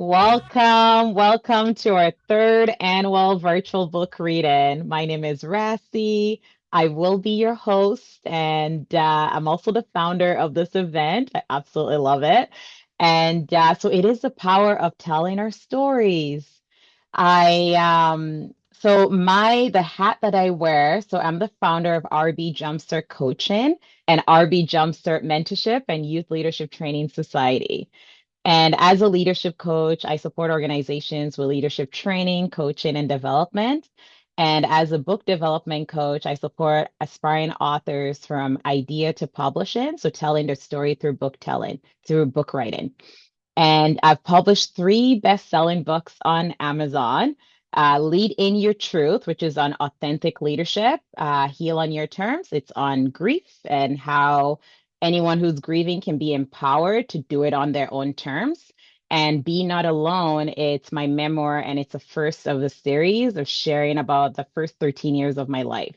Welcome to our third annual virtual book reading. My name is Rasie. I will be your host, and I'm also the founder of this event. I absolutely love it. And so it is the power of telling our stories. The hat that I wear, so I'm the founder of RB Jumpstart Coaching and RB Jumpstart Mentorship and Youth Leadership Training Society. And as a leadership coach, I support organizations with leadership training, coaching, and development. And as a book development coach, I support aspiring authors from idea to publishing, so telling their story through book telling, through book writing. And I've published three best-selling books on Amazon. Lead in Your Truth, which is on authentic leadership. Heal on Your Terms. It's on grief and how anyone who's grieving can be empowered to do it on their own terms. And Be Not Alone, it's my memoir, and it's the first of the series of sharing about the first 13 years of my life.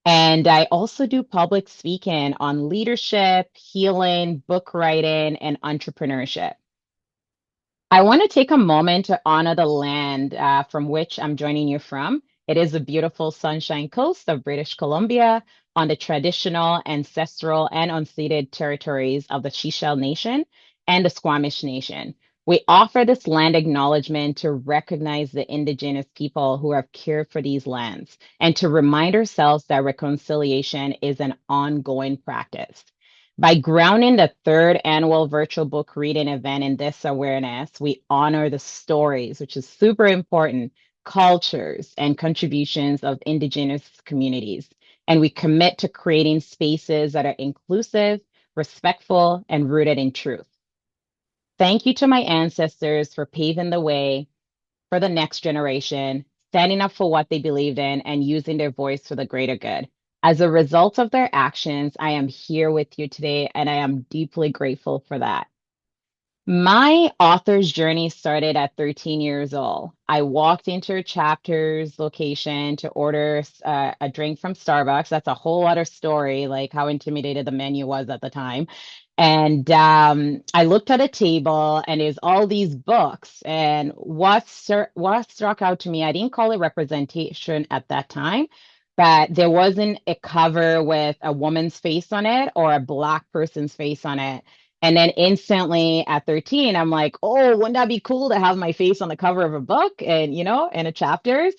And I also do public speaking on leadership, healing, book writing, and entrepreneurship. I want to take a moment to honor the land from which I'm joining you from. It is the beautiful Sunshine Coast of British Columbia on the traditional, ancestral, and unceded territories of the Sechelt Nation and the Squamish Nation. We offer this land acknowledgement to recognize the Indigenous people who have cared for these lands and to remind ourselves that reconciliation is an ongoing practice. By grounding the third annual virtual book reading event in this awareness, we honor the stories, which is super important, cultures, and contributions of Indigenous communities. And we commit to creating spaces that are inclusive, respectful, and rooted in truth. Thank you to my ancestors for paving the way for the next generation, standing up for what they believed in, and using their voice for the greater good. As a result of their actions, I am here with you today, and I am deeply grateful for that. My author's journey started at 13 years old. I walked into a chapter's location to order a drink from Starbucks. That's a whole other story, like how intimidated the menu was at the time. And I looked at a table, and there's all these books. And what struck out to me, I didn't call it representation at that time, but there wasn't a cover with a woman's face on it or a Black person's face on it. And then instantly at 13, I'm like, oh, wouldn't that be cool to have my face on the cover of a book and, in a chapters?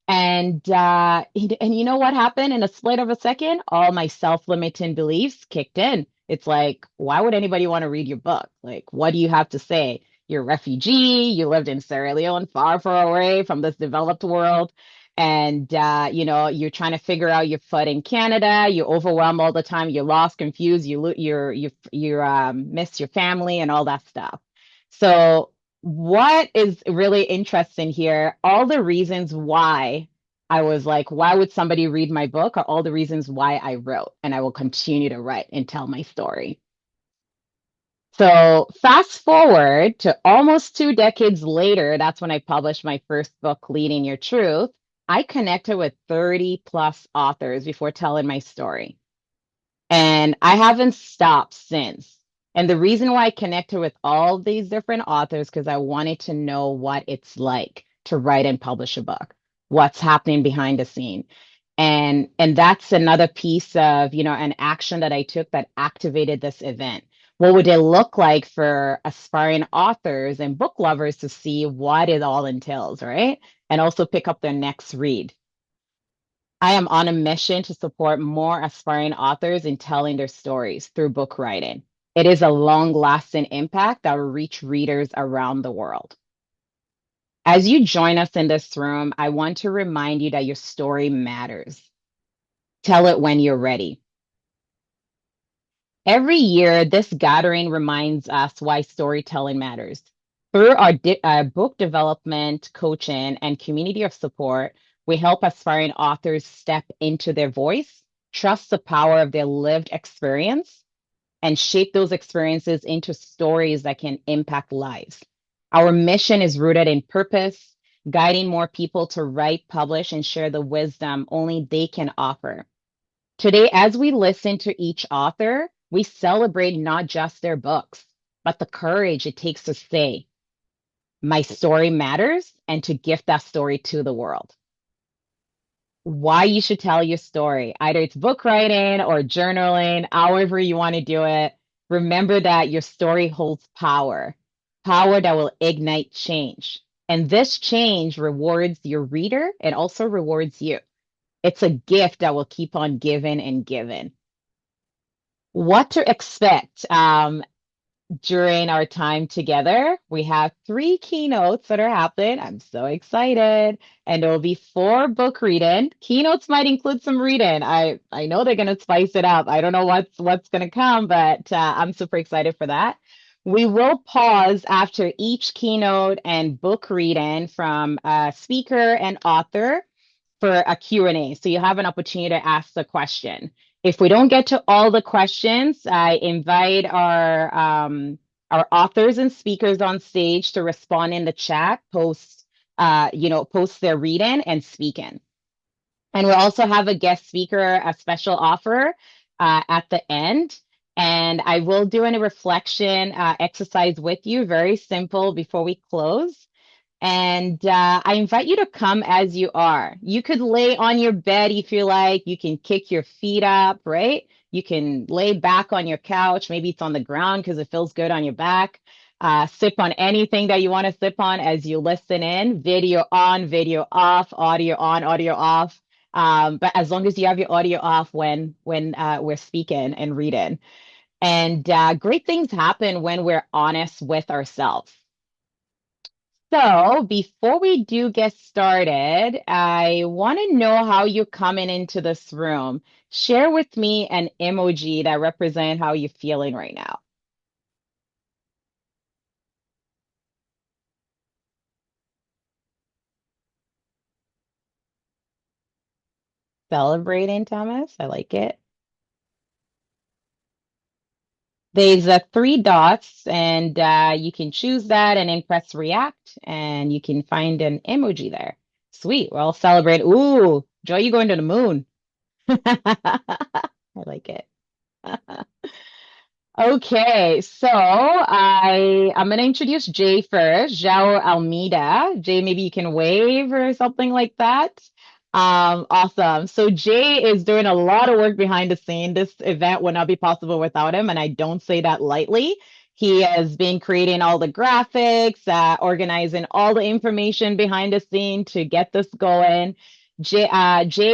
And you know what happened in a split of a second? All my self-limiting beliefs kicked in. It's like, why would anybody want to read your book? Like, what do you have to say? You're a refugee, you lived in Sierra Leone, far, far away from this developed world. And you're trying to figure out your foot in Canada. You're overwhelmed all the time. You're lost, confused. You miss your family and all that stuff. So what is really interesting here, all the reasons why I was like, why would somebody read my book are all the reasons why I wrote, and I will continue to write and tell my story. So fast forward to almost 2 decades later, that's when I published my first book, Leading Your Truth. I connected with 30 plus authors before telling my story. And I haven't stopped since. And the reason why I connected with all these different authors, because I wanted to know what it's like to write and publish a book, what's happening behind the scene. And that's another piece of, an action that I took that activated this event. What would it look like for aspiring authors and book lovers to see what it all entails, right? And also pick up their next read. I am on a mission to support more aspiring authors in telling their stories through book writing. It is a long lasting impact that will reach readers around the world. As you join us in this room, I want to remind you that your story matters. Tell it when you're ready. Every year, this gathering reminds us why storytelling matters. Through our book development, coaching, and community of support, we help aspiring authors step into their voice, trust the power of their lived experience, and shape those experiences into stories that can impact lives. Our mission is rooted in purpose, guiding more people to write, publish, and share the wisdom only they can offer. Today, as we listen to each author, we celebrate not just their books, but the courage it takes to say, my story matters and to gift that story to the world. Why you should tell your story. Either it's book writing or journaling, however you want to do it. Remember that your story holds power, power that will ignite change. And this change rewards your reader and also rewards you. It's a gift that will keep on giving and giving. What to expect? During our time together. We have three keynotes that are happening. I'm so excited. And there will be four book reading. Keynotes might include some reading. I know they're gonna spice it up. I don't know what's gonna come, but I'm super excited for that. We will pause after each keynote and book reading from a speaker and author for a Q&A. So you have an opportunity to ask the question. If we don't get to all the questions, I invite our authors and speakers on stage to respond in the chat, post their reading and speaking. And we'll also have a guest speaker, a special offer at the end. And I will do a reflection exercise with you, very simple before we close. And I invite you to come as you are. You could lay on your bed if you like. You can kick your feet up, right? You can lay back on your couch. Maybe it's on the ground because it feels good on your back. Sip on anything that you want to sip on as you listen in. Video on, video off, audio on, audio off. But as long as you have your audio off when we're speaking and reading. And great things happen when we're honest with ourselves. So before we do get started, I want to know how you're coming into this room. Share with me an emoji that represent how you're feeling right now. Celebrating, Thomas. I like it. There's three dots, and you can choose that and then press react, and you can find an emoji there. Sweet. We're all celebrating. Ooh, Joy, you going to the moon. I like it. Okay, so I'm gonna introduce Jay first, Joao Almeida. Jay, maybe you can wave or something like that. Awesome. So Jay is doing a lot of work behind the scene. This event would not be possible without him, and I don't say that lightly. He has been creating all the graphics, organizing all the information behind the scene to get this going. Jay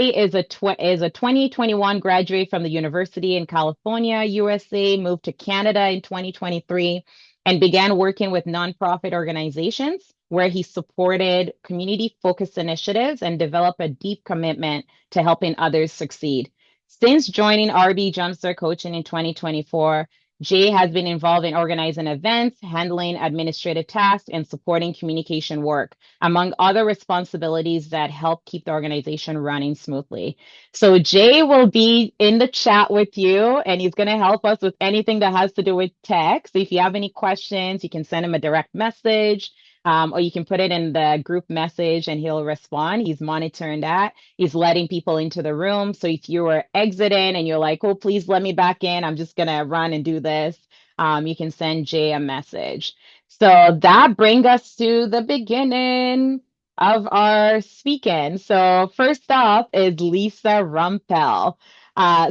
is a 2021 graduate from the University in California, USA, moved to Canada in 2023, and began working with nonprofit organizations where he supported community-focused initiatives and developed a deep commitment to helping others succeed. Since joining RB Jumpstart Coaching in 2024, Jay has been involved in organizing events, handling administrative tasks, and supporting communication work, among other responsibilities that help keep the organization running smoothly. So Jay will be in the chat with you, and he's going to help us with anything that has to do with tech. So if you have any questions, you can send him a direct message. Or you can put it in the group message and he'll respond. He's monitoring that. He's letting people into the room. So if you were exiting and you're like, oh, please let me back in, I'm just going to run and do this, you can send Jay a message. So that brings us to the beginning of our speaking. So first off is Lisa Rumpel.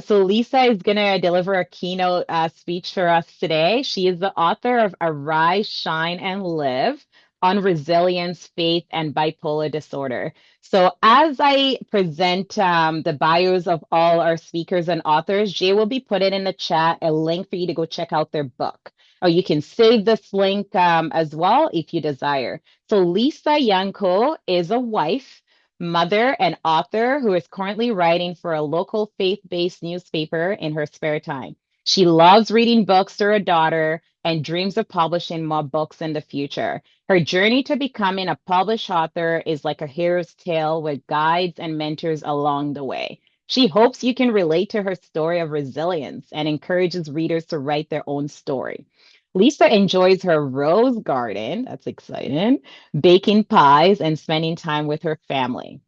So Lisa is going to deliver a keynote speech for us today. She is the author of Arise, Shine, and Live on resilience, faith, and bipolar disorder. So as I present the bios of all our speakers and authors, Jay will be putting in the chat a link for you to go check out their book. Or you can save this link as well if you desire. So Lisa Yanko is a wife, mother, and author who is currently writing for a local faith-based newspaper in her spare time. She loves reading books to her daughter and dreams of publishing more books in the future. Her journey to becoming a published author is like a hero's tale with guides and mentors along the way. She hopes you can relate to her story of resilience and encourages readers to write their own story. Lisa enjoys her rose garden, that's exciting, baking pies, and spending time with her family.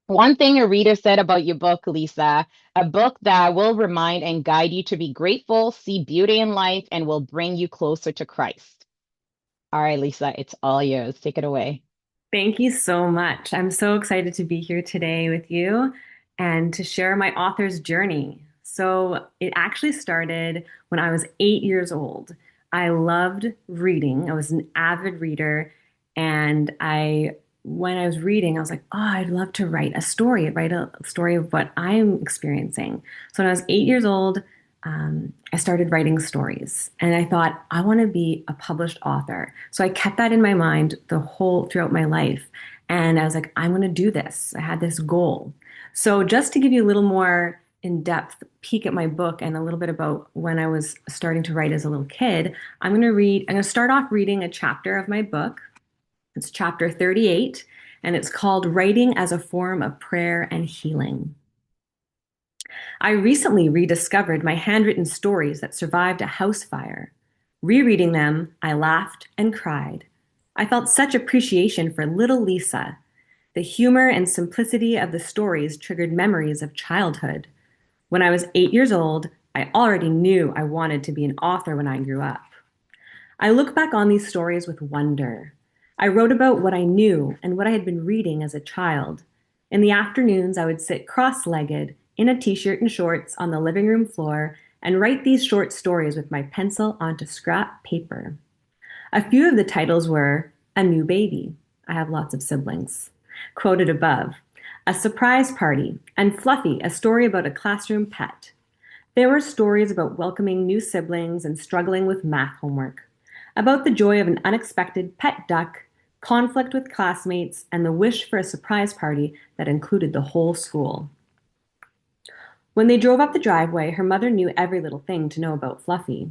One thing a reader said about your book, Lisa, a book that will remind and guide you to be grateful, see beauty in life, and will bring you closer to Christ. All right, Lisa, it's all yours. Take it away. Thank you so much. I'm so excited to be here today with you and to share my author's journey. So, it actually started when I was 8 years old. I loved reading. I was an avid reader, and when I was reading, I was like, oh, I'd love to write a story of what I'm experiencing. So, when I was 8 years old, I started writing stories and I thought, I want to be a published author. So I kept that in my mind throughout my life. And I was like, I'm going to do this. I had this goal. So just to give you a little more in-depth peek at my book and a little bit about when I was starting to write as a little kid, I'm going to start off reading a chapter of my book. It's chapter 38, and it's called Writing as a Form of Prayer and Healing. I recently rediscovered my handwritten stories that survived a house fire. Rereading them, I laughed and cried. I felt such appreciation for little Lisa. The humor and simplicity of the stories triggered memories of childhood. When I was 8 years old, I already knew I wanted to be an author when I grew up. I look back on these stories with wonder. I wrote about what I knew and what I had been reading as a child. In the afternoons, I would sit cross legged in a t shirt and shorts on the living room floor and write these short stories with my pencil onto scrap paper. A few of the titles were A New Baby. I have lots of siblings. Quoted above. A Surprise Party, and Fluffy, a story about a classroom pet. There were stories about welcoming new siblings and struggling with math homework, about the joy of an unexpected pet duck, conflict with classmates, and the wish for a surprise party that included the whole school. When they drove up the driveway, her mother knew every little thing to know about Fluffy.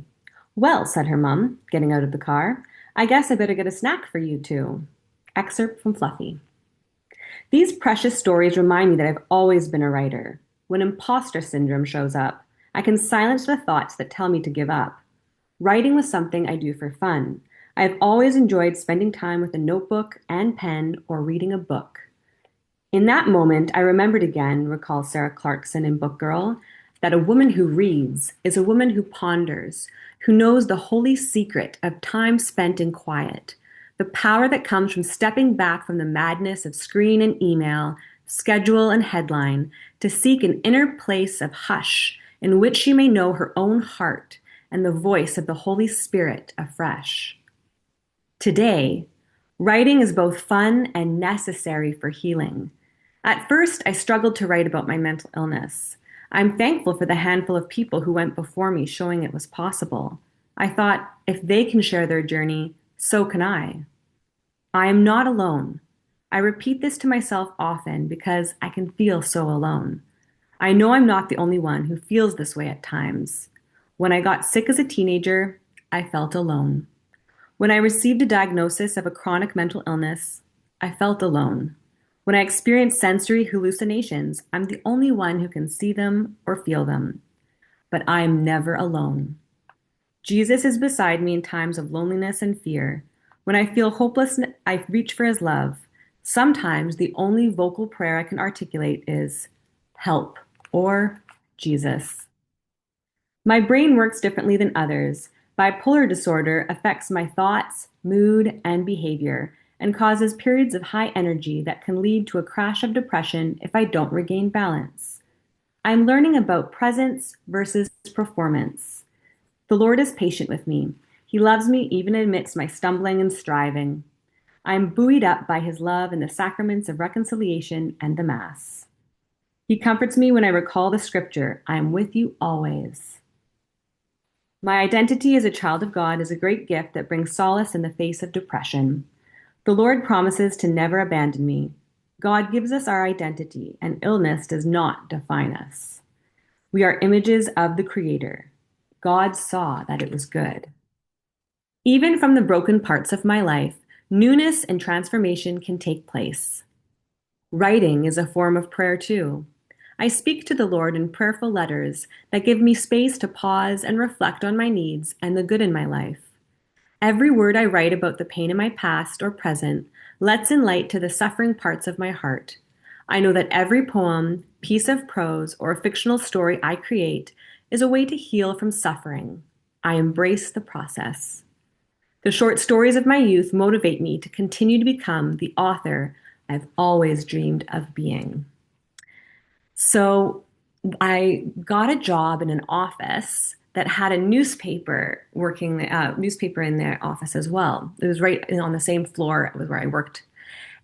Well, said her mum, getting out of the car, I guess I better get a snack for you two. Excerpt from Fluffy. These precious stories remind me that I've always been a writer. When imposter syndrome shows up, I can silence the thoughts that tell me to give up. Writing was something I do for fun. I have always enjoyed spending time with a notebook and pen or reading a book. In that moment, I remembered again, recalls Sarah Clarkson in Book Girl, that a woman who reads is a woman who ponders, who knows the holy secret of time spent in quiet, the power that comes from stepping back from the madness of screen and email, schedule and headline, to seek an inner place of hush in which she may know her own heart and the voice of the Holy Spirit afresh. Today, writing is both fun and necessary for healing. At first, I struggled to write about my mental illness. I'm thankful for the handful of people who went before me showing it was possible. I thought, if they can share their journey, so can I. I am not alone. I repeat this to myself often because I can feel so alone. I know I'm not the only one who feels this way at times. When I got sick as a teenager, I felt alone. When I received a diagnosis of a chronic mental illness, I felt alone. When I experienced sensory hallucinations, I'm the only one who can see them or feel them. But I am never alone. Jesus is beside me in times of loneliness and fear. When I feel hopeless, I reach for his love. Sometimes the only vocal prayer I can articulate is help or Jesus. My brain works differently than others. Bipolar disorder affects my thoughts, mood, and behavior, and causes periods of high energy that can lead to a crash of depression if I don't regain balance. I'm learning about presence versus performance. The Lord is patient with me. He loves me even amidst my stumbling and striving. I am buoyed up by his love in the sacraments of reconciliation and the Mass. He comforts me when I recall the scripture, I am with you always. My identity as a child of God is a great gift that brings solace in the face of depression. The Lord promises to never abandon me. God gives us our identity, and illness does not define us. We are images of the Creator. God saw that it was good. Even from the broken parts of my life, newness and transformation can take place. Writing is a form of prayer too. I speak to the Lord in prayerful letters that give me space to pause and reflect on my needs and the good in my life. Every word I write about the pain in my past or present lets in light to the suffering parts of my heart. I know that every poem, piece of prose, or fictional story I create is a way to heal from suffering. I embrace the process. The short stories of my youth motivate me to continue to become the author I've always dreamed of being. So I got a job in an office that had a newspaper in their office as well. It was right on the same floor where I worked.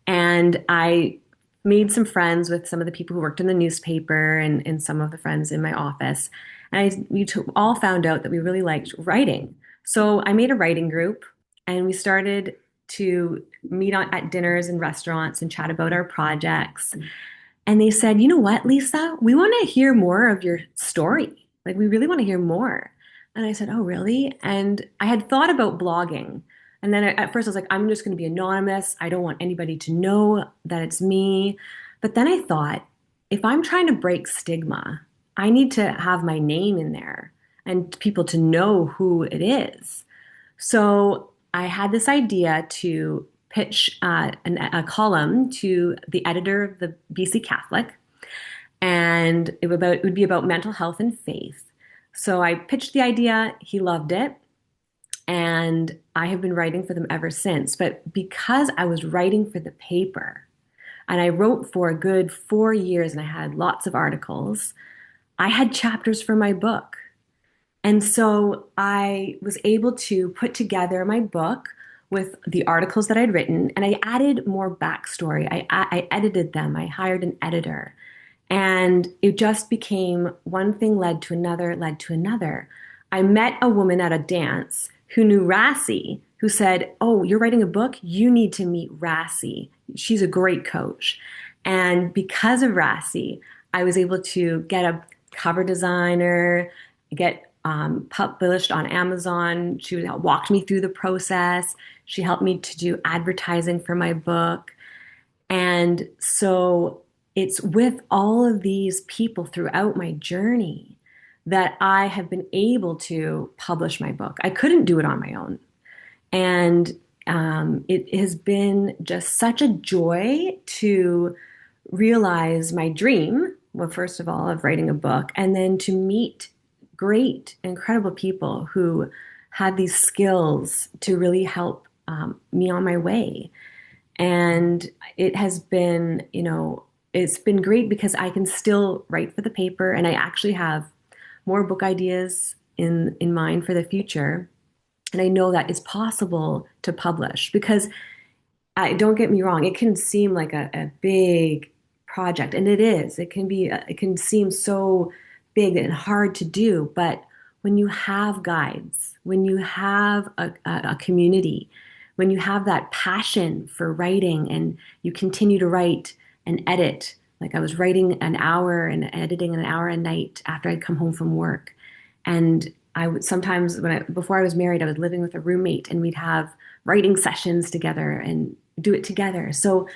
And I made some friends with some of the people who worked in the newspaper and some of the friends in my office. And all found out that we really liked writing. So I made a writing group and we started to at dinners and restaurants and chat about our projects. And they said, you know what, Lisa, we want to hear more of your story. Like, we really want to hear more. And I said, oh, really? And I had thought about blogging. And then at first I was like, I'm just going to be anonymous. I don't want anybody to know that it's me. But then I thought, if I'm trying to break stigma, I need to have my name in there and people to know who it is. So I had this idea to pitch a column to the editor of the BC Catholic, and it would be about mental health and faith. So I pitched the idea. He loved it. And I have been writing for them ever since. But because I was writing for the paper and I wrote for a good 4 years and I had lots of articles, I had chapters for my book. And so I was able to put together my book with the articles that I'd written, and I added more backstory. I edited them. I hired an editor. And it just became one thing led to another, led to another. I met a woman at a dance who knew Rasie, who said, oh, you're writing a book? You need to meet Rasie. She's a great coach. And because of Rasie, I was able to get a cover designer, get published on Amazon. She walked me through the process. She helped me to do advertising for my book. And so it's with all of these people throughout my journey that I have been able to publish my book. I couldn't do it on my own. And it has been just such a joy to realize my dream, well, first of all, of writing a book, and then to meet great, incredible people who had these skills to really help me on my way. And it has been, it's been great because I can still write for the paper, and I actually have more book ideas in mind for the future. And I know that it's possible to publish because don't get me wrong, it can seem like a big project, and it is. It can seem so big and hard to do, but when you have guides, when you have a community, when you have that passion for writing and you continue to write and edit, like I was writing an hour and editing an hour a night after I'd come home from work. And I would sometimes, before I was married, I was living with a roommate and we'd have writing sessions together and do it together. So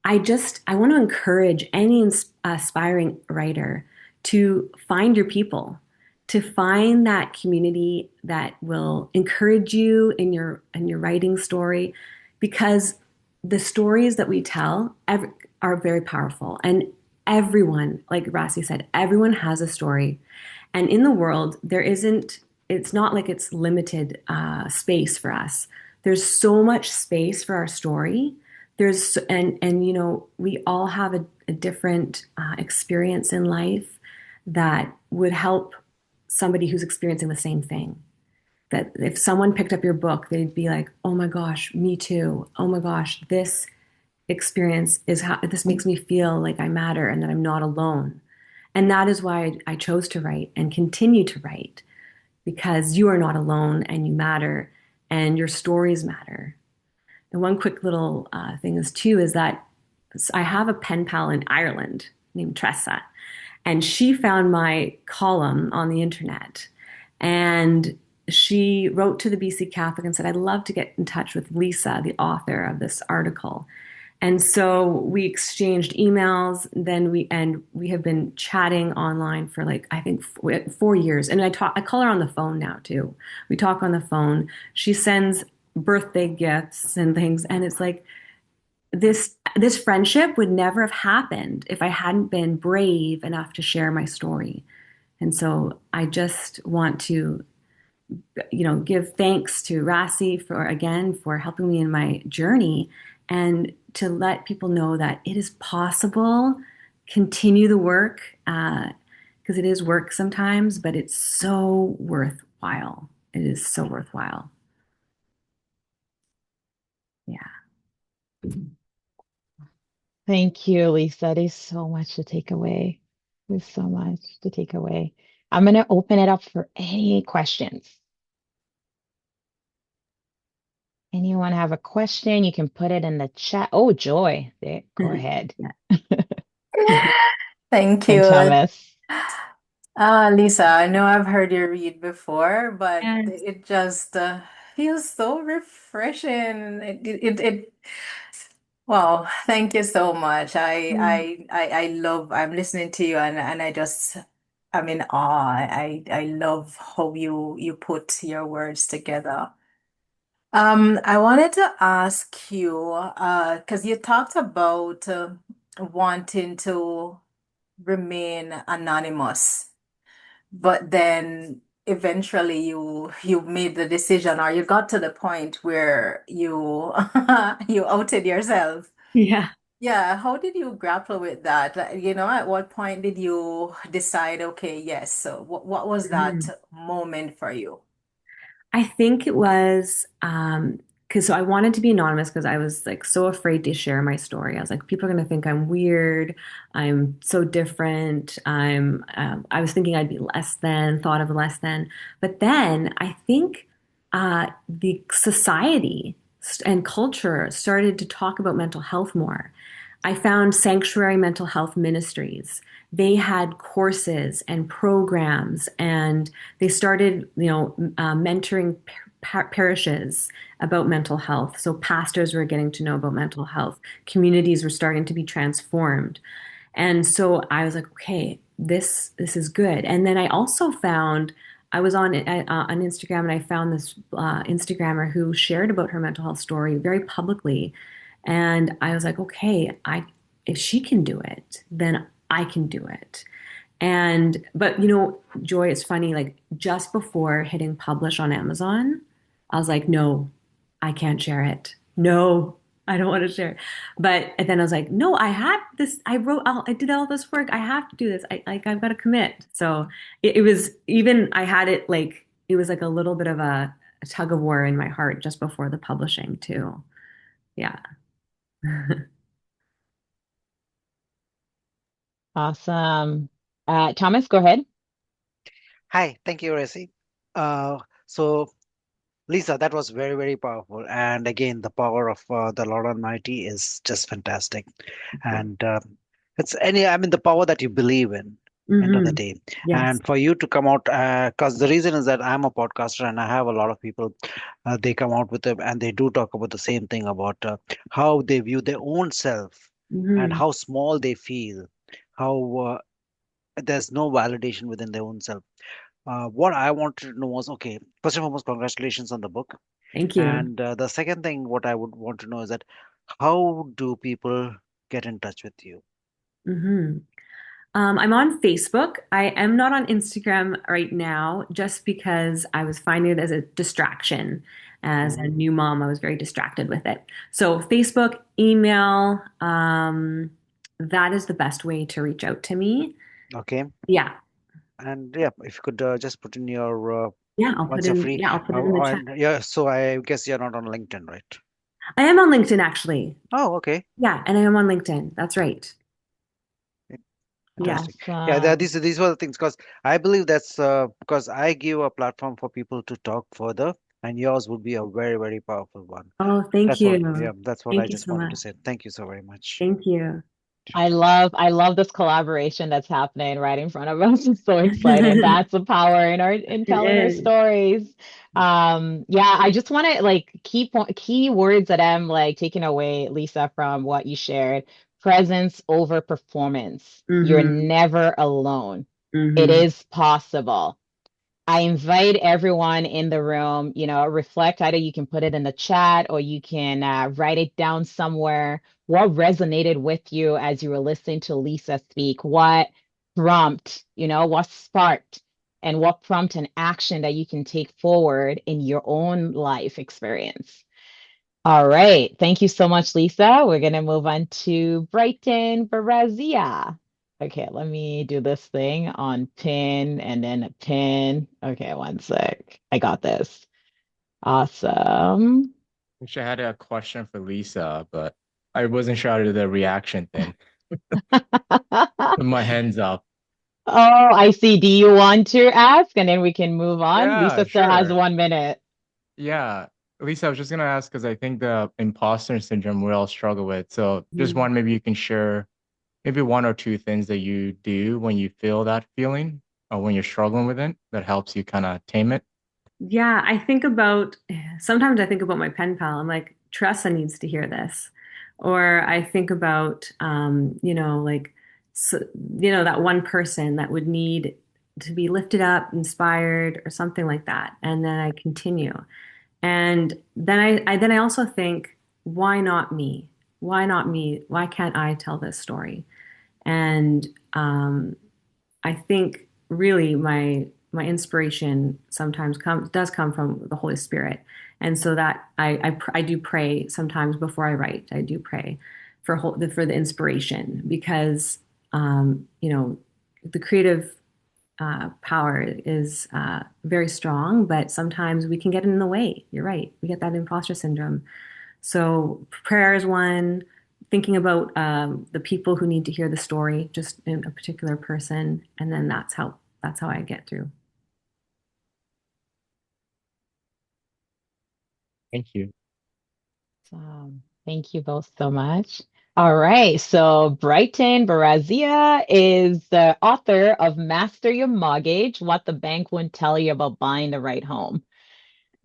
I want to encourage any aspiring writer to find your people, to find that community that will encourage you in your writing story, because the stories that we tell are very powerful. And everyone, like Rasie said, everyone has a story. And in the world, it's not like it's limited space for us. There's so much space for our story. We all have a different experience in life that would help somebody who's experiencing the same thing. That if someone picked up your book, they'd be like, oh my gosh, me too. Oh my gosh, this experience this makes me feel like I matter and that I'm not alone. And that is why I chose to write and continue to write, because you are not alone and you matter and your stories matter. And one quick little thing is that I have a pen pal in Ireland named Tressa, and she found my column on the internet. And she wrote to the BC Catholic and said, I'd love to get in touch with Lisa, the author of this article. And so we exchanged emails. Then we have been chatting online for I think 4 years. And I call her on the phone now too. We talk on the phone. She sends birthday gifts and things. And it's like, this friendship would never have happened if I hadn't been brave enough to share my story. And so I just want to give thanks to Rasie for helping me in my journey and to let people know that it is possible. Continue the work because it is work sometimes, but it's so worthwhile. It is so worthwhile. Yeah. Thank you, Lisa. There's so much to take away. There's so much to take away. I'm going to open it up for any questions. Anyone have a question? You can put it in the chat. Oh, Joy, there, go ahead. Yeah. Thank And you. Thomas. Lisa, I know I've heard you read before, but Yes. it just feels so refreshing. Well, thank you so much. I love, I'm listening to you and I'm in awe. I love how you put your words together. I wanted to ask you, because you talked about wanting to remain anonymous, but then eventually you made the decision or you got to the point where you you outed yourself. Yeah. Yeah, how did you grapple with that? At what point did you decide, okay, yes, so what was that Mhm. moment for you? I think it was because so I wanted to be anonymous because I was like so afraid to share my story. I was like, people are going to think I'm weird. I'm so different. I was thinking I'd be less than, thought of less than. But then I think the society and culture started to talk about mental health more. I found sanctuary mental health ministries. They had courses and programs, and they started, mentoring parishes about mental health. So pastors were getting to know about mental health. Communities were starting to be transformed. And so I was like, okay, this is good. And then I also found I was on Instagram and I found this Instagrammer who shared about her mental health story very publicly. And I was like, okay, I if she can do it, then I can do it. And but Joy, it's funny, like just before hitting publish on Amazon, I was like, no, I can't share it. No, I don't want to share it. But and then I was like, no, I have this, I did all this work. I have to do this. I've got to commit. So it was even I had it like it was like a little bit of a tug of war in my heart just before the publishing too. Yeah. Awesome. Thomas, go ahead. Hi, thank you, Rasie. So, Lisa, that was very, very powerful. And again, the power of the Lord Almighty is just fantastic. And I mean, the power that you believe in, end of the Hmm. day. Yes. And for you to come out, because the reason is that I'm a podcaster and I have a lot of people, they come out with them and they do talk about the same thing about how they view their own self and Hmm. how small they feel, how there's no validation within their own self. What I wanted to know was, okay, first and foremost, congratulations on the book. Thank you. And the second thing, what I would want to know is that how do people get in touch with you? Hmm. I'm on Facebook. I am not on Instagram right now just because I was finding it as a distraction. As a Hmm. new mom, I was very distracted with it. So, Facebook, email, that is the best way to reach out to me. Okay. Yeah. And yeah, if you could just put in your once you're free. I'll put it in the chat. And yeah, so I guess you're not on LinkedIn, right? I am on LinkedIn actually. Oh, okay. Yeah, and I am on LinkedIn. That's right. Yeah. Interesting. Yeah, Awesome. these were the things because I believe that's because I give a platform for people to talk further, and yours would be a very, very powerful one. Oh, thank you. That's what I Thank you just so wanted to much. say. Thank you so very much. Thank you. I love this collaboration that's happening right in front of us. I'm so excited. That's the power in It telling our is. stories. Yeah, I just want to like key words that I'm like taking away, Lisa, from what you shared. Presence over performance. You're Hmm. never alone. It Hmm. is possible. I invite everyone in the room, reflect. Either you can put it in the chat or you can write it down somewhere. What resonated with you as you were listening to Lisa speak? What prompted, what sparked? and what prompt an action that you can take forward in your own life experience. All right. Thank you so much, Lisa. We're going to move on to Brighton Gbarazia. Okay, let me do this thing on pin and then a pin. Okay, one sec. I got this. Awesome. Wish I had a question for Lisa, but I wasn't sure how to do the reaction thing. Put my hands up. Oh, I see. Do you want to ask? And then we can move on. Yeah, Lisa still has sure. 1 minute. Yeah. Lisa, I was just gonna ask because I think the imposter syndrome we all struggle with. So just Mm. one, maybe you can share maybe one or two things that you do when you feel that feeling or when you're struggling with it that helps you kind of tame it. Yeah, sometimes I think about my pen pal. I'm like, Tressa needs to hear this. Or I think about, like, so, that one person that would need to be lifted up, inspired, or something like that. And then I continue. And then I also think, why not me? Why not me? Why can't I tell this story? And I think really my inspiration sometimes does come from the Holy Spirit, and so that I do pray sometimes before I write. I do pray for the inspiration because the creative power is very strong, but sometimes we can get in the way. You're right. We get that imposter syndrome. So prayer is one, thinking about the people who need to hear the story, just in a particular person, and then that's how I get through. Thank you. Thank you both so much. All right. So Brighton Gbarazia is the author of Master Your Mortgage, What the Bank Won't Tell You About Buying the Right Home.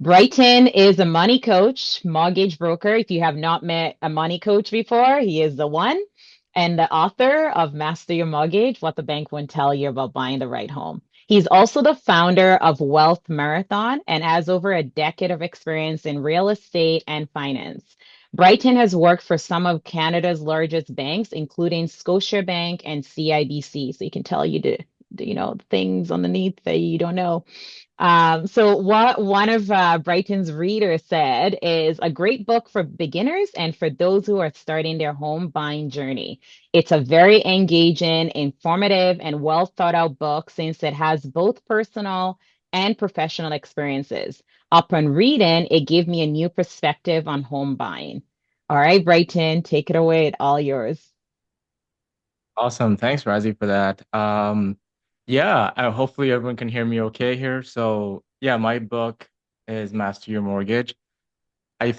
Brighton is a money coach, mortgage broker. If you have not met a money coach before, he is the one. And the author of Master Your Mortgage, What the Bank Won't Tell You About Buying the Right Home. He's also the founder of Wealth Marathon and has over a decade of experience in real estate and finance. Brighton has worked for some of Canada's largest banks, including Scotiabank and CIBC. So you can tell you things underneath that you don't know. So what one of Brighton's readers said is a great book for beginners and for those who are starting their home buying journey. It's a very engaging, informative, and well thought out book since it has both personal and professional experiences. Upon reading, it gave me a new perspective on home buying. All right, Brighton, take it away. It's all yours. Awesome. Thanks, Rasie, for that. Yeah, hopefully everyone can hear me okay here. So, yeah, my book is Master Your Mortgage. I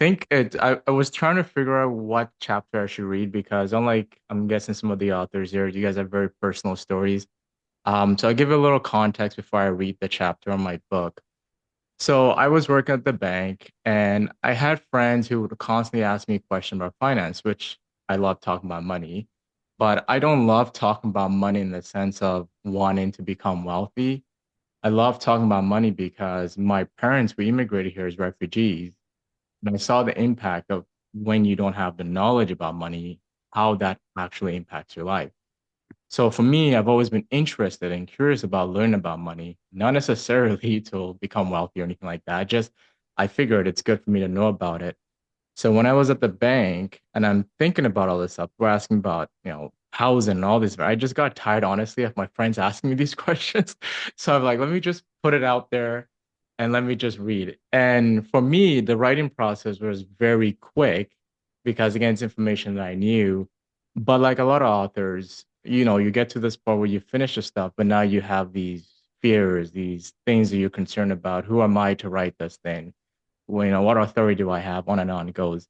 was trying to figure out what chapter I should read because unlike I'm guessing some of the authors here, you guys have very personal stories. So I'll give you a little context before I read the chapter on my book. So I was working at the bank and I had friends who would constantly ask me questions about finance, which I love talking about money, but I don't love talking about money in the sense of wanting to become wealthy. I love talking about money because my parents were immigrated here as refugees. And I saw the impact of when you don't have the knowledge about money, how that actually impacts your life. So for me, I've always been interested and curious about learning about money, not necessarily to become wealthy or anything like that. Just I figured it's good for me to know about it. So when I was at the bank and I'm thinking about all this stuff, we're asking about, housing and all this. I just got tired, honestly, of my friends asking me these questions. So I'm like, let me just put it out there and let me just read. And for me, the writing process was very quick because again, it's information that I knew. But like a lot of authors, you get to this part where you finish the stuff, but now you have these fears, these things that you're concerned about. Who am I to write this thing? Well, what authority do I have? On and on it goes.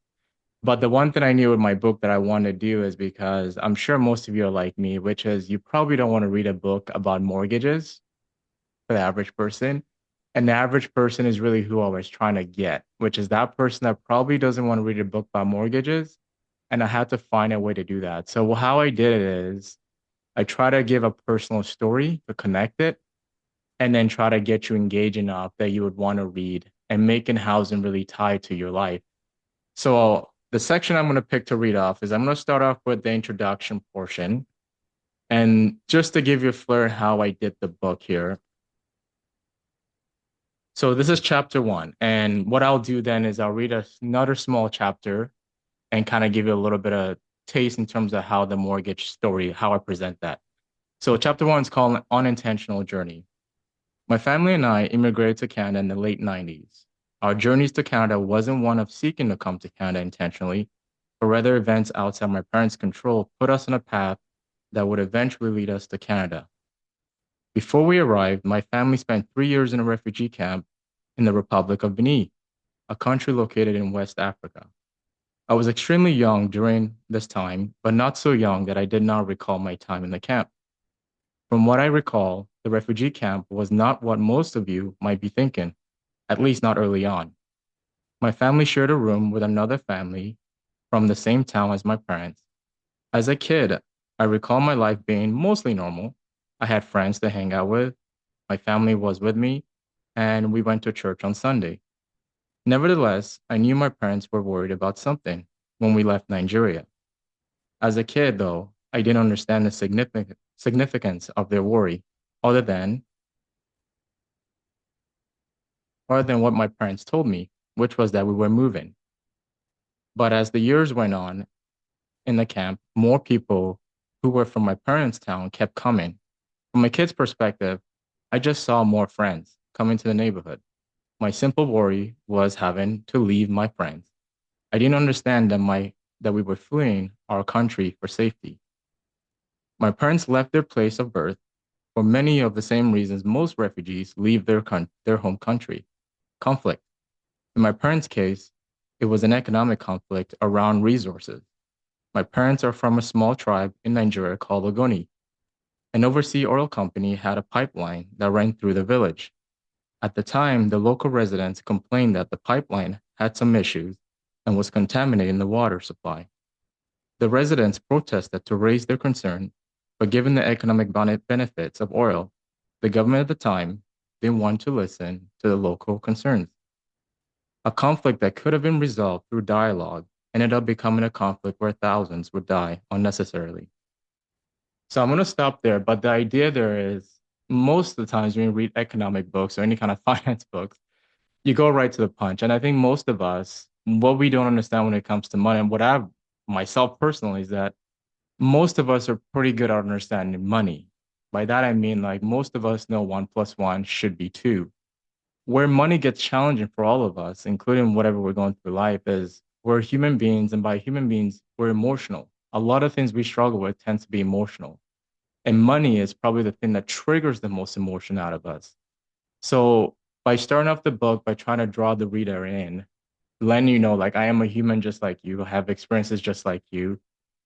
But the one thing I knew with my book that I want to do is because I'm sure most of you are like me, which is you probably don't want to read a book about mortgages for the average person. And the average person is really who I was trying to get, which is that person that probably doesn't want to read a book about mortgages. And I had to find a way to do that. So how I did it is I try to give a personal story to connect it and then try to get you engaged enough that you would want to read and making housing really tied to your life. So the section I'm going to pick to read off is I'm going to start off with the introduction portion. And just to give you a flair how I did the book here, So this is chapter one. And what I'll do then is I'll read another small chapter and kind of give you a little bit of taste in terms of how the mortgage story, how I present that. So chapter one is called Unintentional Journey. My family and I immigrated to Canada in the late 90s. Our journeys to Canada wasn't one of seeking to come to Canada intentionally, but rather events outside my parents' control put us on a path that would eventually lead us to Canada. Before we arrived, my family spent 3 years in a refugee camp in the Republic of Benin, a country located in West Africa. I was extremely young during this time, but not so young that I did not recall my time in the camp. From what I recall, the refugee camp was not what most of you might be thinking, at least not early on. My family shared a room with another family from the same town as my parents. As a kid, I recall my life being mostly normal. I had friends to hang out with, my family was with me, and we went to church on Sunday. Nevertheless, I knew my parents were worried about something when we left Nigeria. As a kid, though, I didn't understand the significance of their worry other than what my parents told me, which was that we were moving. But as the years went on in the camp, more people who were from my parents' town kept coming. From a kid's perspective, I just saw more friends coming to the neighborhood. My simple worry was having to leave my friends. I didn't understand that we were fleeing our country for safety. My parents left their place of birth for many of the same reasons most refugees leave their home country: conflict. In my parents' case, it was an economic conflict around resources. My parents are from a small tribe in Nigeria called Ogoni. An overseas oil company had a pipeline that ran through the village. At the time, the local residents complained that the pipeline had some issues and was contaminating the water supply. The residents protested to raise their concern, but given the economic benefits of oil, the government at the time didn't want to listen to the local concerns. A conflict that could have been resolved through dialogue ended up becoming a conflict where thousands would die unnecessarily. So I'm going to stop there, but the idea there is most of the times when you read economic books or any kind of finance books, you go right to the punch. And I think most of us, what we don't understand when it comes to money, and what I've myself personally, is that most of us are pretty good at understanding money. By that, I mean like most of us know 1 plus 1 should be 2. Where money gets challenging for all of us, including whatever we're going through life, is we're human beings. And by human beings, we're emotional. A lot of things we struggle with tend to be emotional. And money is probably the thing that triggers the most emotion out of us. So by starting off the book, by trying to draw the reader in, letting you know, like, I am a human just like you, have experiences just like you,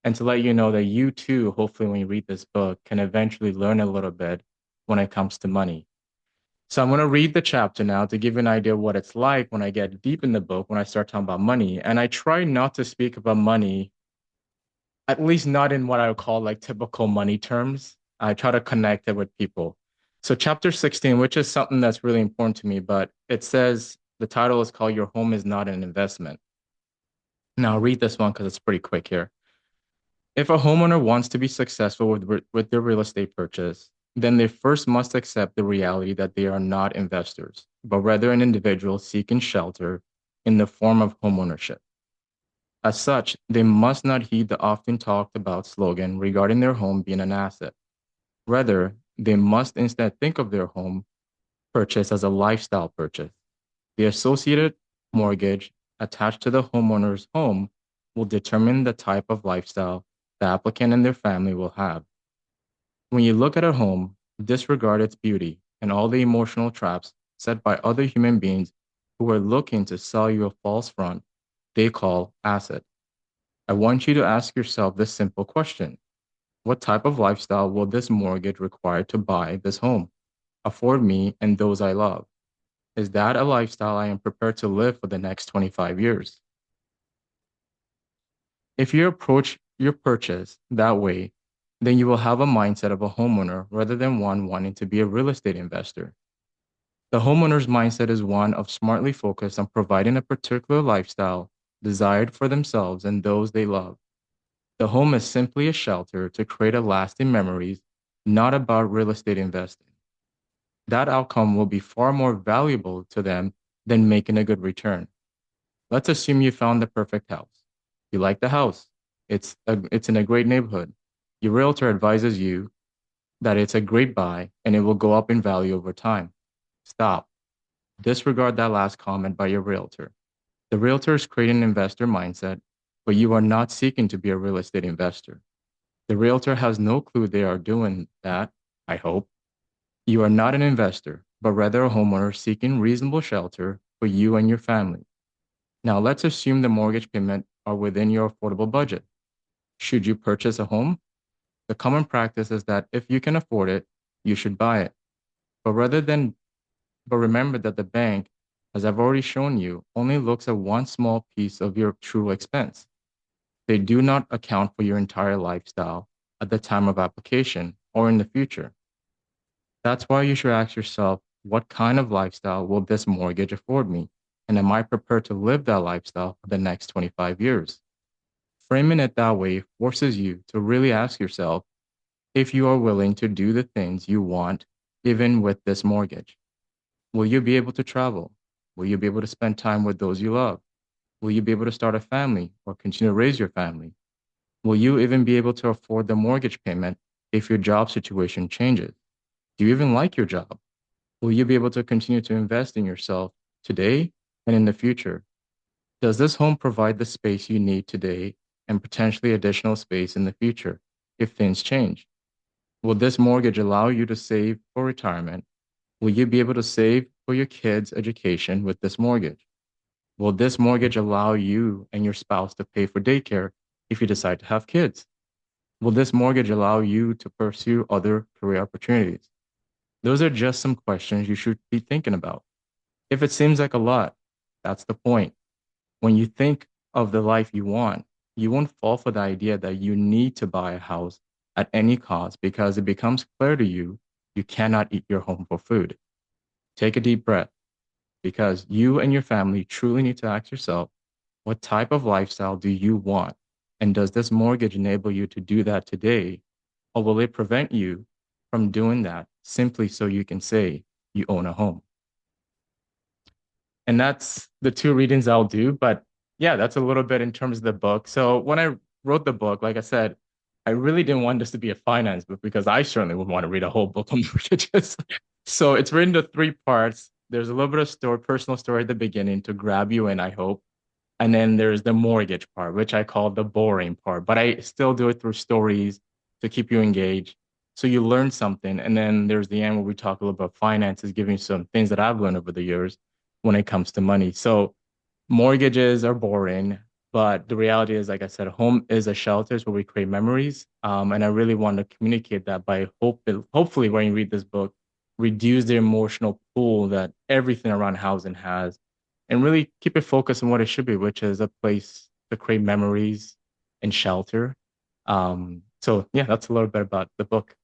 and to let you know that you too, hopefully, when you read this book, can eventually learn a little bit when it comes to money. So I'm going to read the chapter now to give you an idea of what it's like when I get deep in the book, when I start talking about money. And I try not to speak about money, at least not in what I would call like typical money terms. I try to connect it with people. So chapter 16, which is something that's really important to me, but it says the title is called Your Home is Not an Investment. Now I'll read this one because it's pretty quick here. If a homeowner wants to be successful with their real estate purchase, then they first must accept the reality that they are not investors, but rather an individual seeking shelter in the form of homeownership. As such, they must not heed the often talked about slogan regarding their home being an asset. Rather, they must instead think of their home purchase as a lifestyle purchase. The associated mortgage attached to the homeowner's home will determine the type of lifestyle the applicant and their family will have. When you look at a home, disregard its beauty and all the emotional traps set by other human beings who are looking to sell you a false front they call asset. I want you to ask yourself this simple question. What type of lifestyle will this mortgage require to buy this home, afford me and those I love? Is that a lifestyle I am prepared to live for the next 25 years? If you approach your purchase that way, then you will have a mindset of a homeowner rather than one wanting to be a real estate investor. The homeowner's mindset is one of smartly focused on providing a particular lifestyle desired for themselves and those they love. The home is simply a shelter to create a lasting memories, not about real estate investing. that outcome will be far more valuable to them than making a good return. Let's assume you found the perfect house. You like the house. It's in a great neighborhood. Your realtor advises you that it's a great buy and it will go up in value over time. Stop. Disregard that last comment by your realtor. The realtor is creating an investor mindset, but you are not seeking to be a real estate investor. The realtor has no clue they are doing that, I hope. You are not an investor, but rather a homeowner seeking reasonable shelter for you and your family. Now, let's assume the mortgage payment are within your affordable budget. Should you purchase a home? The common practice is that if you can afford it, you should buy it. But rather than but remember that the bank, as I've already shown you, only looks at one small piece of your true expense. They do not account for your entire lifestyle at the time of application or in the future. That's why you should ask yourself, what kind of lifestyle will this mortgage afford me? And am I prepared to live that lifestyle for the next 25 years? Framing it that way forces you to really ask yourself if you are willing to do the things you want, even with this mortgage. Will you be able to travel? Will you be able to spend time with those you love? Will you be able to start a family or continue to raise your family? Will you even be able to afford the mortgage payment if your job situation changes? Do you even like your job? Will you be able to continue to invest in yourself today and in the future? Does this home provide the space you need today and potentially additional space in the future if things change? Will this mortgage allow you to save for retirement? Will you be able to save for your kids' education with this mortgage? Will this mortgage allow you and your spouse to pay for daycare if you decide to have kids? Will this mortgage allow you to pursue other career opportunities? Those are just some questions you should be thinking about. If it seems like a lot, that's the point. When you think of the life you want, you won't fall for the idea that you need to buy a house at any cost because it becomes clear to you you cannot eat your home for food. Take a deep breath because you and your family truly need to ask yourself, what type of lifestyle do you want? And does this mortgage enable you to do that today? Or will it prevent you from doing that simply so you can say you own a home? And that's the two readings I'll do. But yeah, that's a little bit in terms of the book. So when I wrote the book, like I said, I really didn't want this to be a finance book because I certainly would want to read a whole book on mortgages. So it's written into three parts. There's a little bit of story, personal story at the beginning to grab you in, I hope. And then there's the mortgage part, which I call the boring part, but I still do it through stories to keep you engaged. So you learn something. And then there's the end where we talk a little about finances, giving you some things that I've learned over the years when it comes to money. So mortgages are boring, but the reality is, like I said, home is a shelter. It's where we create memories. And I really want to communicate that by hopefully when you read this book, reduce the emotional pull that everything around housing has and really keep it focused on what it should be, which is a place to create memories and shelter. So yeah, that's a little bit about the book.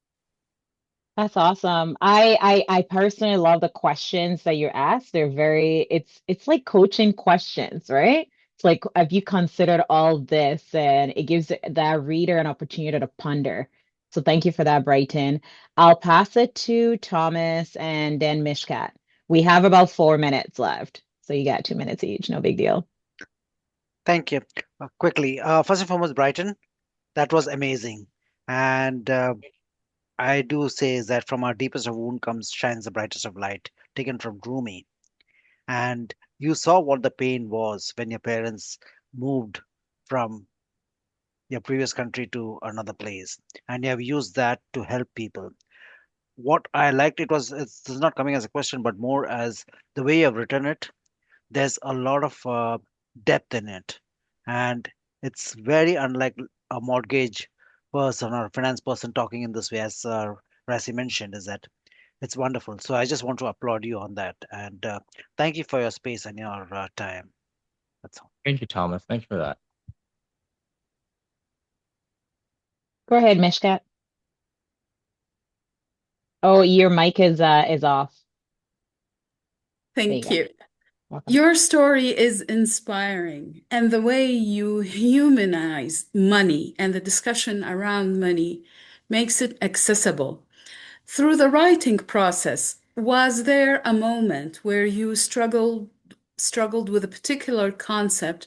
That's awesome. I personally love the questions that you ask. They're very, it's like coaching questions, right? It's like, have you considered all this? And it gives that reader an opportunity to ponder. So thank you for that, Brighton. I'll pass it to Thomas and then Mishkat. We have about 4 minutes left. So you got 2 minutes each, no big deal. Thank you. Quickly, first and foremost, Brighton, that was amazing. And I do say is that from our deepest of wound comes shines the brightest of light, taken from Rumi. And you saw what the pain was when your parents moved from your previous country to another place, and you have used that to help people. What I liked it was it's not coming as a question, but more as the way you have written it. There's a lot of depth in it, and it's very unlike a mortgage person or a finance person talking in this way, as Rasi mentioned. Is that it's wonderful. So I just want to applaud you on that, and thank you for your space and your time. That's all. Thank you, Thomas. Thank you for that. Go ahead, Mishkat. Oh, your mic is off. There you Thank go. you. Welcome. Your story is inspiring, and the way you humanize money and the discussion around money makes it accessible. Through the writing process, was there a moment where you struggled with a particular concept?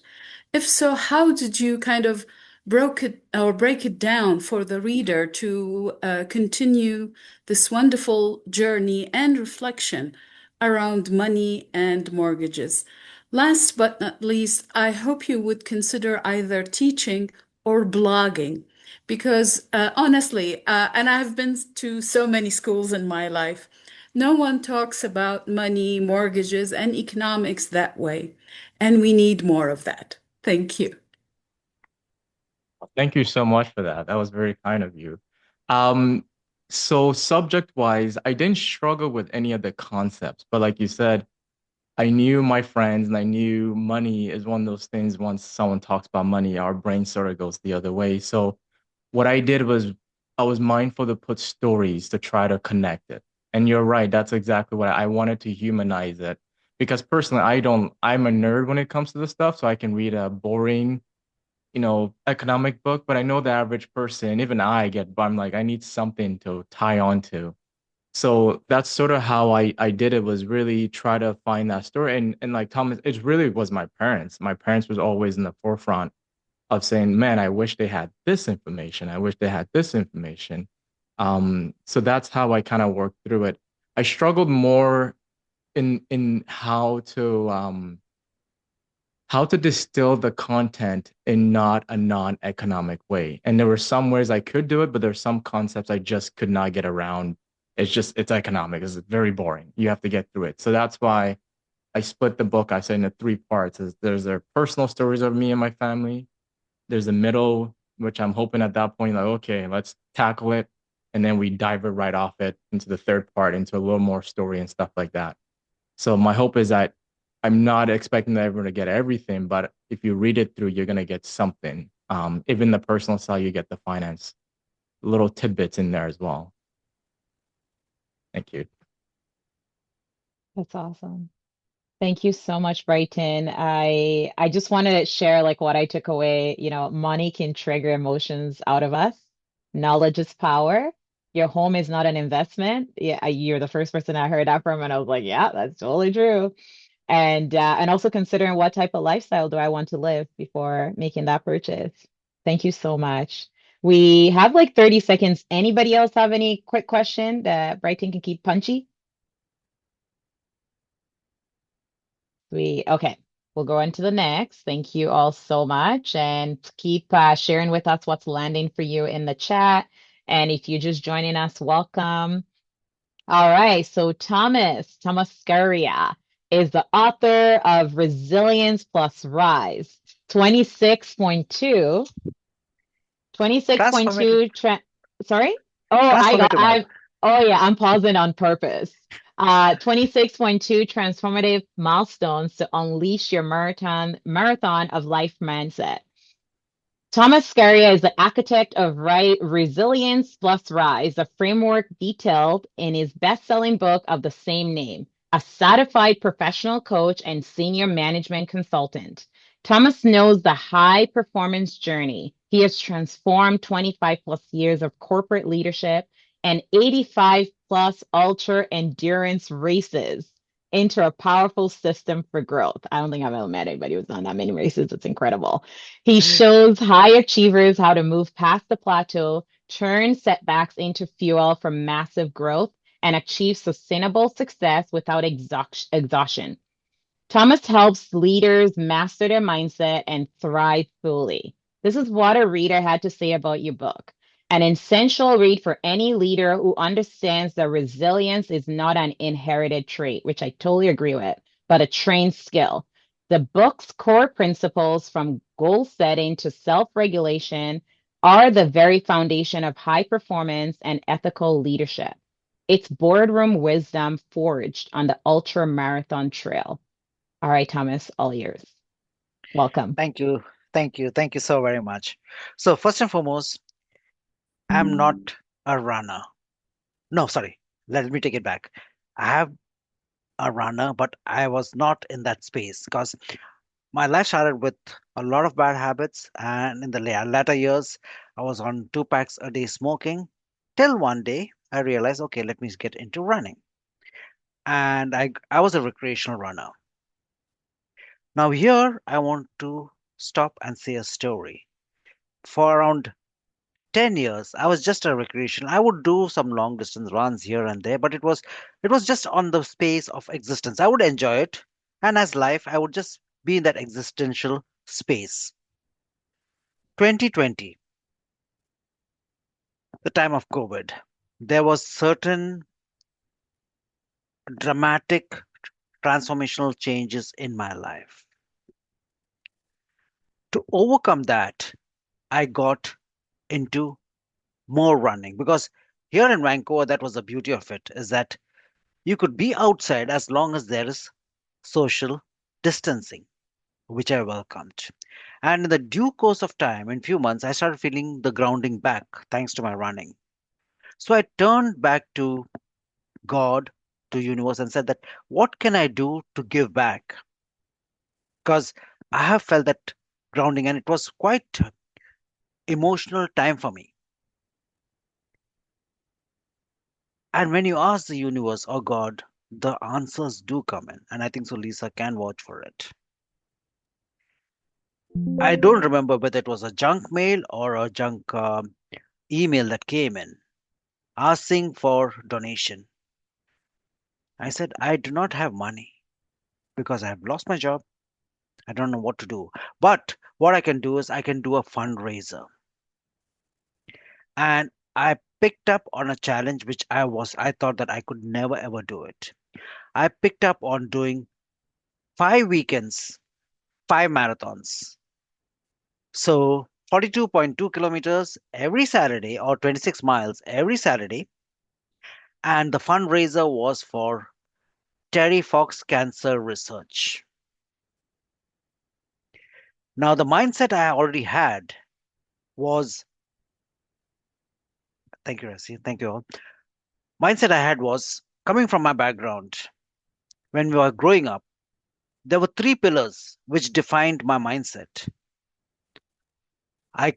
If so, how did you kind of broke it or break it down for the reader to continue this wonderful journey and reflection around money and mortgages? Last but not least, I hope you would consider either teaching or blogging, because honestly, and I've been to so many schools in my life, no one talks about money, mortgages, and economics that way, and we need more of that. Thank you. Thank you so much for that. That was very kind of you. Um, so subject wise, I didn't struggle with any of the concepts, but like you said, I knew my friends and I knew money is one of those things once someone talks about money, our brain sort of goes the other way. So what I did was I was mindful to put stories to try to connect it. And you're right, that's exactly what I wanted to humanize it. Because personally, I'm a nerd when it comes to this stuff, so I can read a boring, economic book, but I know the average person, even I get, but I'm like, I need something to tie on to. So that's sort of how I did it, was really try to find that story. And like Thomas, it really was my parents. My parents was always in the forefront of saying, man, I wish they had this information. I wish they had this information. So that's how I kind of worked through it. I struggled more in how to distill the content in not a non-economic way. And there were some ways I could do it, but there's some concepts I just could not get around. It's economic. It's very boring. You have to get through it. So that's why I split the book, I said, into three parts. There's their personal stories of me and my family. There's a middle, which I'm hoping at that point, like, okay, let's tackle it. And then we dive it right off it into the third part, into a little more story and stuff like that. So my hope is that I'm not expecting everyone to get everything, but if you read it through, you're gonna get something. Even the personal side, you get the finance little tidbits in there as well. Thank you. That's awesome. Thank you so much, Brighton. I just wanted to share like what I took away. Money can trigger emotions out of us. Knowledge is power. Your home is not an investment. Yeah, you're the first person I heard that from, and I was like, yeah, that's totally true. And also considering what type of lifestyle do I want to live before making that purchase. Thank you so much. We have like 30 seconds. Anybody else have any quick question that Brighton can keep punchy? Okay, we'll go into the next. Thank you all so much. And keep sharing with us what's landing for you in the chat. And if you're just joining us, welcome. All right, so Thomas Scaria is the author of Resilience Plus Rise, 26.2, Transformative, 26.2, sorry? Oh, transformative life. oh yeah, I'm pausing on purpose. 26.2 transformative milestones to unleash your marathon of life mindset. Thomas Scaria is the architect of Resilience Plus Rise, a framework detailed in his best-selling book of the same name. A certified professional coach and senior management consultant, Thomas knows the high performance journey. He has transformed 25 plus years of corporate leadership and 85 plus ultra endurance races into a powerful system for growth. I don't think I've ever met anybody who's done that many races. It's incredible. He shows high achievers how to move past the plateau, turn setbacks into fuel for massive growth, and achieve sustainable success without exhaustion. Thomas helps leaders master their mindset and thrive fully. This is what a reader had to say about your book. An essential read for any leader who understands that resilience is not an inherited trait, which I totally agree with, but a trained skill. The book's core principles, from goal setting to self regulation, are the very foundation of high performance and ethical leadership. It's boardroom wisdom forged on the ultra marathon trail. All right, Thomas, all yours. Welcome. Thank you. Thank you. Thank you so very much. So, first and foremost, I'm not a runner. No, sorry. Let me take it back. I have a runner, but I was not in that space because my life started with a lot of bad habits. And in the latter years, I was on 2 packs a day smoking. Till one day, I realized, okay, let me get into running. and I was a recreational runner. Now, here I want to stop and say a story. For around 10 years, I was just a recreational. I would do some long distance runs here and there, but it was just on the space of existence. I would enjoy it. And as life, I would just be in that existential space. 2020, the time of COVID, there was certain dramatic transformational changes in my life. To overcome that, I got into more running because here in Vancouver, that was the beauty of it, is that you could be outside as long as there is social distancing, which I welcomed. And in the due course of time, in few months, I started feeling the grounding back thanks to my running. So I turned back to God, to universe, and said that what can I do to give back? Because I have felt that grounding, and it was quite emotional time for me. And when you ask the universe or God, the answers do come in. And I think so Lisa can vouch for it. I don't remember whether it was a junk mail or a junk email that came in asking for donation. I said, I do not have money because I have lost my job. I don't know what to do. But what I can do is I can do a fundraiser. And I picked up on a challenge which I thought that I could never ever do it. I picked up on doing 5 weekends, 5 marathons. So 42.2 kilometers every Saturday or 26 miles every Saturday. And the fundraiser was for Terry Fox Cancer Research. Now, the mindset I already had was, thank you, Rasie, thank you all. Mindset I had was coming from my background. When we were growing up, there were three pillars which defined my mindset. I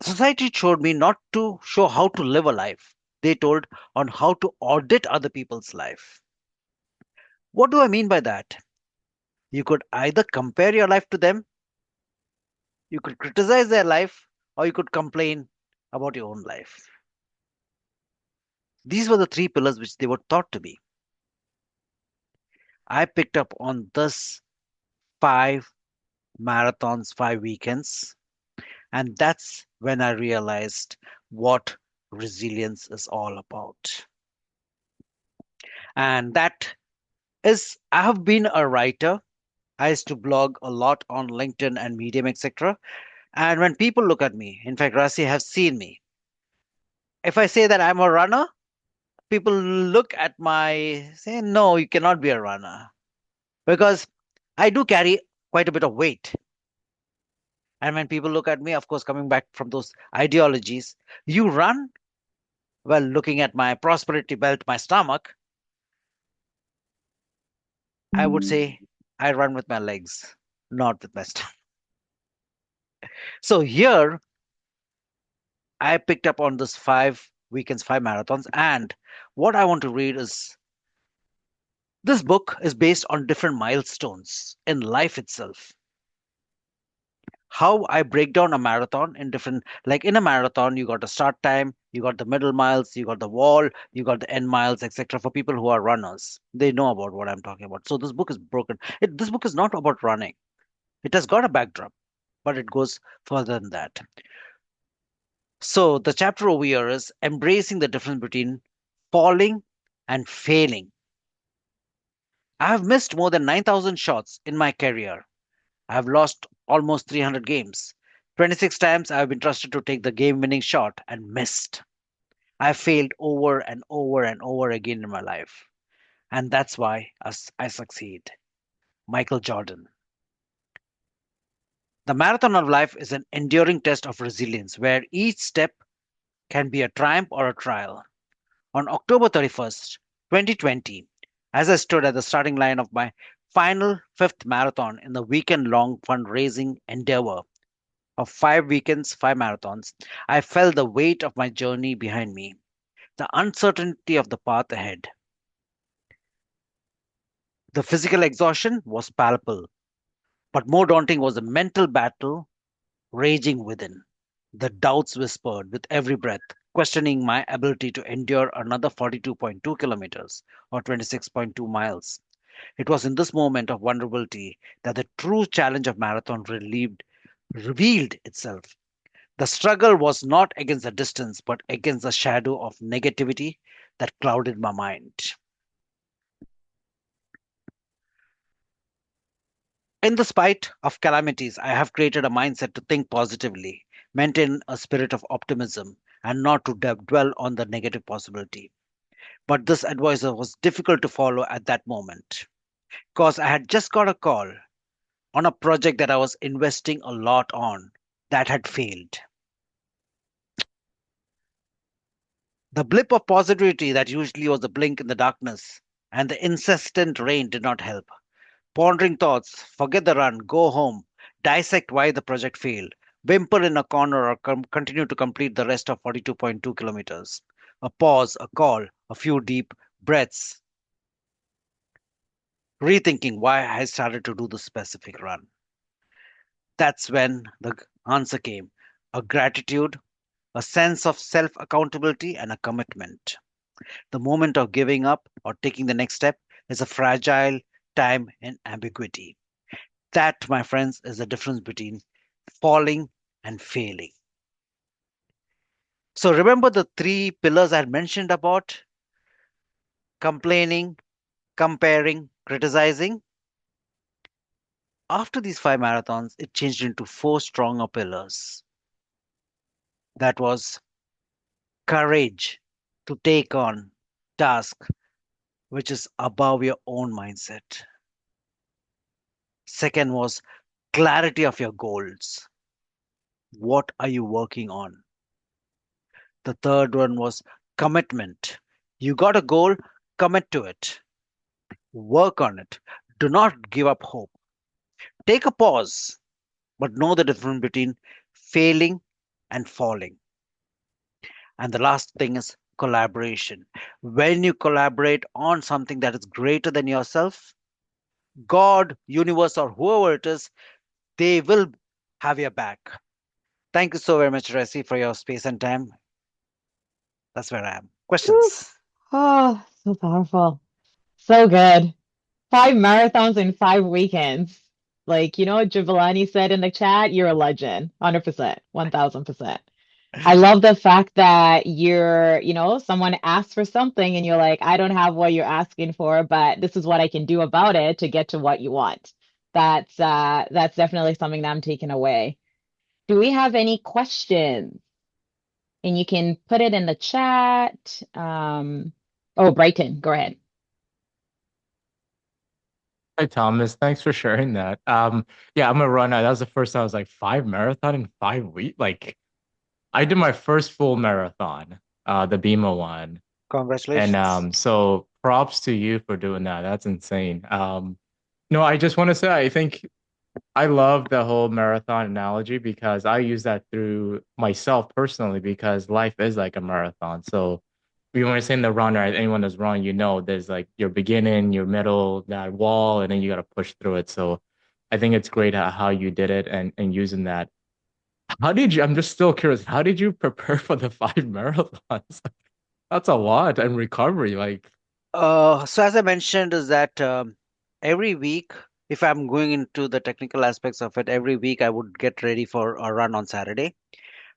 Society showed me not to show how to live a life. They told on how to audit other people's life. What do I mean by that? You could either compare your life to them, you could criticize their life, or you could complain about your own life. These were the three pillars which they were taught to be. I picked up on this 5 marathons, 5 weekends, and that's when I realized what resilience is all about. And that is, I have been a writer. I used to blog a lot on LinkedIn and Medium, etc. And when people look at me, in fact, Rasie have seen me. If I say that I'm a runner, people look at my say, no, you cannot be a runner because I do carry quite a bit of weight. And when people look at me, of course, coming back from those ideologies, you run? Well, looking at my prosperity belt, my stomach, I would say I run with my legs, not with my stomach. So here I picked up on this 5 weekends, 5 marathons. And what I want to read is this book is based on different milestones in life itself. How I break down a marathon in different, like in a marathon, you got a start time, you got the middle miles, you got the wall, you got the end miles, etc. For people who are runners, they know about what I'm talking about. So this book is broken. This book is not about running. It has got a backdrop, but it goes further than that. So the chapter over here is embracing the difference between falling and failing. I have missed more than 9,000 shots in my career. I have lost almost 300 games. 26 times I have been trusted to take the game winning shot and missed. I have failed over and over and over again in my life. And that's why I succeed. Michael Jordan. The marathon of life is an enduring test of resilience where each step can be a triumph or a trial. On October 31st, 2020, as I stood at the starting line of my final fifth marathon in the weekend long fundraising endeavor of 5 weekends, 5 marathons, I felt the weight of my journey behind me, the uncertainty of the path ahead. The physical exhaustion was palpable, but more daunting was the mental battle raging within. The doubts whispered with every breath, questioning my ability to endure another 42.2 kilometers or 26.2 miles. It was in this moment of vulnerability that the true challenge of marathon revealed itself. The struggle was not against the distance, but against the shadow of negativity that clouded my mind. In the spite of calamities, I have created a mindset to think positively, maintain a spirit of optimism, and not to dwell on the negative possibility. But this advisor was difficult to follow at that moment, because I had just got a call on a project that I was investing a lot on that had failed. The blip of positivity that usually was a blink in the darkness and the incessant rain did not help. Pondering thoughts, forget the run, go home, dissect why the project failed, whimper in a corner or continue to complete the rest of 42.2 kilometers. A pause, a call, a few deep breaths, rethinking why I started to do the specific run. That's when the answer came, a gratitude, a sense of self accountability, and a commitment. The moment of giving up or taking the next step is a fragile time in ambiguity. That, my friends, is the difference between falling and failing. So remember the three pillars I had mentioned about complaining, comparing, criticizing? After these five marathons, it changed into four stronger pillars. That was courage to take on task which is above your own mindset. Second was clarity of your goals. What are you working on? The third one was commitment. You got a goal, commit to it. Work on it. Do not give up hope. Take a pause, but know the difference between failing and falling. And the last thing is collaboration. When you collaborate on something that is greater than yourself, God, universe, or whoever it is, they will have your back. Thank you so very much, Resi, for your space and time. That's where I am. Whew. Questions? Oh, so powerful. So good. 5 marathons in 5 weekends. Like, what Jabalani said in the chat, you're a legend. 100%, 1000%. I love the fact that someone asks for something and you're like, I don't have what you're asking for, but this is what I can do about it to get to what you want. That's definitely something that I'm taking away. Do we have any questions? And you can put it in the chat. Oh, Brighton, go ahead. Hi, Thomas. Thanks for sharing that. Yeah, I'm a runner. That was the first time I was like 5 marathon in 5 weeks. Like I did my first full marathon, the Bima one. And Congratulations. so props to you for doing that. That's insane. No, I just want to say I think I love the whole marathon analogy because I use that through myself personally because life is like a marathon. So we were saying the runner, anyone that's running, there's like your beginning, your middle, that wall, and then you got to push through it. So I think it's great how you did it and using that. I'm just still curious, how did you prepare for the 5 marathons? That's a lot and recovery. Like, So as I mentioned, is that every week, if I'm going into the technical aspects of it, every week I would get ready for a run on Saturday.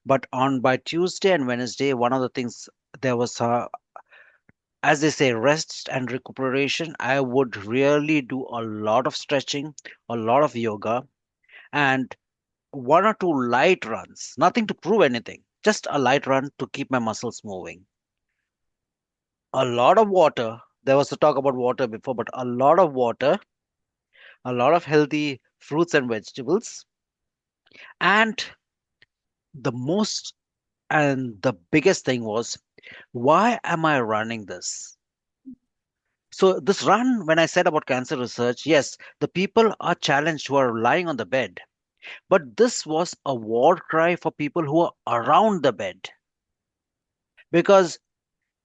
But on by Tuesday and Wednesday, one of the things there was, as they say, rest and recuperation. I would really do a lot of stretching, a lot of yoga, and one or two light runs. Nothing to prove anything, just a light run to keep my muscles moving. A lot of water. There was a talk about water before, but a lot of water, a lot of healthy fruits and vegetables, and the most and the biggest thing was, why am I running this? So this run, when I said about cancer research, yes, the people are challenged who are lying on the bed, but this was a war cry for people who are around the bed, because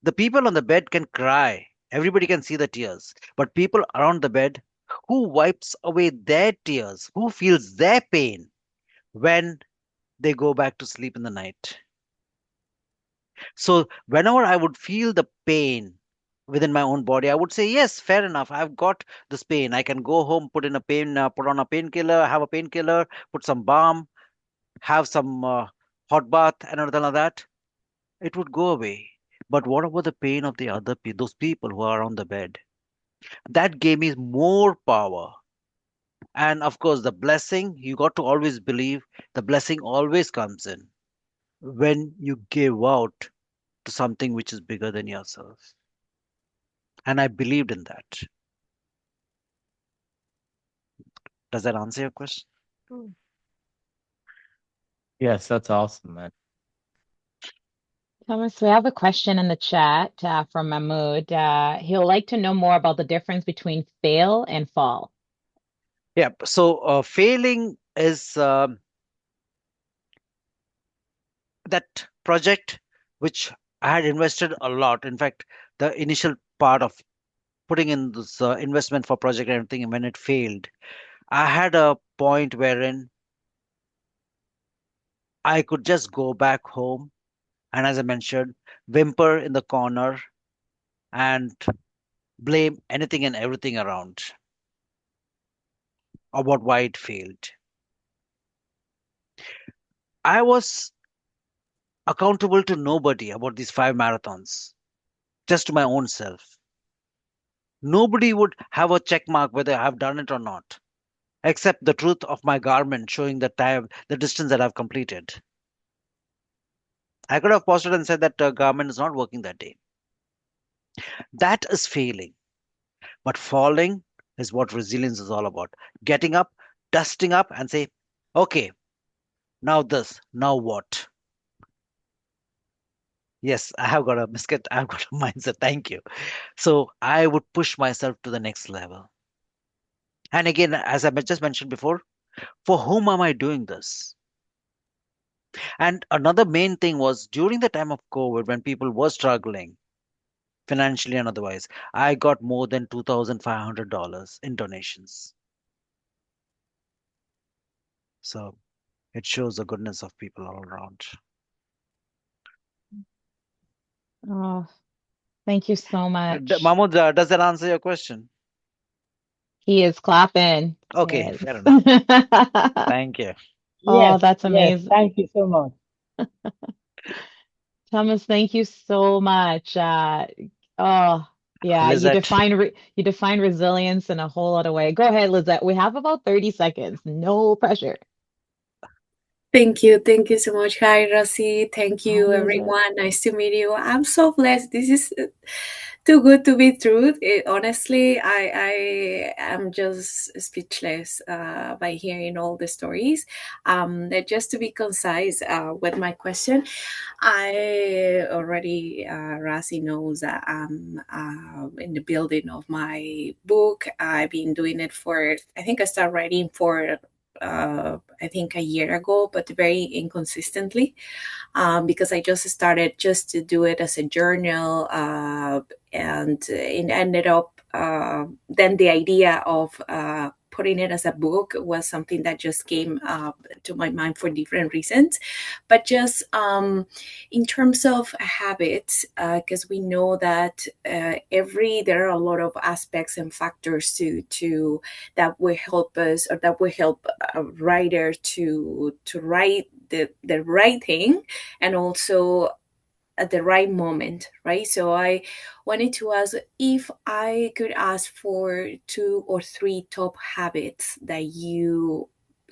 the people on the bed can cry, Everybody can see the tears. But people around the bed, who wipes away their tears? Who feels their pain when they go back to sleep in the night? So whenever I would feel the pain within my own body, I would say, yes, fair enough. I've got this pain. I can go home, put on a painkiller, have a painkiller, put some balm, have some hot bath and everything like that. It would go away. But what about the pain of the those people who are on the bed? That gave me more power. And of course, the blessing, you got to always believe the blessing always comes in when you give out to something which is bigger than yourself. And I believed in that. Does that answer your question? Yes, that's awesome, man. Thomas, we have a question in the chat from Mahmood. He'll like to know more about the difference between fail and fall. Yeah. So failing is that project which I had invested a lot. In fact, the initial part of putting in this investment for project and everything, and when it failed, I had a point wherein I could just go back home and, as I mentioned, whimper in the corner and blame anything and everything around about why it failed. I was accountable to nobody about these 5 marathons, just to my own self. Nobody would have a check mark whether I've done it or not, except the truth of my garment showing the time, the distance that I've completed. I could have posted and said that garment is not working that day. That is failing. But falling is what resilience is all about. Getting up, dusting up, and say, okay, now this, now what? Yes, I have got a biscuit, I've got a mindset. Thank you. So I would push myself to the next level. And again, as I just mentioned before, for whom am I doing this? And another main thing was during the time of COVID, when people were struggling financially and otherwise, I got more than $2,500 in donations. So it shows the goodness of people all around. Oh, thank you so much. Mahmoud, does that answer your question? He is clapping. Okay, Yes. fair enough. Thank you. Oh, Yes, that's yes. amazing. Thank you so much. Thomas, thank you so much. Oh, yeah, Lizette, you define resilience in a whole other way. Go ahead, Lizette. We have about 30 seconds. No pressure. Thank you. Thank you so much. Hi, Rasie. Thank Hi, you, Lizette. everyone. Nice to meet you. I'm so blessed. This is too good to be true. Honestly, I am just speechless by hearing all the stories. Just to be concise with my question, I already, Rasie knows that I'm in the building of my book. I've been doing it for, I think I started writing for I think a year ago, but very inconsistently, because I just started just to do it as a journal, and it ended up. Then the idea of putting it as a book was something that just came to my mind for different reasons, but just in terms of habits, because we know that there are a lot of aspects and factors to that will help us, or that will help a writer to write the right thing, and also at the right moment, right? So I wanted to ask if I could ask for 2 or 3 top habits that you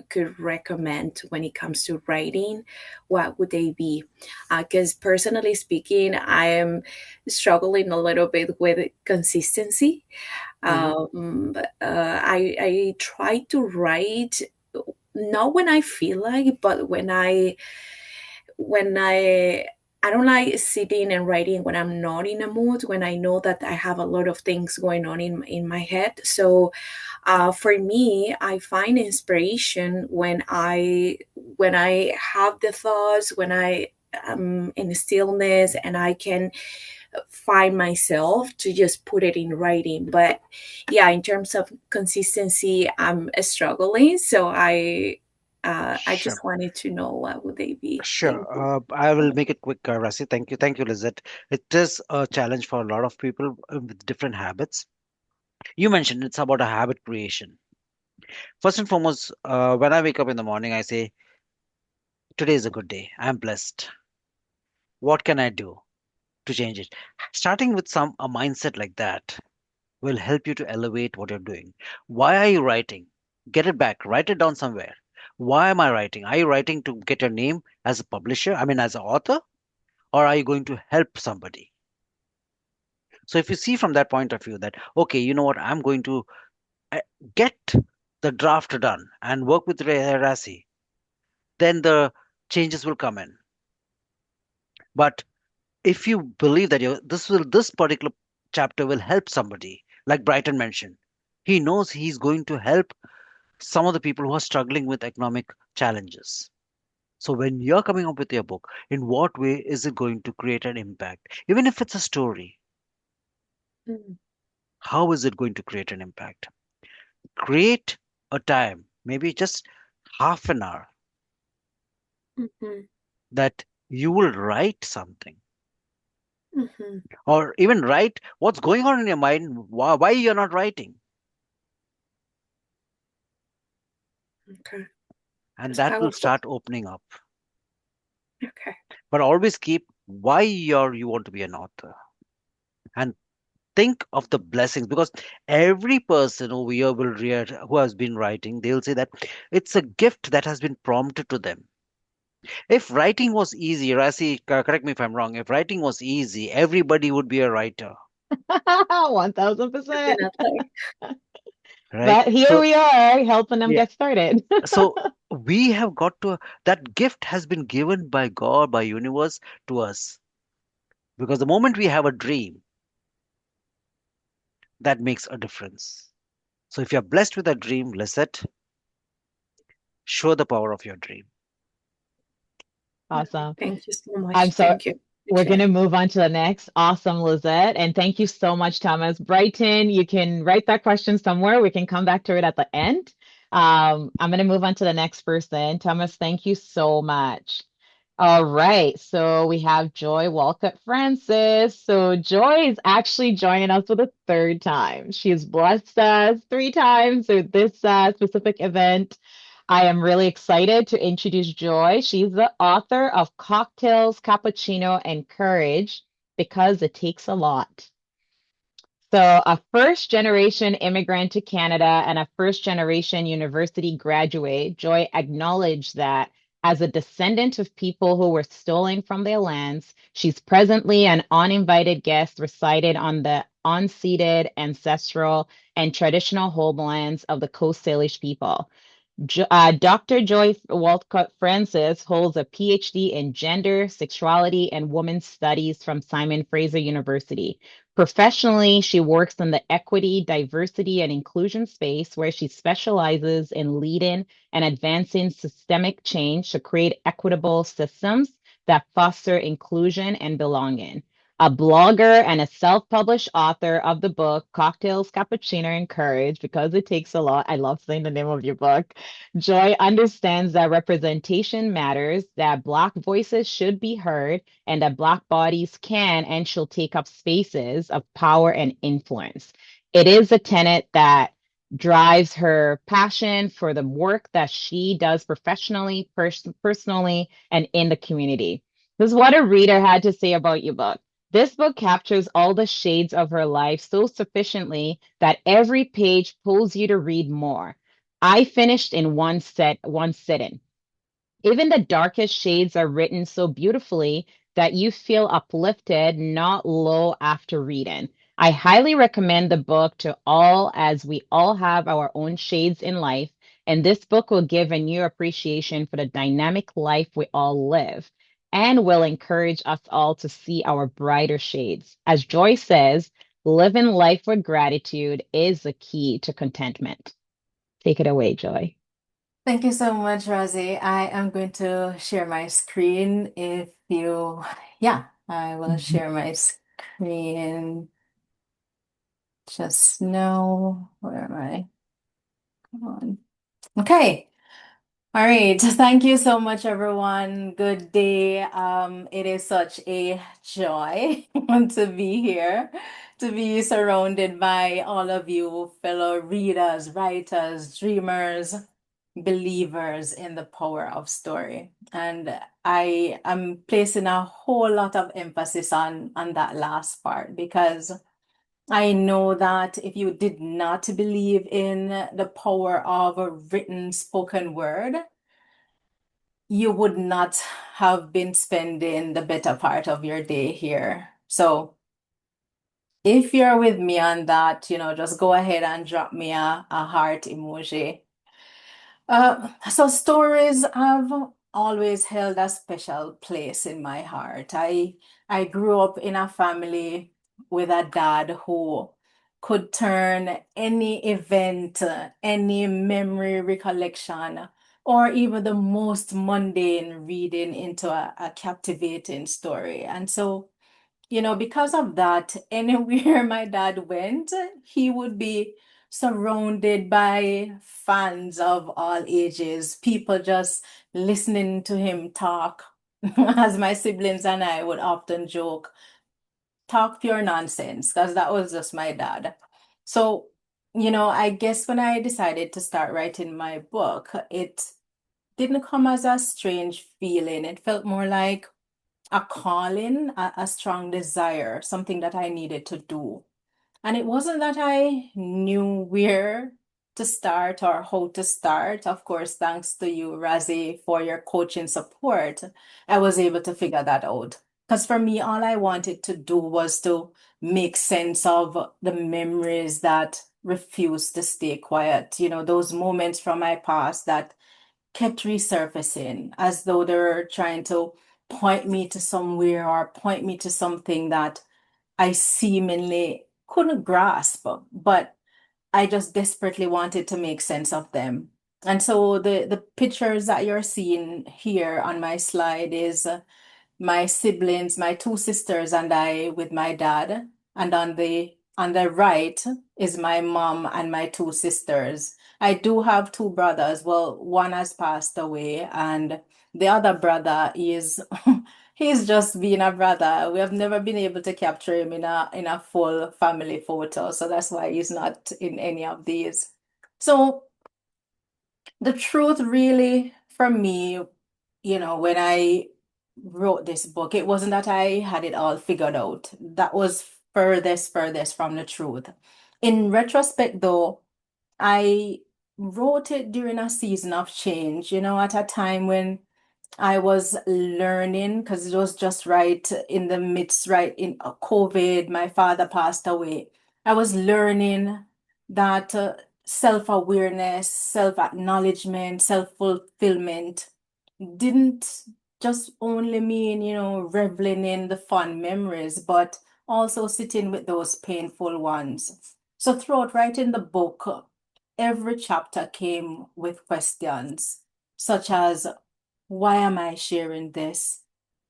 could recommend when it comes to writing. What would they be? Because personally speaking, I am struggling a little bit with consistency. I try to write not when I feel like, but when I don't like sitting and writing when I'm not in a mood, when I know that I have a lot of things going on in my head. So for me, I find inspiration when I have the thoughts, when I am in stillness, and I can find myself to just put it in writing. But yeah, in terms of consistency, I'm struggling. So I Sure. just wanted to know what would they be. Sure. Thank you. I will make it quick, Rasi. Thank you. Thank you, Lizette. It is a challenge for a lot of people with different habits. You mentioned it's about a habit creation. First and foremost, when I wake up in the morning, I say, today is a good day. I'm blessed. What can I do to change it? Starting with a mindset like that will help you to elevate what you're doing. Why are you writing? Get it back. Write it down somewhere. Why am I writing? Are you writing to get your name as a publisher? I mean, as an author? Or are you going to help somebody? So if you see from that point of view that, okay, you know what, I'm going to uh, get the draft done and work with Rasi, then the changes will come in. But if you believe that this particular chapter will help somebody, like Brighton mentioned, he knows he's going to help some of the people who are struggling with economic challenges. So when you're coming up with your book, in what way is it going to create an impact? Even if it's a story, Mm, how is it going to create an impact? Create a time, maybe just half an hour, mhm, that you will write something, mhm. or even write what's going on in your mind, why you're not writing, Okay. and That's that will powerful. start opening up. Okay. But always keep why you want to be an author, and think of the blessings, because every person over here will read who has been writing, they'll say that it's a gift that has been prompted to them. If writing was easy, Rasi, correct me if I'm wrong, if writing was easy, everybody would be a writer, 1000%. Definitely. right? But here So we are helping them yeah, get started. so we have got to, that gift has been given by God, by universe, to us, because the moment we have a dream, that makes a difference. So if you're blessed with a dream, Lisette, show the power of your dream. Awesome. Thank you so I'm much. so Thank you. We're going Appreciate to it. move on to the next. Awesome, Lizette. And thank you so much, Thomas. Brighton, you can write that question somewhere. We can come back to it at the end. I'm going to move on to the next person. Thomas, thank you so much. All right. So we have Joy Walcott-Francis. So Joy is actually joining us for the third time. She has blessed us 3 times with this specific event. I am really excited to introduce Joy. She's the author of Cocktails, Cappuccino, and Courage because it takes a lot. So, a first generation immigrant to Canada and a first generation university graduate, Joy acknowledged that as a descendant of people who were stolen from their lands, she's presently an uninvited guest resided on the unceded, ancestral, and traditional homelands of the Coast Salish people. Dr. Joy Walcott-Francis holds a PhD in gender, sexuality, and women's studies from Simon Fraser University. Professionally, she works in the equity, diversity, and inclusion space where she specializes in leading and advancing systemic change to create equitable systems that foster inclusion and belonging. A blogger and a self-published author of the book Cocktails, Cappuccino, and Courage, because it takes a lot. I love saying the name of your book. Joy understands that representation matters, that Black voices should be heard, and that Black bodies can and shall take up spaces of power and influence. It is a tenet that drives her passion for the work that she does professionally, personally, and in the community. This is what a reader had to say about your book. This book captures all the shades of her life so sufficiently that every page pulls you to read more. I finished in one sitting. Even the darkest shades are written so beautifully that you feel uplifted, not low after reading. I highly recommend the book to all as we all have our own shades in life, and this book will give a new appreciation for the dynamic life we all live and will encourage us all to see our brighter shades. As Joy says, living life with gratitude is the key to contentment. Take it away, Joy. Thank you so much, Rosie. I am going to share my screen if you, yeah, I will Mhm. share my screen. screen just now. Where am I? Come on. Okay. All right. Thank you so much, everyone. Good day. It is such a joy to be here, to be surrounded by all of you, fellow readers, writers, dreamers, believers in the power of story. And I am placing a whole lot of emphasis on that last part because I know that if you did not believe in the power of a written spoken word, you would not have been spending the better part of your day here. So if you're with me on that, just go ahead and drop me a heart emoji. So stories have always held a special place in my heart. I grew up in a family with a dad who could turn any event, any memory recollection, or even the most mundane reading into a captivating story. And so because of that, anywhere my dad went, he would be surrounded by fans of all ages, people just listening to him talk. As my siblings and I would often joke, talk pure nonsense, because that was just my dad. So, I guess when I decided to start writing my book, it didn't come as a strange feeling. It felt more like a calling, a strong desire, something that I needed to do. And it wasn't that I knew where to start or how to start. Of course, thanks to you, Rasie, for your coaching support, I was able to figure that out. Because for me, all I wanted to do was to make sense of the memories that refused to stay quiet. Those moments from my past that kept resurfacing as though they were trying to point me to somewhere or point me to something that I seemingly couldn't grasp, but I just desperately wanted to make sense of them. And so the pictures that you're seeing here on my slide is my siblings, my two sisters and I with my dad. And on the right is my mom and my two sisters. I do have two brothers. Well, one has passed away, and the other brother is he's just being a brother. We have never been able to capture him in a full family photo, so that's why he's not in any of these. So the truth really for me, when I wrote this book, it wasn't that I had it all figured out. That was furthest from the truth. In retrospect, though, I wrote it during a season of change, at a time when I was learning, because it was just right in the midst, right in COVID, my father passed away. I was learning that self-awareness, self-acknowledgement, self-fulfillment didn't just only mean, reveling in the fun memories, but also sitting with those painful ones. So throughout writing the book, every chapter came with questions such as, why am I sharing this?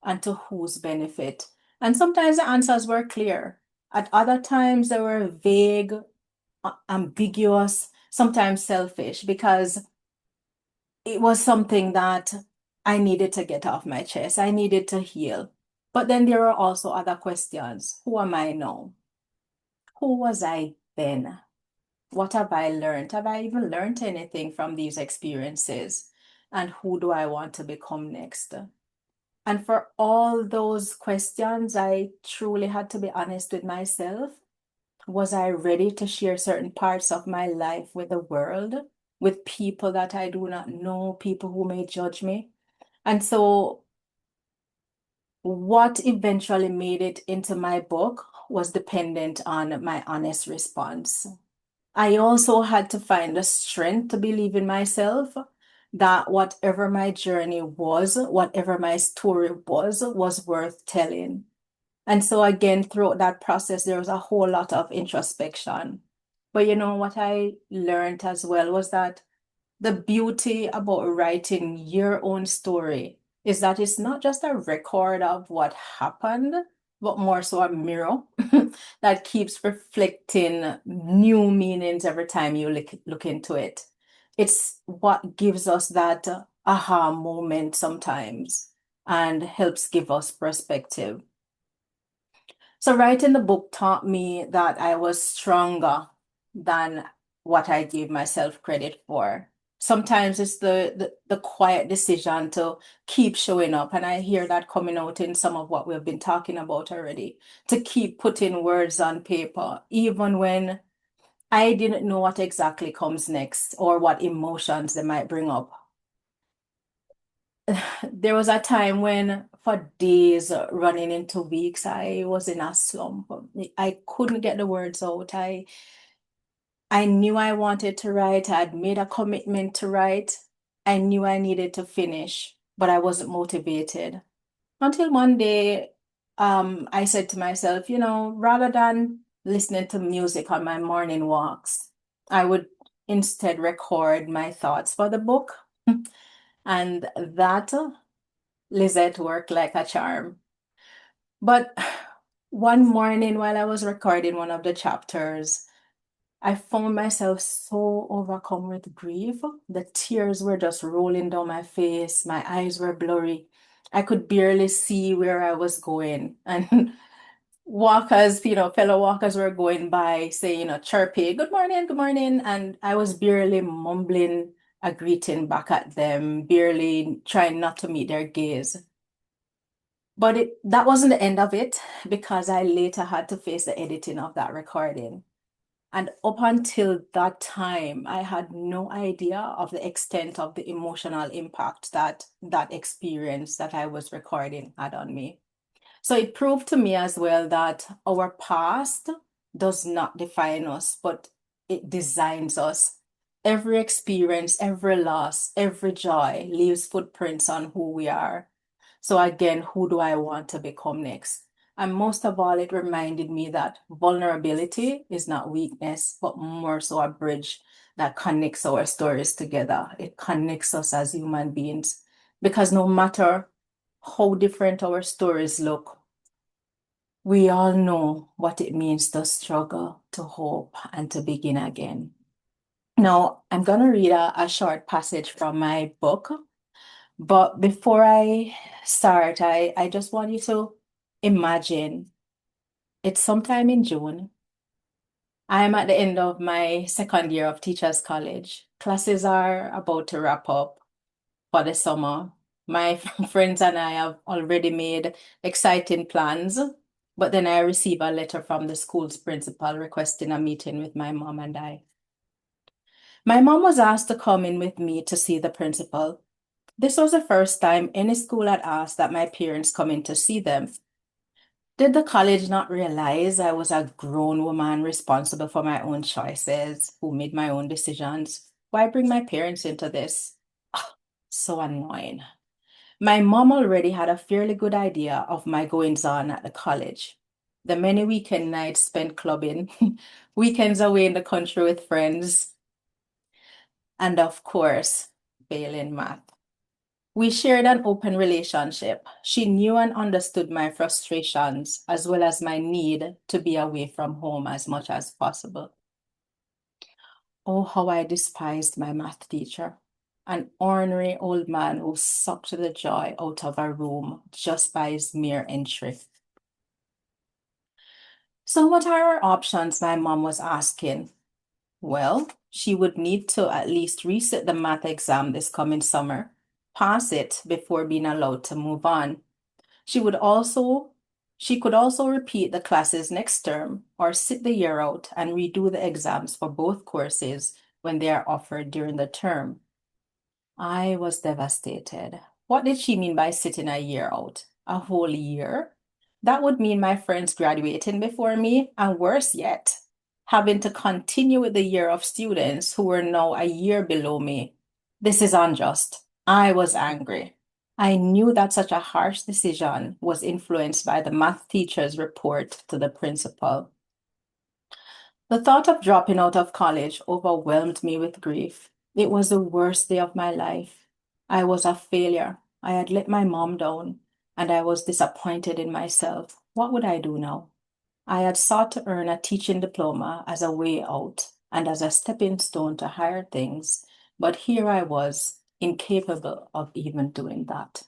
And to whose benefit? And sometimes the answers were clear. At other times, they were vague, ambiguous, sometimes selfish, because it was something that I needed to get off my chest. I needed to heal. But then there are also other questions. Who am I now? Who was I then? What have I learned? Have I even learned anything from these experiences? And who do I want to become next? And for all those questions, I truly had to be honest with myself. Was I ready to share certain parts of my life with the world, with people that I do not know, people who may judge me? And so, what eventually made it into my book was dependent on my honest response. I also had to find the strength to believe in myself that whatever my journey was, whatever my story was worth telling. And so again, throughout that process, there was a whole lot of introspection. But what I learned as well was that the beauty about writing your own story is that it's not just a record of what happened, but more so a mirror that keeps reflecting new meanings every time you look into it. It's what gives us that aha moment sometimes and helps give us perspective. So writing the book taught me that I was stronger than what I gave myself credit for. Sometimes it's the quiet decision to keep showing up. And I hear that coming out in some of what we've been talking about already, to keep putting words on paper, even when I didn't know what exactly comes next or what emotions they might bring up. There was a time when for days running into weeks, I was in a slump. I couldn't get the words out. I knew I wanted to write. I had made a commitment to write. I knew I needed to finish, but I wasn't motivated. Until one day, I said to myself, rather than listening to music on my morning walks, I would instead record my thoughts for the book. And that, Lizette, worked like a charm. But one morning while I was recording one of the chapters, I found myself so overcome with grief. The tears were just rolling down my face. My eyes were blurry. I could barely see where I was going. And walkers, fellow walkers were going by saying, chirpy, good morning, good morning. And I was barely mumbling a greeting back at them, barely trying not to meet their gaze. But that wasn't the end of it, because I later had to face the editing of that recording. And up until that time, I had no idea of the extent of the emotional impact that experience that I was recording had on me. So it proved to me as well that our past does not define us, but it designs us. Every experience, every loss, every joy leaves footprints on who we are. So again, who do I want to become next? And most of all, it reminded me that vulnerability is not weakness, but more so a bridge that connects our stories together. It connects us as human beings, because no matter how different our stories look, we all know what it means to struggle, to hope, and to begin again. Now, I'm going to read a short passage from my book. But before I start, I just want you to imagine it's sometime in June. I'm at the end of my second year of Teachers College. Classes are about to wrap up for the summer. My friends and I have already made exciting plans, but then I receive a letter from the school's principal requesting a meeting with my mom and I. My mom was asked to come in with me to see the principal. This was the first time any school had asked that my parents come in to see them. Did the college not realize I was a grown woman responsible for my own choices, who made my own decisions? Why bring my parents into this? So annoying. My mom already had a fairly good idea of my goings-on at the college. The many weekend nights spent clubbing, weekends away in the country with friends, and of course, failing math. We shared an open relationship. She knew and understood my frustrations, as well as my need to be away from home as much as possible. Oh, how I despised my math teacher. An ornery old man who sucked the joy out of a room just by his mere entry. So what are our options? My mom was asking. Well, she would need to at least resit the math exam this coming summer, pass it before being allowed to move on. She could also repeat the classes next term, or sit the year out and redo the exams for both courses when they are offered during the term. I was devastated. What did she mean by sitting a year out? A whole year? That would mean my friends graduating before me, and worse yet, having to continue with the year of students who were now a year below me. This is unjust. I was angry. I knew that such a harsh decision was influenced by the math teacher's report to the principal. The thought of dropping out of college overwhelmed me with grief. It was the worst day of my life. I was a failure. I had let my mom down. and I was disappointed in myself. What would I do now? I had sought to earn a teaching diploma as a way out and as a stepping stone to higher things, but here I was, incapable of even doing that.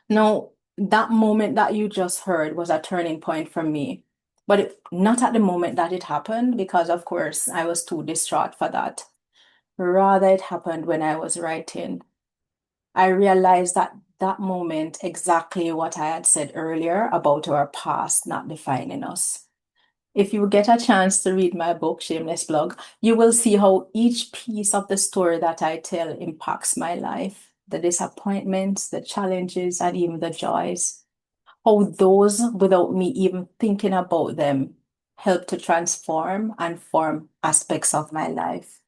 Now, that moment that you just heard was a turning point for me, but not at the moment that it happened, because of course I was too distraught for that. Rather, it happened when I was writing. I realized that that moment exactly what I had said earlier about our past not defining us. If you get a chance to read my book, Shameless Plug, you will see how each piece of the story that I tell impacts my life, the disappointments, the challenges, and even the joys. How those, without me even thinking about them, help to transform and form aspects of my life.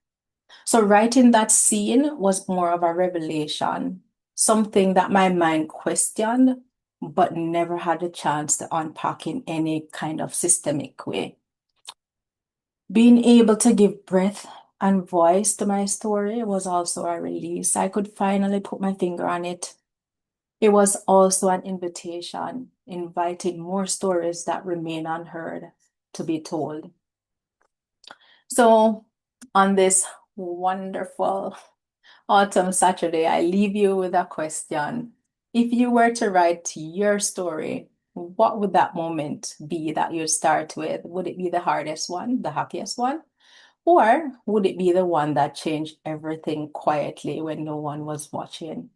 So writing that scene was more of a revelation, something that my mind questioned, but never had a chance to unpack in any kind of systemic way. Being able to give breath and voice to my story was also a release. I could finally put my finger on it. It was also an invitation, inviting more stories that remain unheard to be told. So, on this wonderful autumn Saturday, I leave you with a question. If you were to write your story, what would that moment be that you'd start with? Would it be the hardest one, the happiest one? Or would it be the one that changed everything quietly when no one was watching?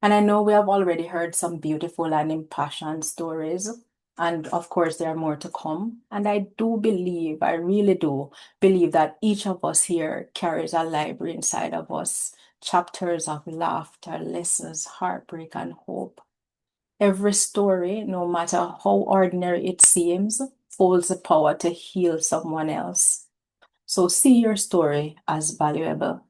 And I know we have already heard some beautiful and impassioned stories. And of course, there are more to come. And I do believe, I really do believe that each of us here carries a library inside of us, chapters of laughter, lessons, heartbreak, and hope. Every story, no matter how ordinary it seems, holds the power to heal someone else. So see your story as valuable.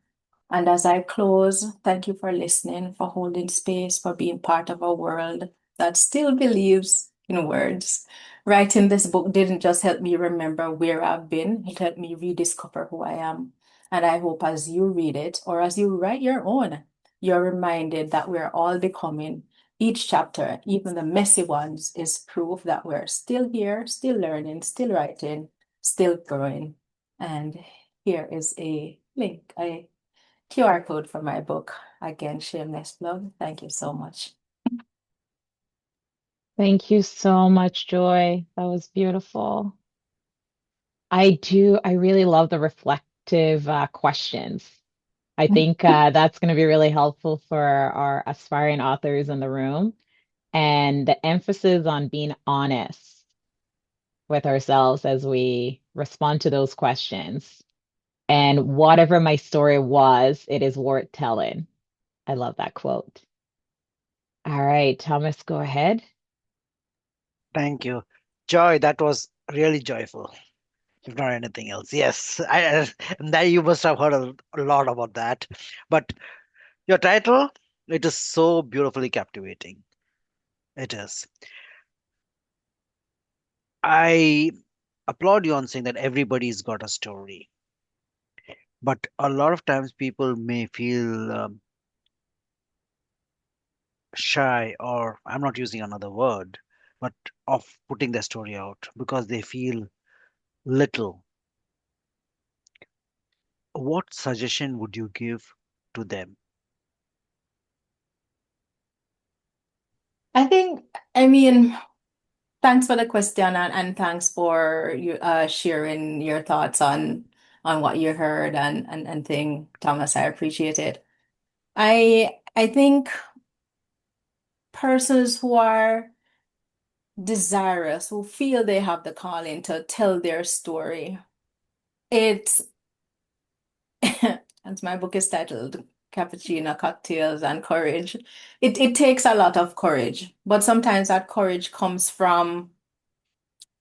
And as I close, thank you for listening, for holding space, for being part of a world that still believes in words. Writing this book didn't just help me remember where I've been, it helped me rediscover who I am. And I hope as you read it or as you write your own, you're reminded that we're all becoming. Each chapter, even the messy ones, is proof that we're still here, still learning, still writing, still growing. And here is a link, a QR code for my book. Again, shameless plug. Thank you so much. Thank you so much, Joy. That was beautiful. I really love the reflective questions. I think that's going to be really helpful for our aspiring authors in the room. And the emphasis on being honest with ourselves as we respond to those questions. And whatever my story was, it is worth telling. I love that quote. All right, Thomas, go ahead. Thank you. Joy, that was really joyful, if not anything else. Yes, and that you must have heard a lot about that. But your title, it is so beautifully captivating. It is. I applaud you on saying that everybody's got a story. But a lot of times people may feel shy, or I'm not using another word, but of putting their story out because they feel little. What suggestion would you give to them? I think, I mean, thanks for the question and thanks for you sharing your thoughts on what you heard and thing, Thomas. I appreciate it. I think persons who are desirous, who feel they have the calling to tell their story, it's as my book is titled Cappuccino, Cocktails, and Courage. It takes a lot of courage, but sometimes that courage comes from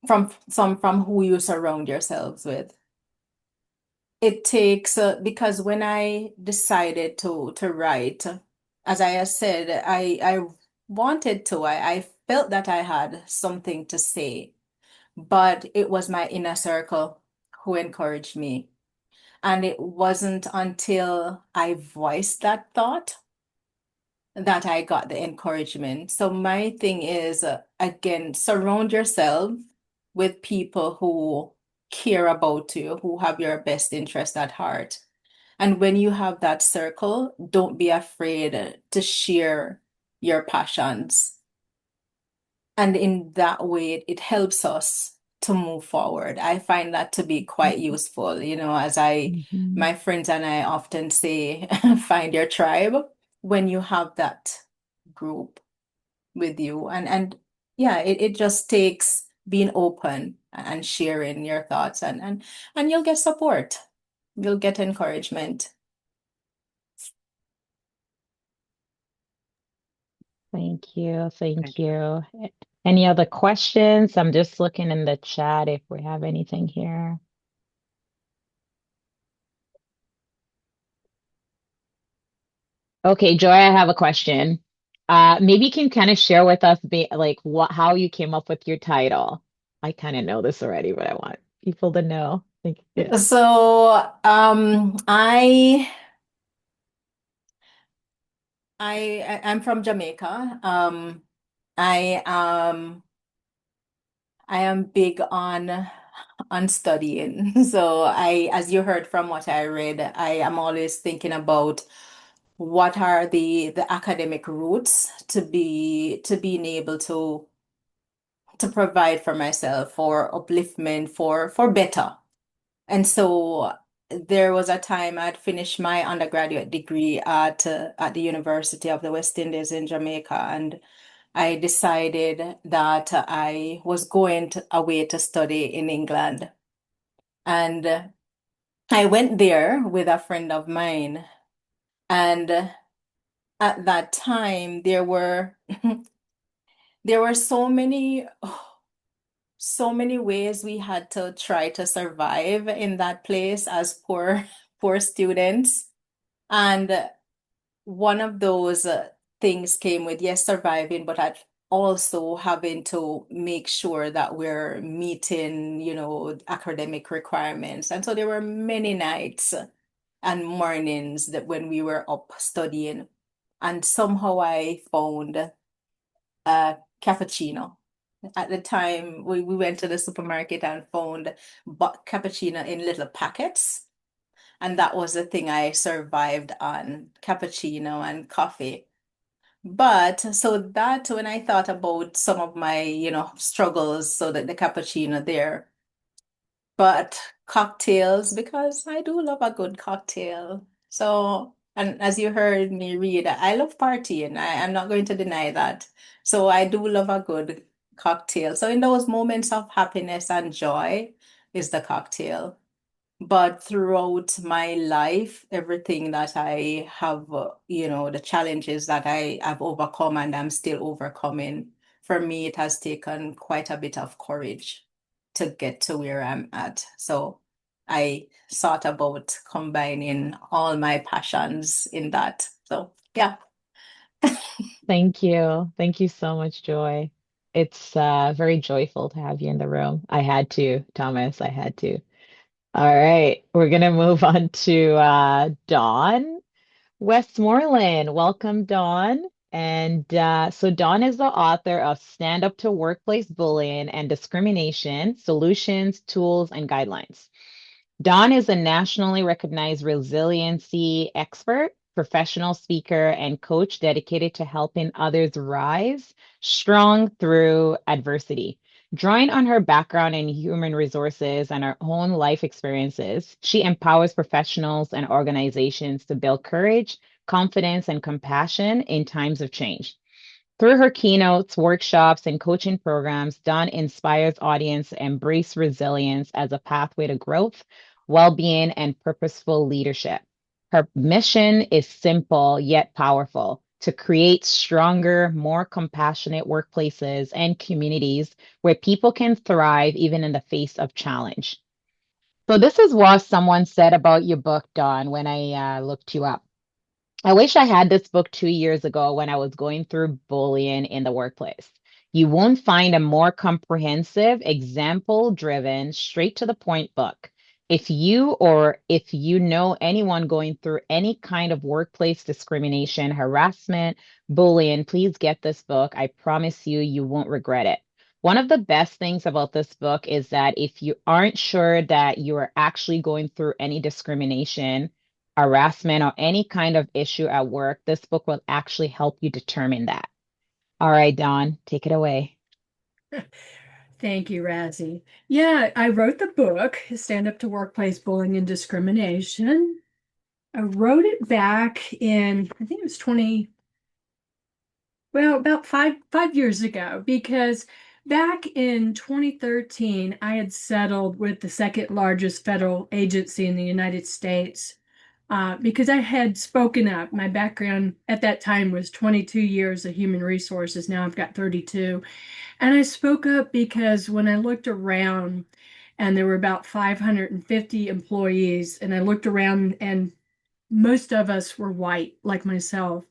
who you surround yourselves with. It takes because when I decided to write, as I have said, I wanted to. I felt that I had something to say, but it was my inner circle who encouraged me. And it wasn't until I voiced that thought that I got the encouragement. So my thing is, again, surround yourself with people who care about you, who have your best interest at heart. And when you have that circle, don't be afraid to share your passions. And in that way, it helps us to move forward. I find that to be quite useful, as Mhm. my friends and I often say, find your tribe when you have that group with you. And yeah, it just takes being open and sharing your thoughts and you'll get support. You'll get encouragement. Thank you. Thank Thank you. you. Any other questions? I'm just looking in the chat if we have anything here. Okay, Joy, I have a question. Maybe you can kind of share with us like how you came up with your title. I kind of know this already, but I want people to know. Yeah. So I'm from Jamaica. I I am big on studying. So as you heard from what I read, I am always thinking about what are the academic routes to being able to provide for myself, for upliftment, for better. And so there was a time I'd finished my undergraduate degree at the University of the West Indies in Jamaica, and I decided that I was going away to study in England. And I went there with a friend of mine. And at that time, there were so many ways we had to try to survive in that place as poor students. And one of those things came with, yes, surviving, but also having to make sure that we're meeting, academic requirements. And so there were many nights and mornings that when we were up studying, and somehow I found a cappuccino. At the time, we went to the supermarket and found cappuccino in little packets. And that was the thing I survived on, cappuccino and coffee. But so that when I thought about some of my, struggles, so that the cappuccino there, but cocktails, because I do love a good cocktail. So, and as you heard me read, I love partying. I'm not going to deny that. So I do love a good cocktail. So in those moments of happiness and joy is the cocktail. But throughout my life, everything that I have, the challenges that I have overcome and I'm still overcoming, for me, it has taken quite a bit of courage to get to where I'm at. So I thought about combining all my passions in that. So yeah. Thank you. Thank you so much, Joy. It's very joyful to have you in the room. I had to, Thomas, I had to. All right, we're gonna move on to Dawn Westmoreland. Welcome, Dawn. And so Dawn is the author of Stand Up to Workplace Bullying and Discrimination: Solutions, Tools, and Guidelines. Dawn is a nationally recognized resiliency expert, professional speaker, and coach dedicated to helping others rise strong through adversity. Drawing on her background in human resources and her own life experiences, she empowers professionals and organizations to build courage, confidence, and compassion in times of change. Through her keynotes, workshops, and coaching programs, Dawn inspires audience to embrace resilience as a pathway to growth, well-being, and purposeful leadership. Her mission is simple yet powerful: to create stronger, more compassionate workplaces and communities where people can thrive even in the face of challenge. So this is what someone said about your book, Dawn, when I looked you up. I wish I had this book 2 years ago when I was going through bullying in the workplace. You won't find a more comprehensive, example driven, straight to the point book. if you know anyone going through any kind of workplace discrimination, harassment, bullying, please get this book. I promise you, you won't regret it. One of the best things about this book is that if you aren't sure that you are actually going through any discrimination, harassment, or any kind of issue at work, this book will actually help you determine that. All right, Dawn, take it away. Thank you, Rasie. Yeah, I wrote the book, Stand Up to Workplace Bullying and Discrimination. I wrote it back in, I think it was about five years ago, because back in 2013, I had settled with the second largest federal agency in the United States because I had spoken up. My background at that time was 22 years of human resources. Now I've got 32. And I spoke up because when I looked around and there were about 550 employees, and I looked around and most of us were white, like myself.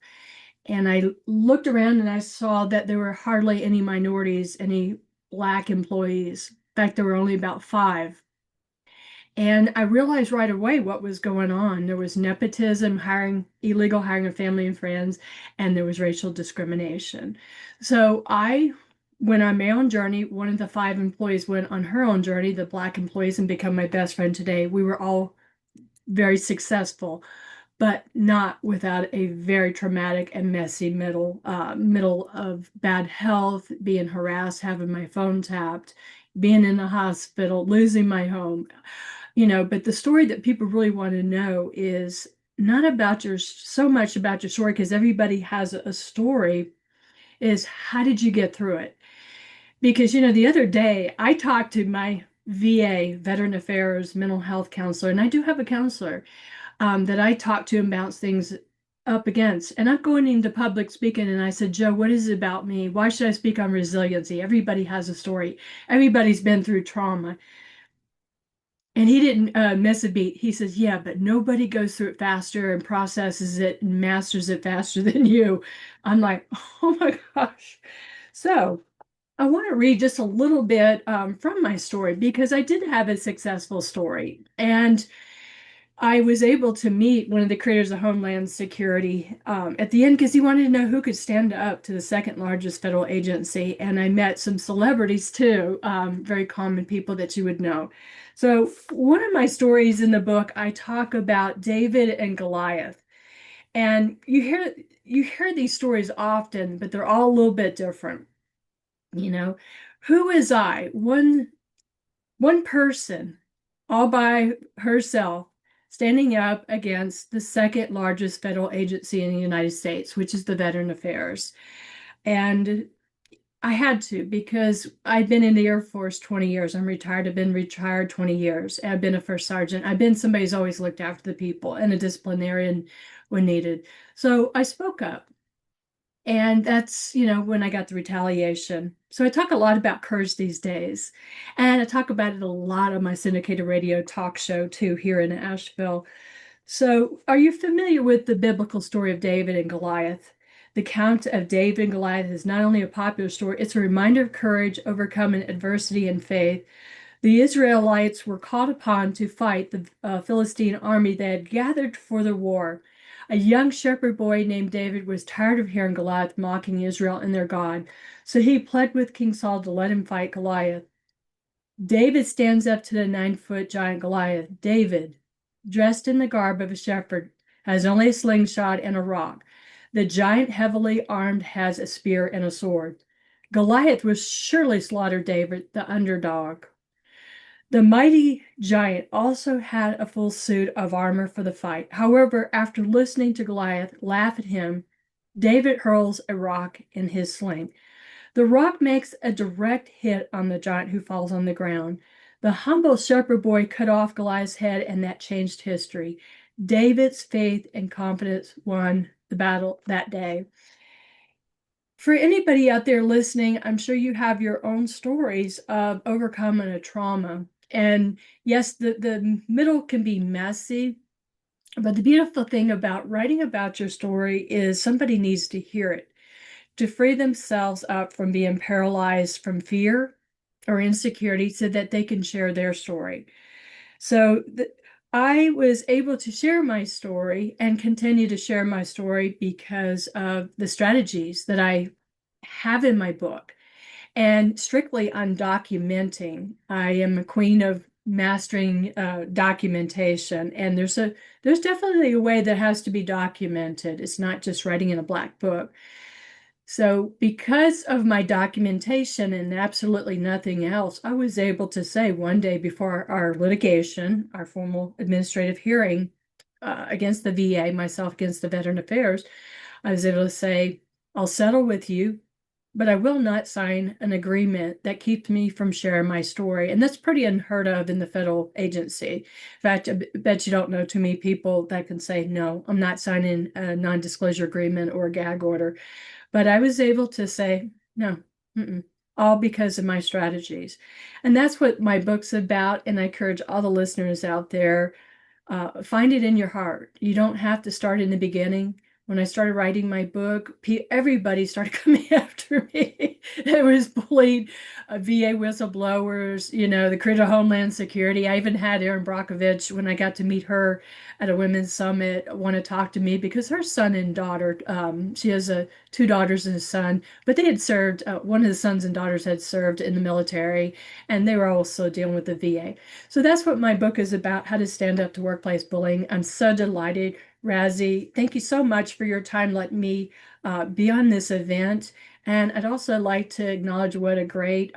And I looked around and I saw that there were hardly any minorities, any Black employees. In fact, there were only about 5. And I realized right away what was going on. There was nepotism, illegal hiring of family and friends, and there was racial discrimination. So I went on my own journey. One of the 5 employees went on her own journey, the Black employees, and become my best friend today. We were all very successful, but not without a very traumatic and messy middle of bad health, being harassed, having my phone tapped, being in the hospital, losing my home. But the story that people really want to know is not so much about your story, because everybody has a story, is how did you get through it? Because, the other day I talked to my VA, Veteran Affairs mental health counselor, and I do have a counselor that I talk to and bounce things up against. And I'm going into public speaking, and I said, Joe, what is it about me? Why should I speak on resiliency? Everybody has a story. Everybody's been through trauma. And he didn't miss a beat. He says, yeah, but nobody goes through it faster and processes it and masters it faster than you. I'm like, oh my gosh. So I want to read just a little bit from my story, because I did have a successful story. And I was able to meet one of the creators of Homeland Security at the end, because he wanted to know who could stand up to the second largest federal agency. And I met some celebrities too, very common people that you would know. So one of my stories in the book, I talk about David and Goliath. And you hear these stories often, but they're all a little bit different. Who is I? One person all by herself, standing up against the second largest federal agency in the United States, which is the Veteran Affairs. And I had to, because I've been in the Air Force 20 years. I'm retired. I've been retired 20 years. I've been a first sergeant. I've been somebody who's always looked after the people and a disciplinarian when needed. So I spoke up. And that's, when I got the retaliation. So I talk a lot about courage these days. And I talk about it a lot on my syndicated radio talk show too, here in Asheville. So are you familiar with the biblical story of David and Goliath? The account of David and Goliath is not only a popular story, it's a reminder of courage, overcoming adversity, and faith. The Israelites were called upon to fight the Philistine army that had gathered for the war. A young shepherd boy named David was tired of hearing Goliath mocking Israel and their God, so he pled with King Saul to let him fight Goliath. David stands up to the 9-foot giant Goliath. David, dressed in the garb of a shepherd, has only a slingshot and a rock. The giant, heavily armed, has a spear and a sword. Goliath would surely slaughter David, the underdog. The mighty giant also had a full suit of armor for the fight. However, after listening to Goliath laugh at him, David hurls a rock in his sling. The rock makes a direct hit on the giant, who falls on the ground. The humble shepherd boy cut off Goliath's head, and that changed history. David's faith and confidence won the battle that day. For anybody out there listening, I'm sure you have your own stories of overcoming a trauma. And yes, the middle can be messy, but the beautiful thing about writing about your story is somebody needs to hear it to free themselves up from being paralyzed from fear or insecurity, so that they can share their story. So I was able to share my story and continue to share my story because of the strategies that I have in my book. And strictly on documenting, I am a queen of mastering documentation. And there's definitely a way that has to be documented. It's not just writing in a black book. So because of my documentation and absolutely nothing else, I was able to say one day before our litigation, our formal administrative hearing against the VA, myself against the Veteran Affairs, I was able to say, I'll settle with you, but I will not sign an agreement that keeps me from sharing my story. And that's pretty unheard of in the federal agency. In fact, I bet you don't know too many people that can say, no, I'm not signing a non-disclosure agreement or a gag order. But I was able to say, no, all because of my strategies. And that's what my book's about. And I encourage all the listeners out there, find it in your heart. You don't have to start in the beginning. When I started writing my book, everybody started coming after me. It was bullied, VA whistleblowers, the Creator of Homeland Security. I even had Erin Brockovich, when I got to meet her at a women's summit, want to talk to me because her son and daughter, she has two daughters and a son, but they had served, one of the sons and daughters had served in the military, and they were also dealing with the VA. So that's what my book is about, how to stand up to workplace bullying. I'm so delighted. Rasie, thank you so much for your time letting me be on this event. And I'd also like to acknowledge what a great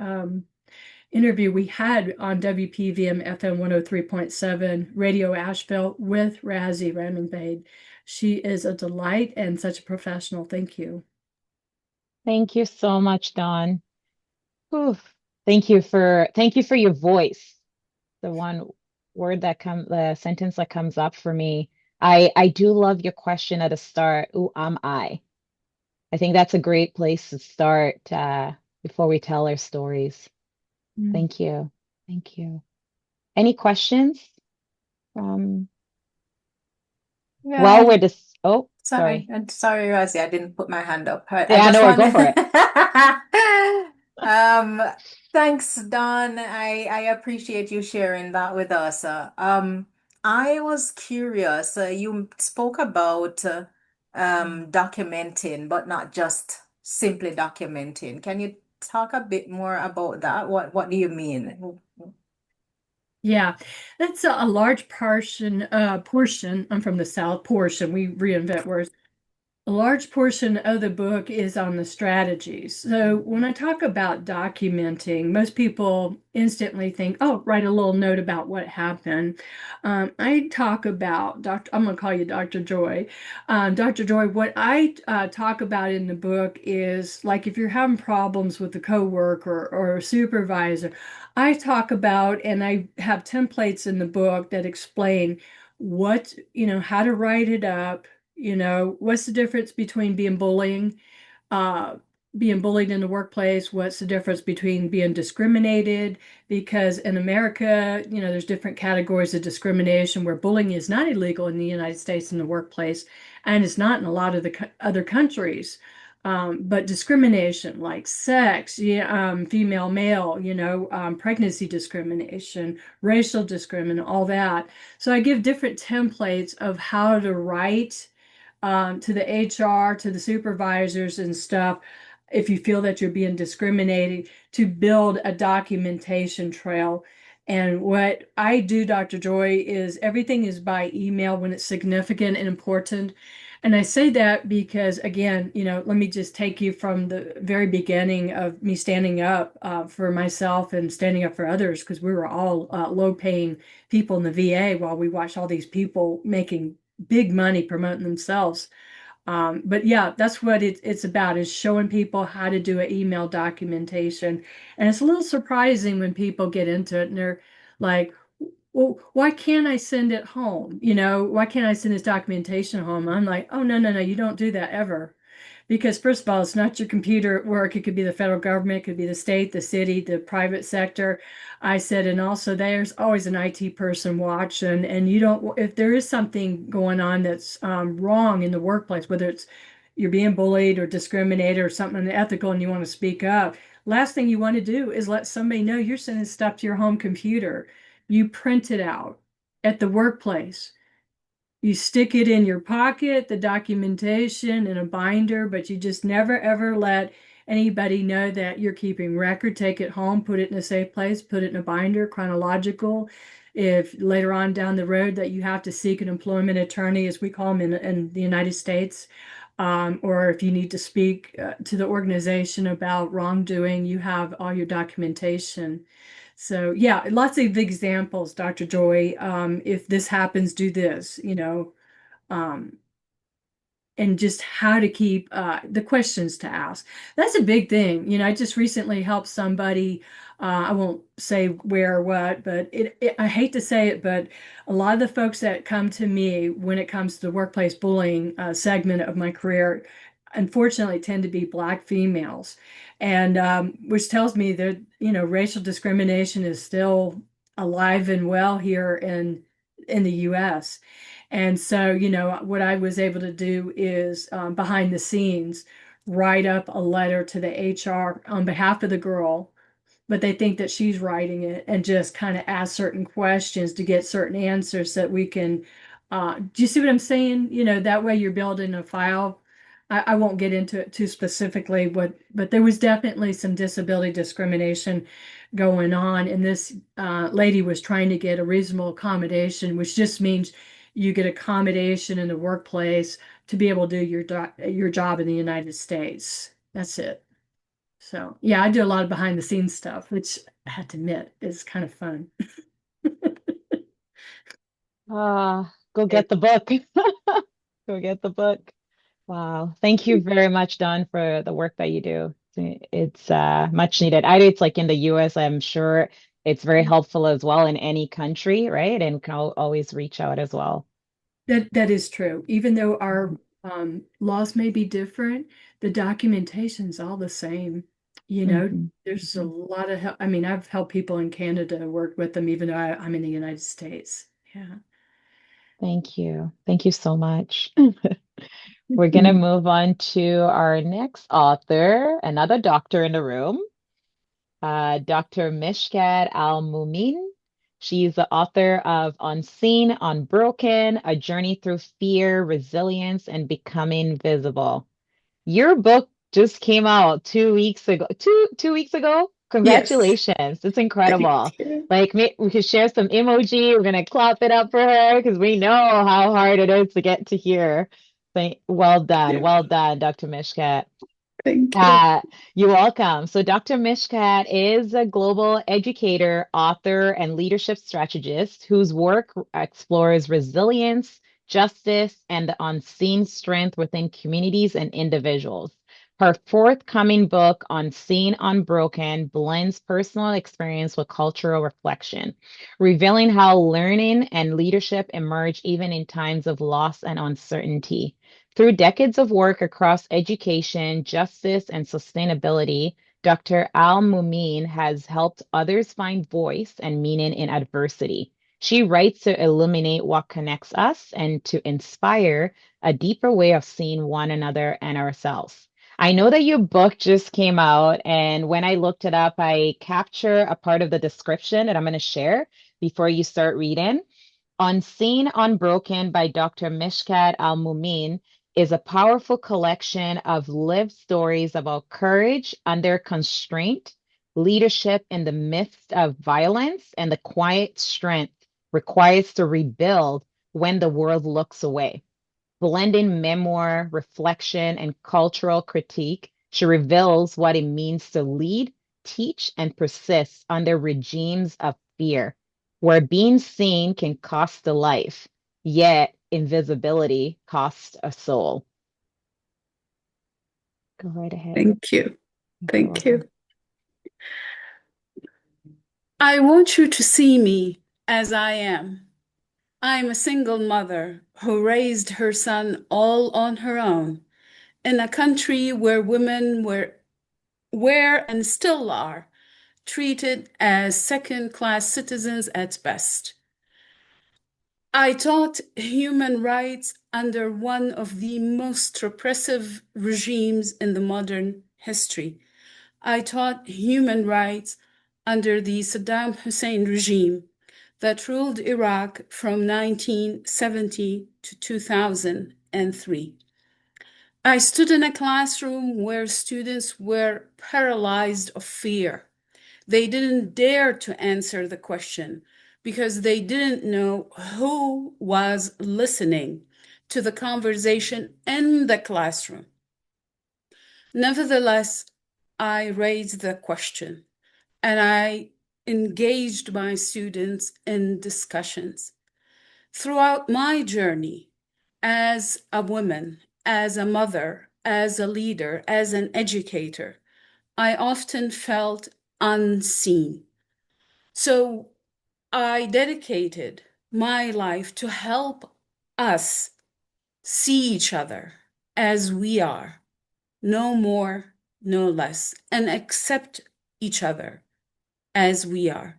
interview we had on WPVM FM 103.7 Radio Asheville with Rasie Bamigbade. She is a delight and such a professional. Thank you. Thank you so much, Dawn. Oof. Thank you for your voice. The one the sentence that comes up for me. I do love your question at the start. Who am I? I think that's a great place to start before we tell our stories. Thank you. Thank you. Any questions from Yeah. we're just Sorry, Rasie, I didn't put my hand up. I Yeah, just no, go want for it. Thanks, Don. I appreciate you sharing that with us. I was curious. You spoke about documenting, but not just simply documenting. Can you talk a bit more about that? What do you mean? Yeah, that's a large portion. I'm from the South. Portion. We reinvent words. A large portion of the book is on the strategies. So when I talk about documenting, most people instantly think, oh, write a little note about what happened. I talk about, I'm going to call you Dr. Joy. Dr. Joy, what I talk about in the book is like if you're having problems with a coworker or a supervisor, I talk about, and I have templates in the book that explain how to write it up. What's the difference between uh, being bullied in the workplace? What's the difference between being discriminated? Because in America, there's different categories of discrimination where bullying is not illegal in the United States in the workplace, and it's not in a lot of the other countries. But discrimination like sex, female, male, pregnancy discrimination, racial discrimination, all that. So I give different templates of how to write to the HR, to the supervisors and stuff, if you feel that you're being discriminated, to build a documentation trail. And what I do, Dr. Joy, is everything is by email when it's significant and important. And I say that because, again, let me just take you from the very beginning of me standing up for myself and standing up for others, because we were all low-paying people in the VA while we watched all these people making big money promoting themselves. But yeah, that's what it's about, is showing people how to do an email documentation. And it's a little surprising when people get into it and they're like, well, why can't I send it home? Why can't I send this documentation home? I'm like, oh, no, no, no, you don't do that ever. Because first of all, it's not your computer at work. It could be the federal government, it could be the state, the city, the private sector. I said, and also there's always an IT person watching, and if there is something going on that's wrong in the workplace, whether it's you're being bullied or discriminated or something unethical and you want to speak up, last thing you want to do is let somebody know you're sending stuff to your home computer, you print it out at the workplace. You stick it in your pocket, the documentation in a binder, but you just never ever let anybody know that you're keeping record. Take it home, put it in a safe place, put it in a binder, chronological. If later on down the road that you have to seek an employment attorney, as we call them in the United States, or if you need to speak to the organization about wrongdoing, you have all your documentation. So yeah, lots of examples, Dr. Joy. If this happens, do this, um, and just how to keep the questions to ask. That's a big thing. I just recently helped somebody. I won't say where or what, but I hate to say it, but a lot of the folks that come to me when it comes to the workplace bullying segment of my career, unfortunately, tend to be Black females, and which tells me that racial discrimination is still alive and well here in the U.S. And so, what I was able to do is behind the scenes, write up a letter to the HR on behalf of the girl, but they think that she's writing it, and just kind of ask certain questions to get certain answers so that we can, do you see what I'm saying? That way you're building a file. I won't get into it too specifically, but there was definitely some disability discrimination going on. And this lady was trying to get a reasonable accommodation, which just means you get accommodation in the workplace to be able to do your job in the United States. That's it. So yeah, I do a lot of behind the scenes stuff, which I have to admit is kind of fun. Go get the book. Go get the book. Wow. Thank you very much, Don, for the work that you do. It's much needed. It's like in the US, I'm sure it's very helpful as well in any country, right? And can always reach out as well. That is true. Even though our laws may be different, the documentation's all the same. There's a lot of help. I mean, I've helped people in Canada work with them, even though I'm in the United States. Yeah. Thank you. Thank you so much. We're going to move on to our next author, another doctor in the room, Dr. Mishkat Al Moumin. She's the author of Unseen, Unbroken, A Journey Through Fear, Resilience, and Becoming Visible. Your book just came out 2 weeks ago. Two weeks ago? Yes. Congratulations. It's incredible. Like we could share some emoji. We're gonna clap it up for her because we know how hard it is to get to here. Well done. Well done, Dr. Mishkat. Thank you. You're welcome. So, Dr. Mishkat is a global educator, author, and leadership strategist whose work explores resilience, justice, and the unseen strength within communities and individuals. Her forthcoming book, Unseen Unbroken, blends personal experience with cultural reflection, revealing how learning and leadership emerge even in times of loss and uncertainty. Through decades of work across education, justice, and sustainability, Dr. Al Moumin has helped others find voice and meaning in adversity. She writes to illuminate what connects us and to inspire a deeper way of seeing one another and ourselves. I know that your book just came out, and when I looked it up, I capture a part of the description that I'm going to share before you start reading. Unseen Unbroken by Dr. Mishkat Al Moumin is a powerful collection of lived stories about courage under constraint, leadership in the midst of violence, and the quiet strength required to rebuild when the world looks away. Blending memoir, reflection, and cultural critique, she reveals what it means to lead, teach, and persist under regimes of fear, where being seen can cost a life, yet invisibility costs a soul. Go right ahead. Thank you. Thank you. Welcome. I want you to see me as I am. I'm a single mother who raised her son all on her own in a country where women were and still are treated as second-class citizens at best. I taught human rights under one of the most repressive regimes in the modern history. I taught human rights under the Saddam Hussein regime that ruled Iraq from 1970 to 2003. I stood in a classroom where students were paralyzed of fear. They didn't dare to answer the question because they didn't know who was listening to the conversation in the classroom. Nevertheless, I raised the question and I engaged my students in discussions. Throughout my journey as a woman, as a mother, as a leader, as an educator, I often felt unseen. So I dedicated my life to help us see each other as we are, no more, no less, and accept each other as we are.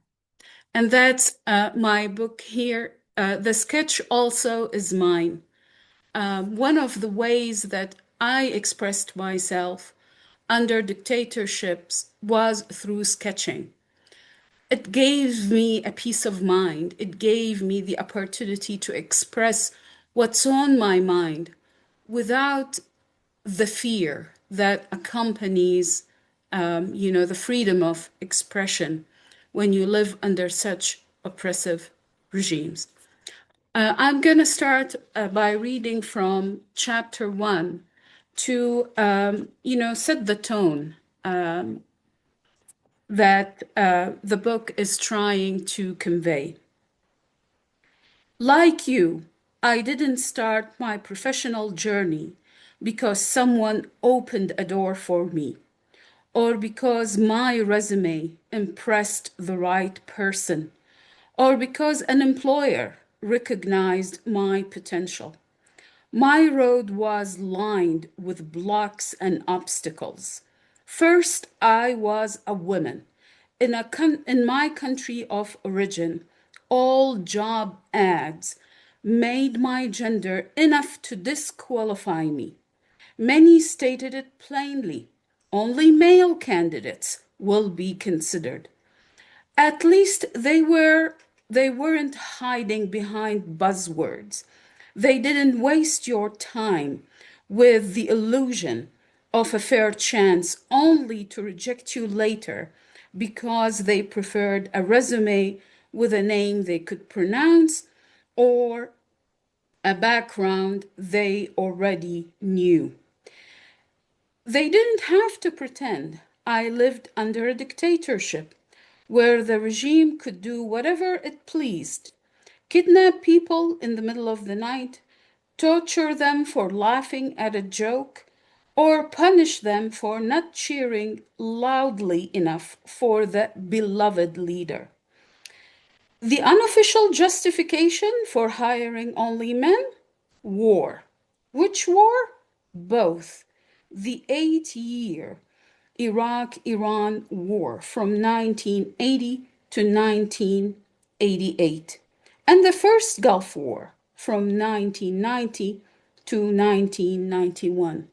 And that's my book here. The sketch also is mine. One of the ways that I expressed myself under dictatorships was through sketching. It gave me a peace of mind. It gave me the opportunity to express what's on my mind without the fear that accompanies, the freedom of expression when you live under such oppressive regimes. I'm going to start by reading from chapter 1 to, set the tone that the book is trying to convey. Like you, I didn't start my professional journey because someone opened a door for me or because my resume impressed the right person, or because an employer recognized my potential. My road was lined with blocks and obstacles. First, I was a woman. In my country of origin, all job ads made my gender enough to disqualify me. Many stated it plainly. Only male candidates will be considered. At least they weren't hiding behind buzzwords. They didn't waste your time with the illusion of a fair chance only to reject you later because they preferred a resume with a name they could pronounce or a background they already knew. They didn't have to pretend I lived under a dictatorship where the regime could do whatever it pleased, kidnap people in the middle of the night, torture them for laughing at a joke, or punish them for not cheering loudly enough for the beloved leader. The unofficial justification for hiring only men? War. Which war? Both. The 8-year Iraq-Iran war from 1980 to 1988, and the first Gulf War from 1990 to 1991.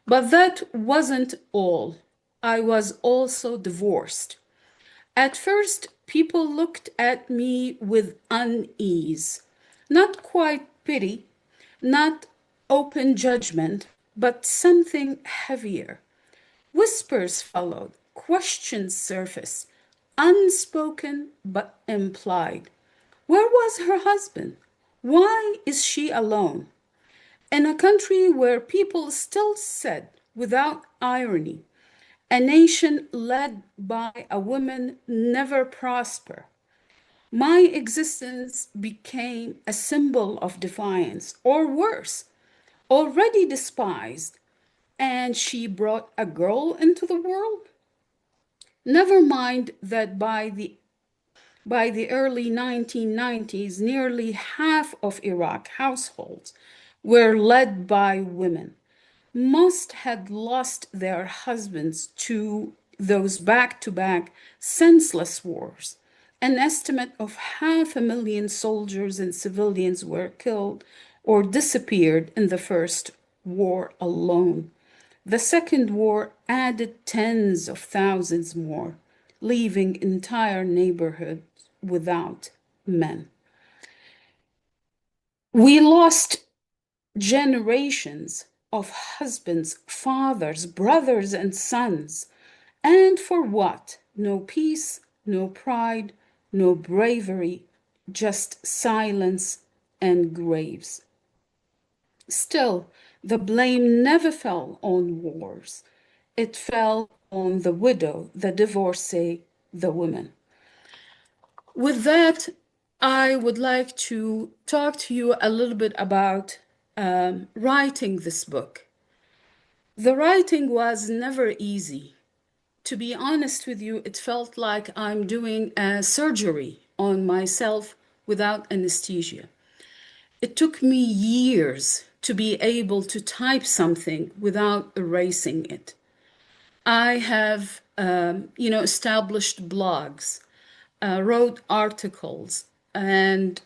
But that wasn't all. I was also divorced. At first, people looked at me with unease, not quite pity, not open judgment, but something heavier. Whispers followed, questions surfaced, unspoken but implied. Where was her husband? Why is she alone? In a country where people still said, without irony, a nation led by a woman never prosper. My existence became a symbol of defiance, or worse, already despised, and she brought a girl into the world? Never mind that by the early 1990s, nearly half of Iraq households were led by women. Most had lost their husbands to those back-to-back senseless wars. An estimate of 500,000 soldiers and civilians were killed or disappeared in the first war alone. The second war added tens of thousands more, leaving entire neighborhoods without men. We lost generations of husbands, fathers, brothers, and sons. And for what? No peace, no pride, no bravery, just silence and graves. Still, the blame never fell on wars. It fell on the widow, the divorcee, the woman. With that, I would like to talk to you a little bit about writing this book. The writing was never easy. To be honest with you, it felt like I'm doing a surgery on myself without anesthesia. It took me years to be able to type something without erasing it. I have, established blogs, wrote articles, and,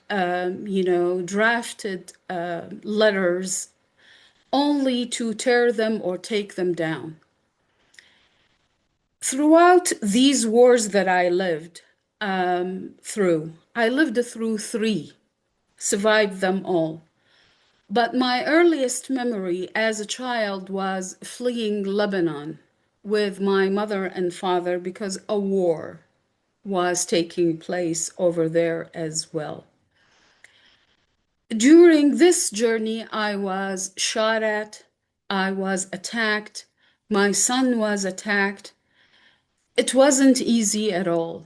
drafted letters only to tear them or take them down. Throughout these wars that I lived through, I lived through three, survived them all. But my earliest memory as a child was fleeing Lebanon with my mother and father because a war was taking place over there as well. During this journey, I was shot at, I was attacked, my son was attacked. It wasn't easy at all.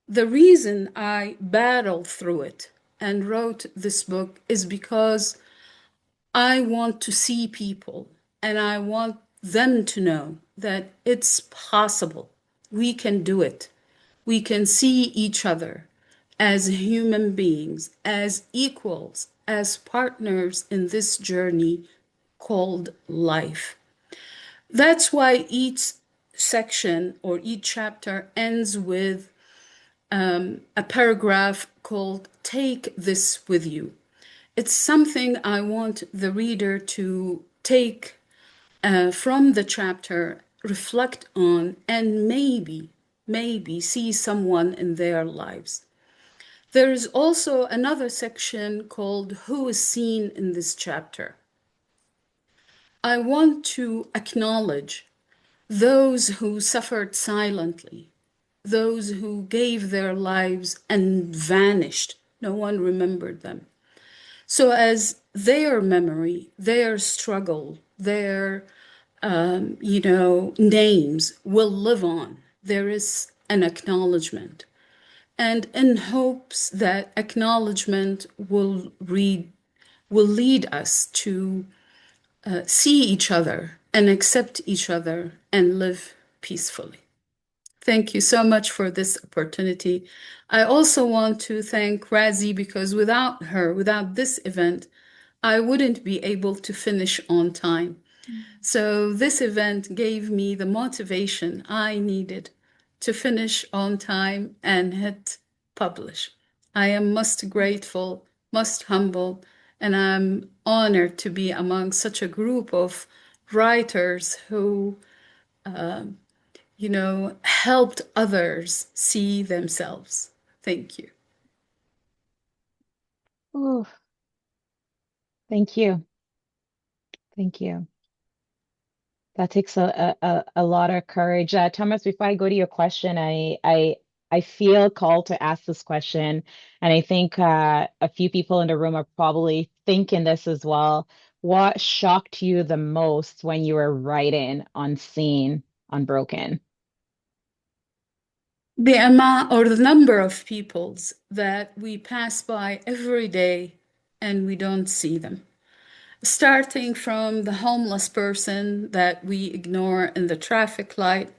The reason I battled through it and wrote this book is because I want to see people and I want them to know that it's possible. We can do it. We can see each other as human beings, as equals, as partners in this journey called life. That's why each section or each chapter ends with a paragraph called Take This With You. It's something I want the reader to take from the chapter, reflect on, and maybe see someone in their lives. There is also another section called Who is Seen in this chapter. I want to acknowledge those who suffered silently, those who gave their lives and vanished. No one remembered them. So as their memory, their struggle, their names will live on, there is an acknowledgement. And in hopes that acknowledgement will lead us to see each other and accept each other and live peacefully. Thank you so much for this opportunity. I also want to thank Rasie because without her, without this event, I wouldn't be able to finish on time. So this event gave me the motivation I needed to finish on time and hit publish. I am most grateful, most humble, and I'm honored to be among such a group of writers who helped others see themselves. Thank you. Oh, thank you. Thank you. That takes a lot of courage. Thomas, before I go to your question, I feel called to ask this question, and I think a few people in the room are probably thinking this as well. What shocked you the most when you were writing Unseen, Unbroken? The amount or the number of peoples that we pass by every day and we don't see them. Starting from the homeless person that we ignore in the traffic light,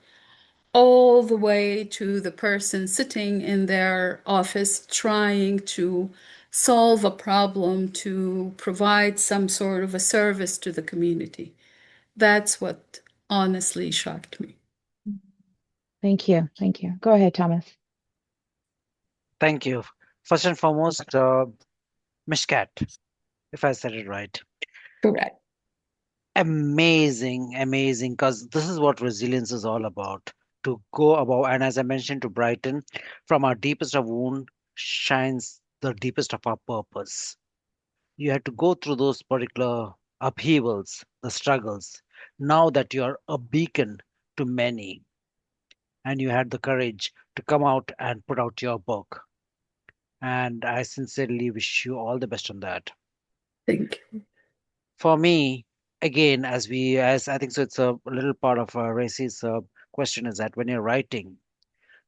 all the way to the person sitting in their office trying to solve a problem, to provide some sort of a service to the community. That's what honestly shocked me. Thank you. Thank you. Go ahead, Thomas. Thank you. First and foremost, Mishkat, if I said it right. Correct. Amazing, amazing, because this is what resilience is all about. To go above, and as I mentioned to Brighton, from our deepest of wound shines the deepest of our purpose. You had to go through those particular upheavals, the struggles. Now that you are a beacon to many, and you had the courage to come out and put out your book. And I sincerely wish you all the best on that. Thank you. For me, again, as I think so, it's a little part of Racie's question is that when you're writing,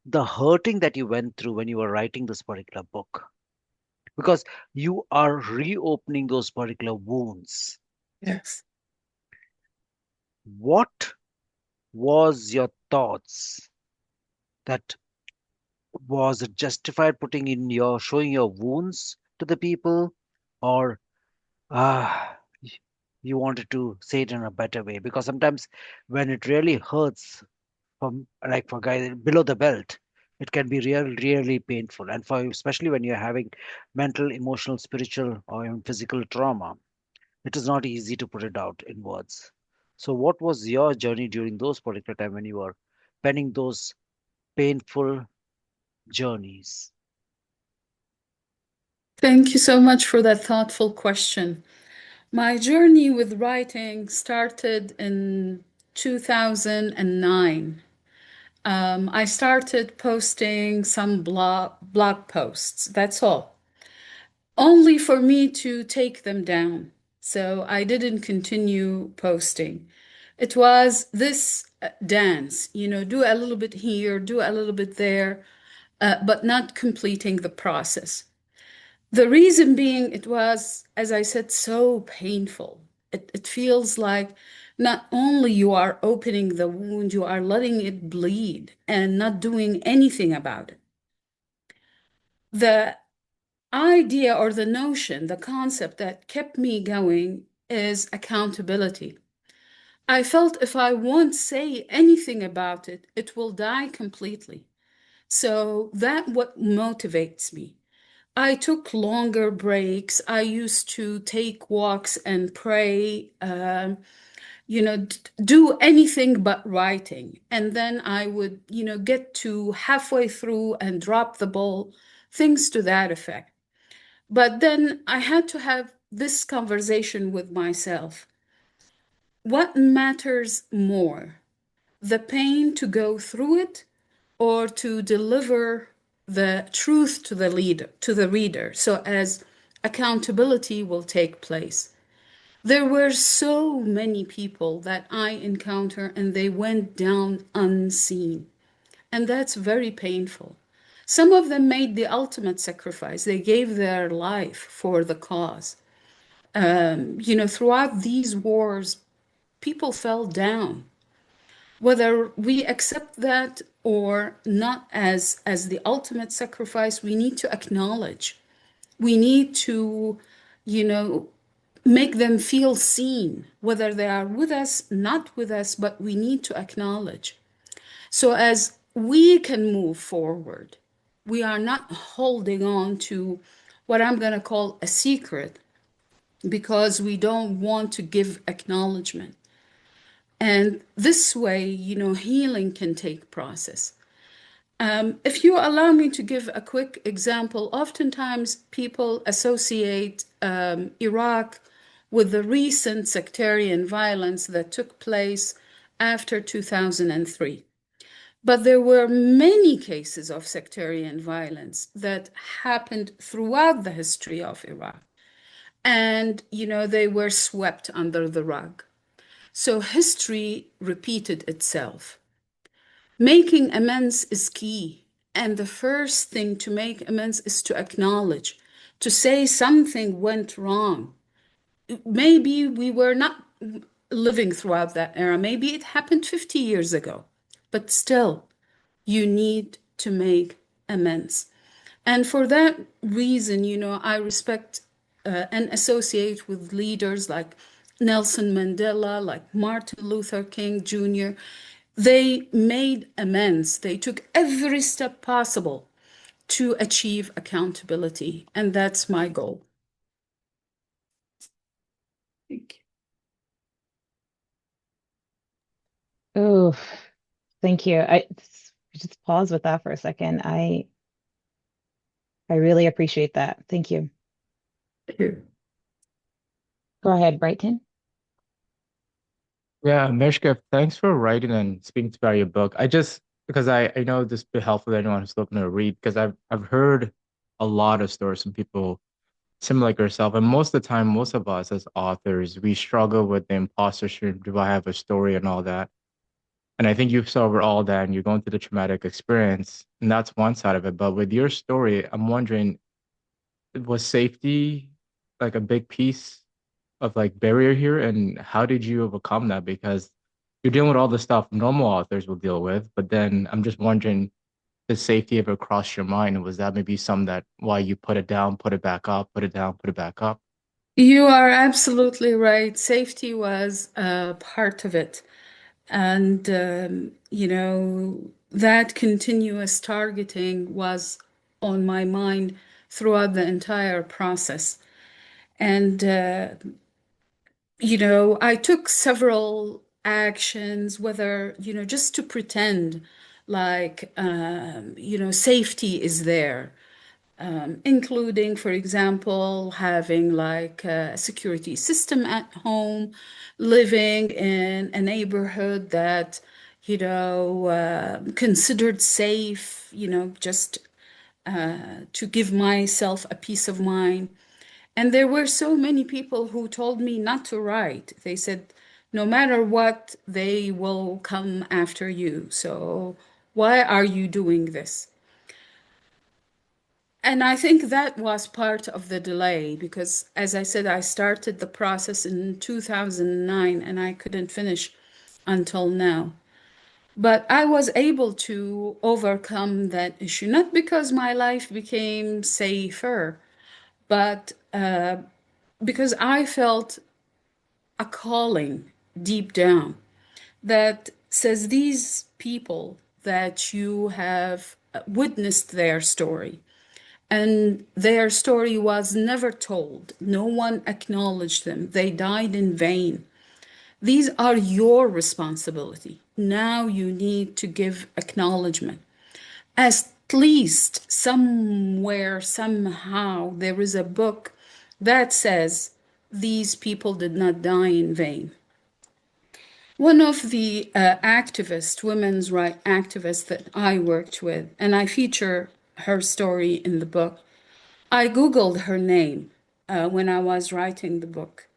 the hurting that you went through when you were writing this particular book, because you are reopening those particular wounds. Yes. What was your thoughts that was it justified putting in your showing your wounds to the people, or ah you wanted to say it in a better way? Because sometimes when it really hurts from like for guys below the belt, it can be really painful, and for especially when you're having mental, emotional, spiritual, or even physical trauma, it is not easy to put it out in words. So what was your journey during those particular time when you were penning those painful journeys? Thank you so much for that thoughtful question. My journey with writing started in 2009. I started posting some blog posts, that's all, only for me to take them down. So I didn't continue posting. It was this dance, do a little bit here, do a little bit there, but not completing the process. The reason being, it was, as I said, so painful. It feels like not only you are opening the wound, you are letting it bleed and not doing anything about it. The idea or the notion, the concept that kept me going is accountability. I felt if I won't say anything about it, it will die completely. So that what motivates me. I took longer breaks. I used to take walks and pray, do anything but writing. And then I would, get to halfway through and drop the ball, things to that effect. But then I had to have this conversation with myself. What matters more? The pain to go through it or to deliver the truth to the reader, so as accountability will take place. There were so many people that I encounter and they went down unseen. And that's very painful. Some of them made the ultimate sacrifice. They gave their life for the cause. Throughout these wars, people fell down. Whether we accept that or not as the ultimate sacrifice, we need to acknowledge. We need to, you know, make them feel seen, whether they are with us, not with us, but we need to acknowledge. So as we can move forward, we are not holding on to what I'm going to call a secret because we don't want to give acknowledgement. And this way, healing can take process. If you allow me to give a quick example, oftentimes people associate Iraq with the recent sectarian violence that took place after 2003. But there were many cases of sectarian violence that happened throughout the history of Iraq. And, they were swept under the rug. So history repeated itself. Making amends is key. And the first thing to make amends is to acknowledge, to say something went wrong. Maybe we were not living throughout that era. Maybe it happened 50 years ago. But still, you need to make amends. And for that reason, I respect and associate with leaders like Nelson Mandela, like Martin Luther King Jr. They made amends. They took every step possible to achieve accountability. And that's my goal. Thank you. Oh, thank you. I just pause with that for a second. I I really appreciate that. Thank you. Thank you. Go ahead, Brighton. Yeah, Mishka, thanks for writing and speaking about your book. Because I know this would be helpful to anyone who's looking to read, because I've heard a lot of stories from people similar like yourself. And most of the time, most of us as authors, we struggle with the imposter syndrome. Do I have a story and all that? And I think you've solved all that and you're going through the traumatic experience. And that's one side of it. But with your story, I'm wondering, was safety like a big piece of like barrier here? And how did you overcome that? Because you're dealing with all the stuff normal authors will deal with, but then I'm just wondering, did safety ever cross your mind? And was that maybe some that why you put it down, put it back up, put it down, put it back up? You are absolutely right. Safety was part of it. And, that continuous targeting was on my mind throughout the entire process. And, I took several actions, whether, just to pretend like, safety is there. Including, for example, having like a security system at home, living in a neighborhood that, considered safe, just to give myself a peace of mind. And there were so many people who told me not to write. They said, no matter what, they will come after you. So why are you doing this? And I think that was part of the delay because, as I said, I started the process in 2009 and I couldn't finish until now. But I was able to overcome that issue, not because my life became safer, but because I felt a calling deep down that says these people that you have witnessed their story and their story was never told. No one acknowledged them. They died in vain. These are your responsibility. Now you need to give acknowledgement. At least somewhere, somehow, there is a book that says these people did not die in vain. One of the activists, women's rights activists that I worked with, and I feature her story in the book, I Googled her name when I was writing the book.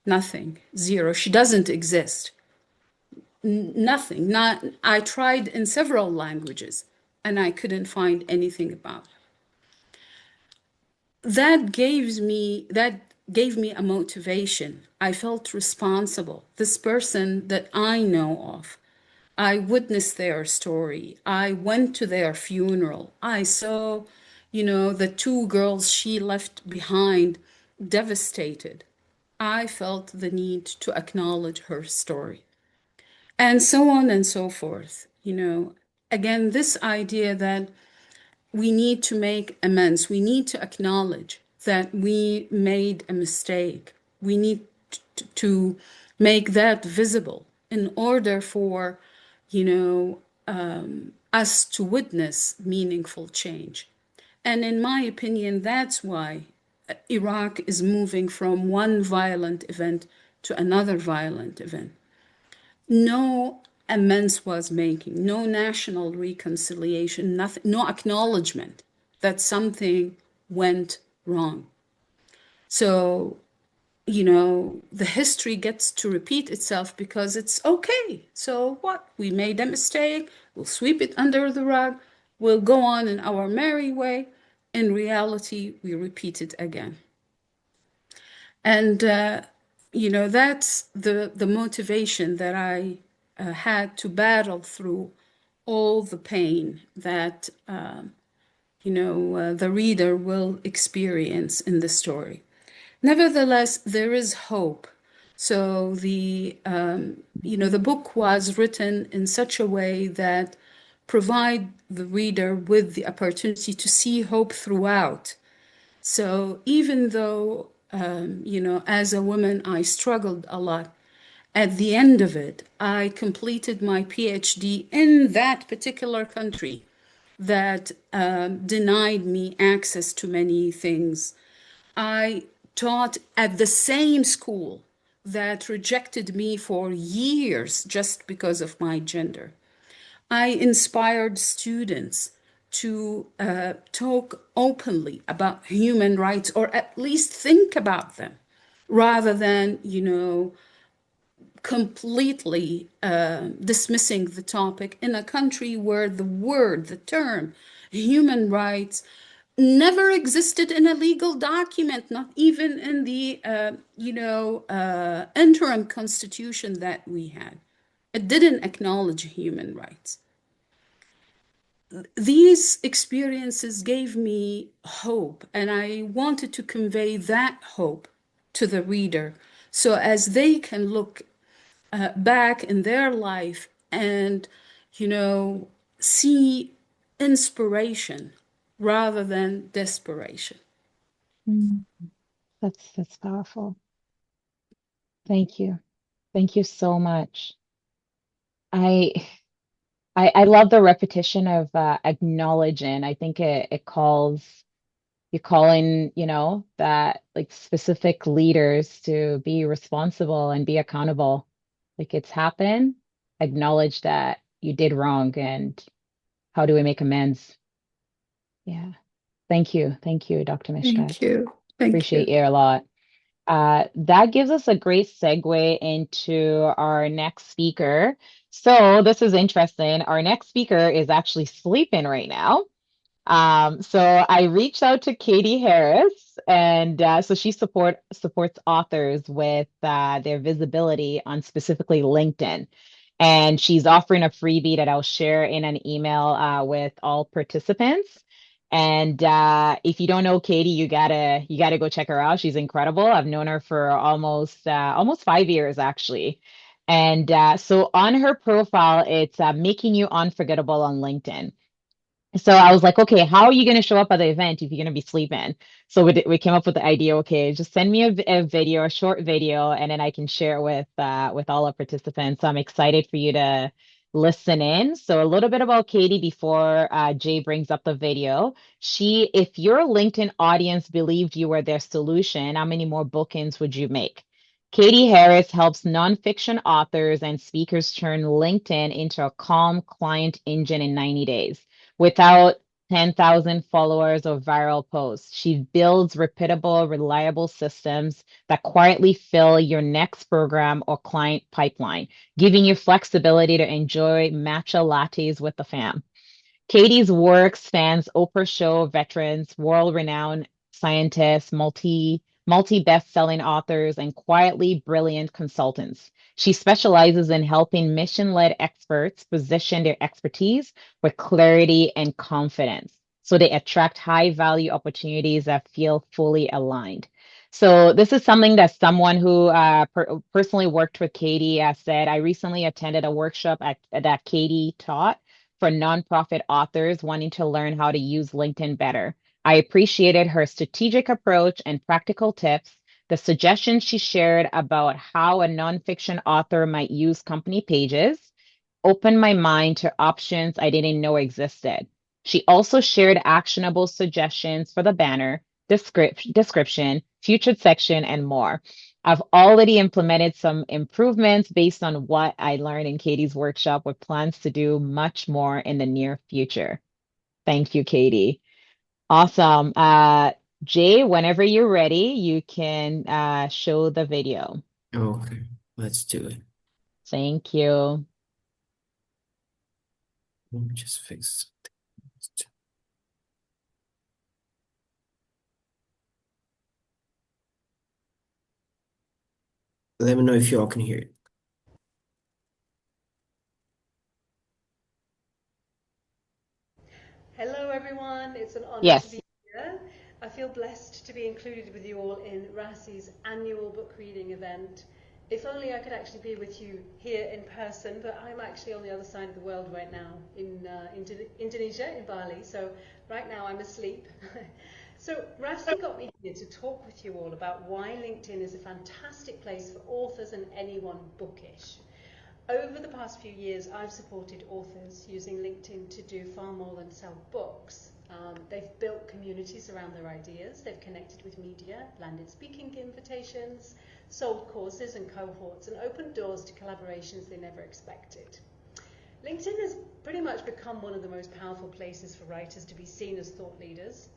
Nothing, zero. She doesn't exist. Nothing. Not. I tried in several languages and I couldn't find anything about her. That gave me a motivation. I felt responsible. This person that I know of, I witnessed their story. I went to their funeral. I saw, the two girls she left behind devastated. I felt the need to acknowledge her story. And so on and so forth. Again, this idea that we need to make amends. We need to acknowledge that we made a mistake. We need to make that visible in order for, us to witness meaningful change. And in my opinion, that's why Iraq is moving from one violent event to another violent event. No amends was making, no national reconciliation, nothing, no acknowledgement that something went wrong. So, the history gets to repeat itself because it's okay. So what? We made a mistake, we'll sweep it under the rug, we'll go on in our merry way. In reality, we repeat it again. And, that's the motivation that I had to battle through all the pain that, the reader will experience in the story. Nevertheless, there is hope. So the book was written in such a way that provide the reader with the opportunity to see hope throughout. So even though, as a woman, I struggled a lot, at the end of it, I completed my PhD in that particular country that denied me access to many things. I taught at the same school that rejected me for years just because of my gender. I inspired students to talk openly about human rights, or at least think about them, rather than, completely dismissing the topic in a country where the term human rights never existed in a legal document, not even in the, interim constitution that we had. It didn't acknowledge human rights. These experiences gave me hope, and I wanted to convey that hope to the reader so as they can look back in their life and, see inspiration rather than desperation. Mm, that's powerful. Thank you. Thank you so much. I I love the repetition of acknowledging. I think it calls you calling, that like specific leaders to be responsible and be accountable. Like it's happened, acknowledge that you did wrong and how do we make amends? Yeah. Thank you. Thank you, Dr. Mishkat. Thank you. Thank Appreciate you. you a lot. That gives us a great segue into our next speaker. So this is interesting. Our next speaker is actually sleeping right now. So I reached out to Kati Harris, and so she supports authors with their visibility on specifically LinkedIn. And she's offering a freebie that I'll share in an email with all participants. And if you don't know Katie, you gotta go check her out. She's incredible. I've known her for almost 5 years actually. And so on her profile, it's making you unforgettable on LinkedIn. So I was like, okay, how are you going to show up at the event if you're going to be sleeping? So we came up with the idea, okay, just send me a video, a short video, and then I can share it with all our participants. So I'm excited for you to listen in. So a little bit about Katie before Jay brings up the video. If your LinkedIn audience believed you were their solution, how many more bookings would you make? Katie Harris helps nonfiction authors and speakers turn LinkedIn into a calm client engine in 90 days without 10,000 followers or viral posts. She builds repeatable, reliable systems that quietly fill your next program or client pipeline, giving you flexibility to enjoy matcha lattes with the fam. Katie's work spans Oprah show veterans, world-renowned scientists, multi best-selling authors, and quietly brilliant consultants. She specializes in helping mission-led experts position their expertise with clarity and confidence so they attract high-value opportunities that feel fully aligned. So this is something that someone who personally worked with Katie said. I recently attended a workshop that Katie taught for nonprofit authors wanting to learn how to use LinkedIn better. I appreciated her strategic approach and practical tips, the suggestions she shared about how a nonfiction author might use company pages, opened my mind to options I didn't know existed. She also shared actionable suggestions for the banner, description, featured section, and more. I've already implemented some improvements based on what I learned in Katie's workshop with plans to do much more in the near future. Thank you, Katie. Awesome. Jay, whenever you're ready, you can show the video. Okay, let's do it. Thank you. Let me just fix something. Let me know if y'all can hear it. Hello, everyone. It's an honor to Yes. be here. I feel blessed to be included with you all in Rasie's annual book reading event. If only I could actually be with you here in person, but I'm actually on the other side of the world right now in Indonesia, in Bali. So right now I'm asleep. So Rasie got me here to talk with you all about why LinkedIn is a fantastic place for authors and anyone bookish. Over the past few years, I've supported authors using LinkedIn to do far more than sell books. They've built communities around their ideas, they've connected with media, landed speaking invitations, sold courses and cohorts, and opened doors to collaborations they never expected. LinkedIn has pretty much become one of the most powerful places for writers to be seen as thought leaders,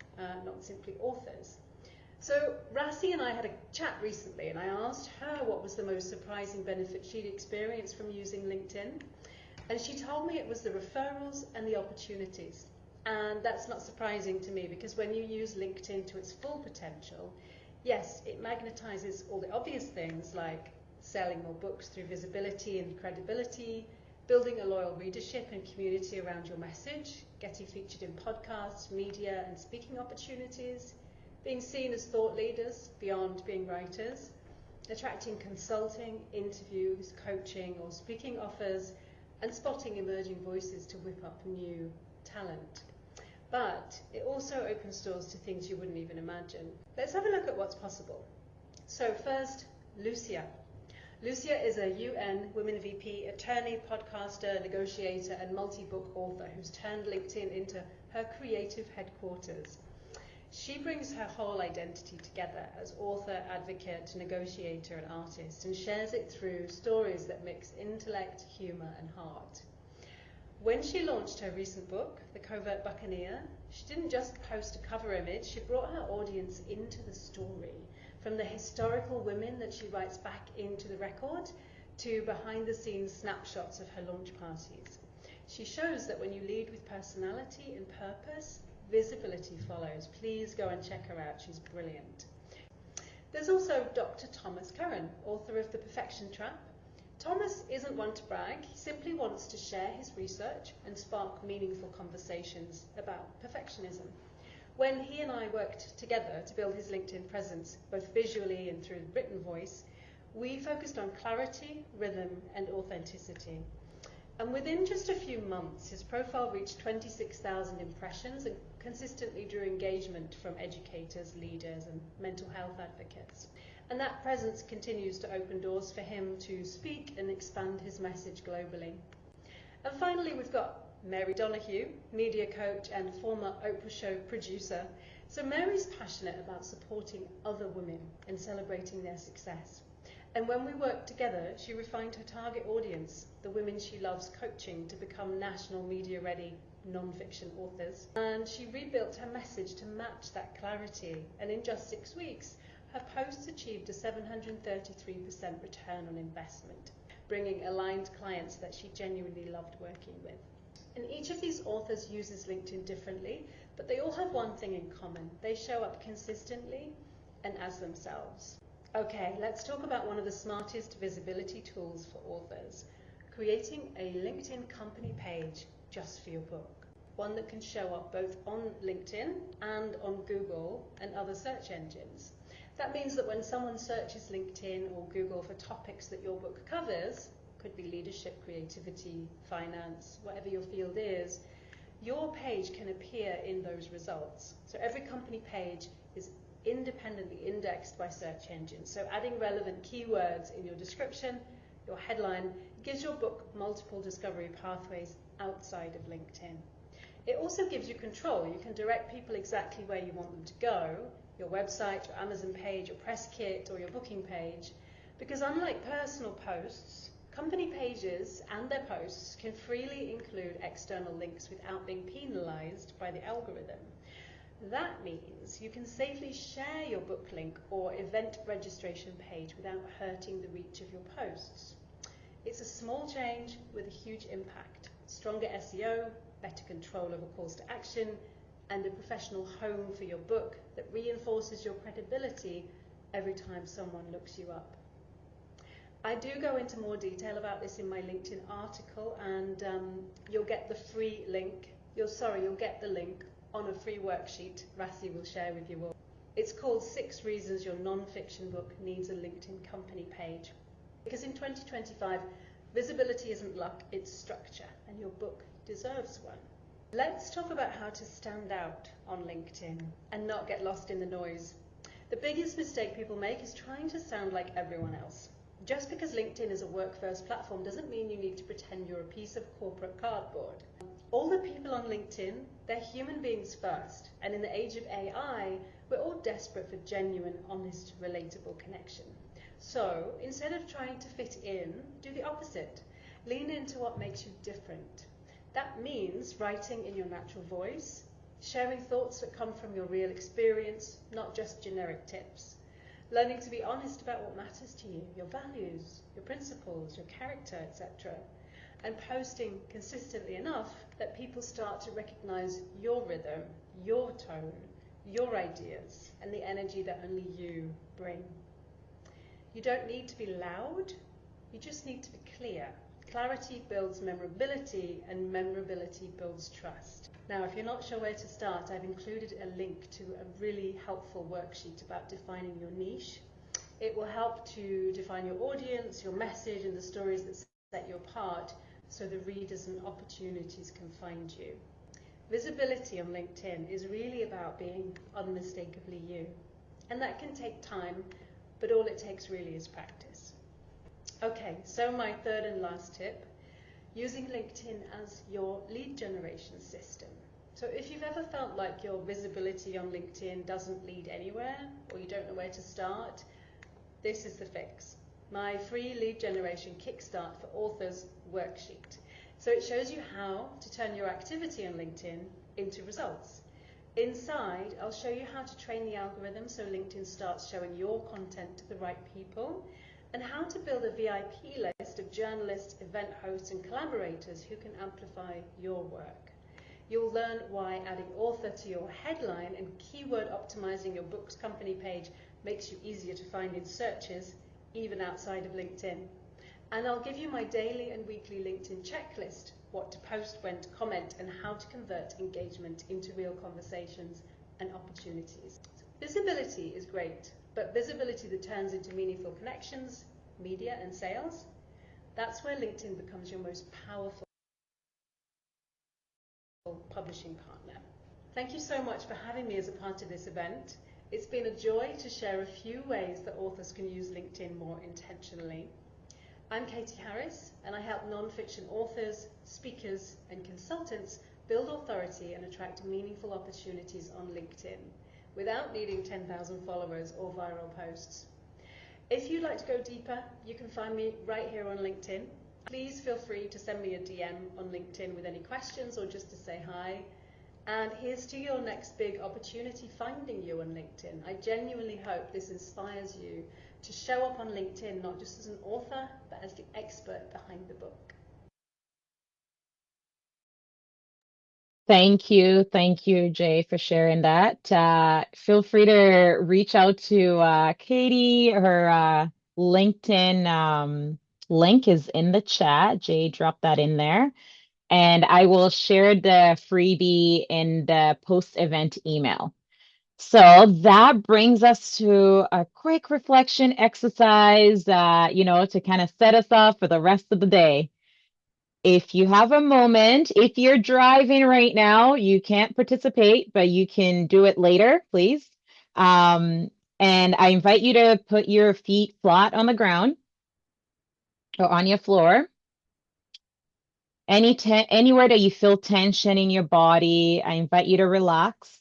not simply authors. So Rasie and I had a chat recently, and I asked her what was the most surprising benefit she'd experienced from using LinkedIn. And she told me it was the referrals and the opportunities. And that's not surprising to me, because when you use LinkedIn to its full potential, yes, it magnetizes all the obvious things like selling more books through visibility and credibility, building a loyal readership and community around your message, getting featured in podcasts, media and speaking opportunities, being seen as thought leaders beyond being writers, attracting consulting, interviews, coaching or speaking offers, and spotting emerging voices to whip up new talent. But it also opens doors to things you wouldn't even imagine. Let's have a look at what's possible. So first, Lucia. Lucia is a UN Women VP, attorney, podcaster, negotiator, and multi-book author who's turned LinkedIn into her creative headquarters. She brings her whole identity together as author, advocate, negotiator, and artist, and shares it through stories that mix intellect, humour, and heart. When she launched her recent book, The Covert Buccaneer, she didn't just post a cover image, she brought her audience into the story, from the historical women that she writes back into the record to behind-the-scenes snapshots of her launch parties. She shows that when you lead with personality and purpose, visibility follows. Please go and check her out, she's brilliant. There's also Dr. Thomas Curran, author of The Perfection Trap. Thomas isn't one to brag, he simply wants to share his research and spark meaningful conversations about perfectionism. When he and I worked together to build his LinkedIn presence, both visually and through written voice, we focused on clarity, rhythm, and authenticity. And within just a few months, his profile reached 26,000 impressions and consistently drew engagement from educators, leaders, and mental health advocates. And that presence continues to open doors for him to speak and expand his message globally. And finally, we've got Mary Donoghue, media coach and former Oprah show producer. So Mary's passionate about supporting other women and celebrating their success. And when we worked together, she refined her target audience, the women she loves coaching to become national media-ready non-fiction authors. And she rebuilt her message to match that clarity. And in just 6 weeks, her posts achieved a 733% return on investment, bringing aligned clients that she genuinely loved working with. And each of these authors uses LinkedIn differently, but they all have one thing in common. They show up consistently and as themselves. Okay, let's talk about one of the smartest visibility tools for authors, creating a LinkedIn company page just for your book. One that can show up both on LinkedIn and on Google and other search engines. That means that when someone searches LinkedIn or Google for topics that your book covers, could be leadership, creativity, finance, whatever your field is, your page can appear in those results. So every company page is independently indexed by search engines. So adding relevant keywords in your description, your headline, gives your book multiple discovery pathways outside of LinkedIn. It also gives you control. You can direct people exactly where you want them to go, your website, your Amazon page, your press kit, or your booking page, because unlike personal posts, company pages and their posts can freely include external links without being penalized by the algorithm. That means you can safely share your book link or event registration page without hurting the reach of your posts. It's a small change with a huge impact. Stronger SEO, better control over calls to action, and a professional home for your book that reinforces your credibility every time someone looks you up. I do go into more detail about this in my LinkedIn article, and you'll get the link on a free worksheet Rasie will share with you all. It's called 6 Reasons Your Non-Fiction Book Needs a LinkedIn Company Page. Because in 2025, visibility isn't luck, it's structure, and your book deserves one. Let's talk about how to stand out on LinkedIn and not get lost in the noise. The biggest mistake people make is trying to sound like everyone else. Just because LinkedIn is a work-first platform doesn't mean you need to pretend you're a piece of corporate cardboard. All the people on LinkedIn, they're human beings first, and in the age of AI, we're all desperate for genuine, honest, relatable connection. So instead of trying to fit in, do the opposite. Lean into what makes you different. That means writing in your natural voice, sharing thoughts that come from your real experience, not just generic tips. Learning to be honest about what matters to you, your values, your principles, your character, etc. And posting consistently enough that people start to recognize your rhythm, your tone, your ideas, and the energy that only you bring. You don't need to be loud, you just need to be clear. Clarity builds memorability, and memorability builds trust. Now, if you're not sure where to start, I've included a link to a really helpful worksheet about defining your niche. It will help to define your audience, your message, and the stories that set you apart so the readers and opportunities can find you. Visibility on LinkedIn is really about being unmistakably you. And that can take time, but all it takes really is practice. Okay, so my third and last tip, using LinkedIn as your lead generation system. So if you've ever felt like your visibility on LinkedIn doesn't lead anywhere, or you don't know where to start, this is the fix. My free lead generation kickstart for authors worksheet. So it shows you how to turn your activity on LinkedIn into results. Inside, I'll show you how to train the algorithm so LinkedIn starts showing your content to the right people, and how to build a VIP list of journalists, event hosts, and collaborators who can amplify your work. You'll learn why adding author to your headline and keyword optimizing your book's company page makes you easier to find in searches, even outside of LinkedIn. And I'll give you my daily and weekly LinkedIn checklist, what to post, when to comment, and how to convert engagement into real conversations and opportunities. Visibility is great, but visibility that turns into meaningful connections, media, and sales, that's where LinkedIn becomes your most powerful publishing partner. Thank you so much for having me as a part of this event. It's been a joy to share a few ways that authors can use LinkedIn more intentionally. I'm Kati Harris, and I help non-fiction authors, speakers, and consultants build authority and attract meaningful opportunities on LinkedIn without needing 10,000 followers or viral posts. If you'd like to go deeper, you can find me right here on LinkedIn. Please feel free to send me a DM on LinkedIn with any questions or just to say hi. And here's to your next big opportunity finding you on LinkedIn. I genuinely hope this inspires you to show up on LinkedIn not just as an author, but as the expert behind the book. Thank you, Jay, for sharing that. Feel free to reach out to Katie. Her LinkedIn link is in the chat. Jay dropped that in there. And I will share the freebie in the post-event email. So that brings us to a quick reflection exercise, to kind of set us up for the rest of the day. If you have a moment, if you're driving right now, you can't participate, but you can do it later, please. And I invite you to put your feet flat on the ground or on your floor. Anywhere that you feel tension in your body, I invite you to relax.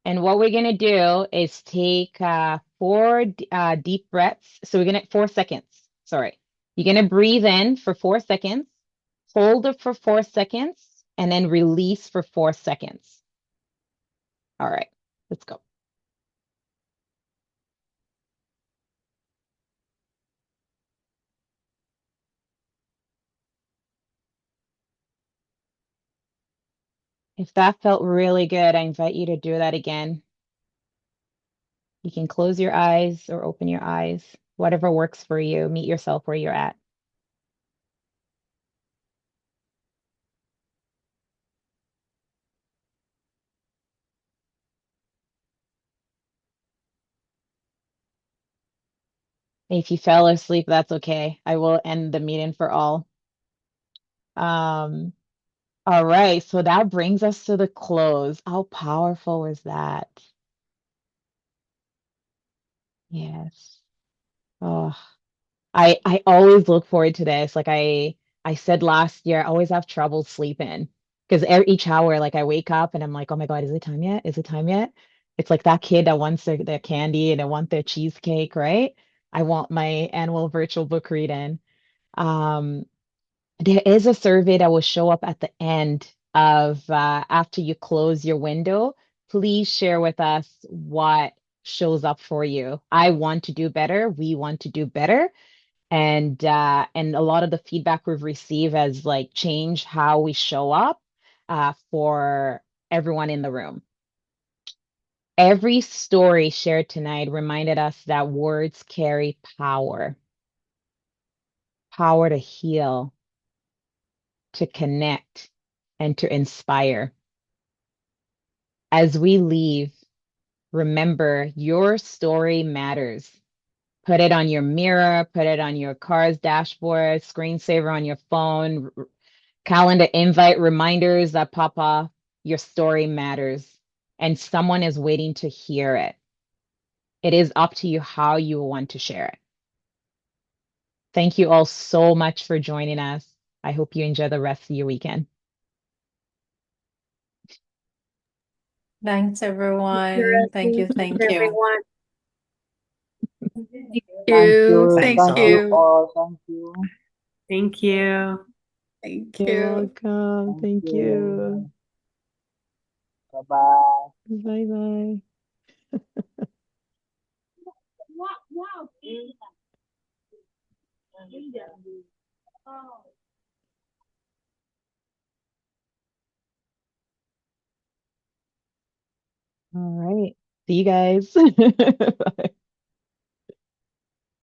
And what we're going to do is take 4 deep breaths. So we're going to 4 seconds. Sorry. You're going to breathe in for 4 seconds, hold it for 4 seconds, and then release for 4 seconds. All right, let's go. If that felt really good, I invite you to do that again. You can close your eyes or open your eyes, whatever works for you. Meet yourself where you're at. If you fell asleep, that's okay. I will end the meeting for all. All right, so that brings us to the close. How powerful was that? Yes. Oh, I always look forward to this. Like I said last year, I always have trouble sleeping because each hour, like I wake up and I'm like, oh my God, is it time yet? Is it time yet? It's like that kid that wants their candy and they want their cheesecake, right? I want my annual virtual book reading. Um, there is a survey that will show up at the end of after you close your window. Please share with us what shows up for you. I want to do better. We want to do better. And a lot of the feedback we've received has like changed how we show up for everyone in the room. Every story shared tonight reminded us that words carry power, power to heal, to connect, and to inspire. As we leave, remember your story matters. Put it on your mirror, put it on your car's dashboard, screensaver on your phone, calendar invite reminders that pop up. Your story matters, and someone is waiting to hear it. It is up to you how you want to share it. Thank you all so much for joining us. I hope you enjoy the rest of your weekend. Thanks, everyone. Thank you. Thank you. Everyone. Thank Thank you. you. Thank Thank you you. all. Thank you. Thank you. Thank You're you. welcome. Thank Thank you. you. Bye-bye. Bye bye. All right. See you guys. Bye.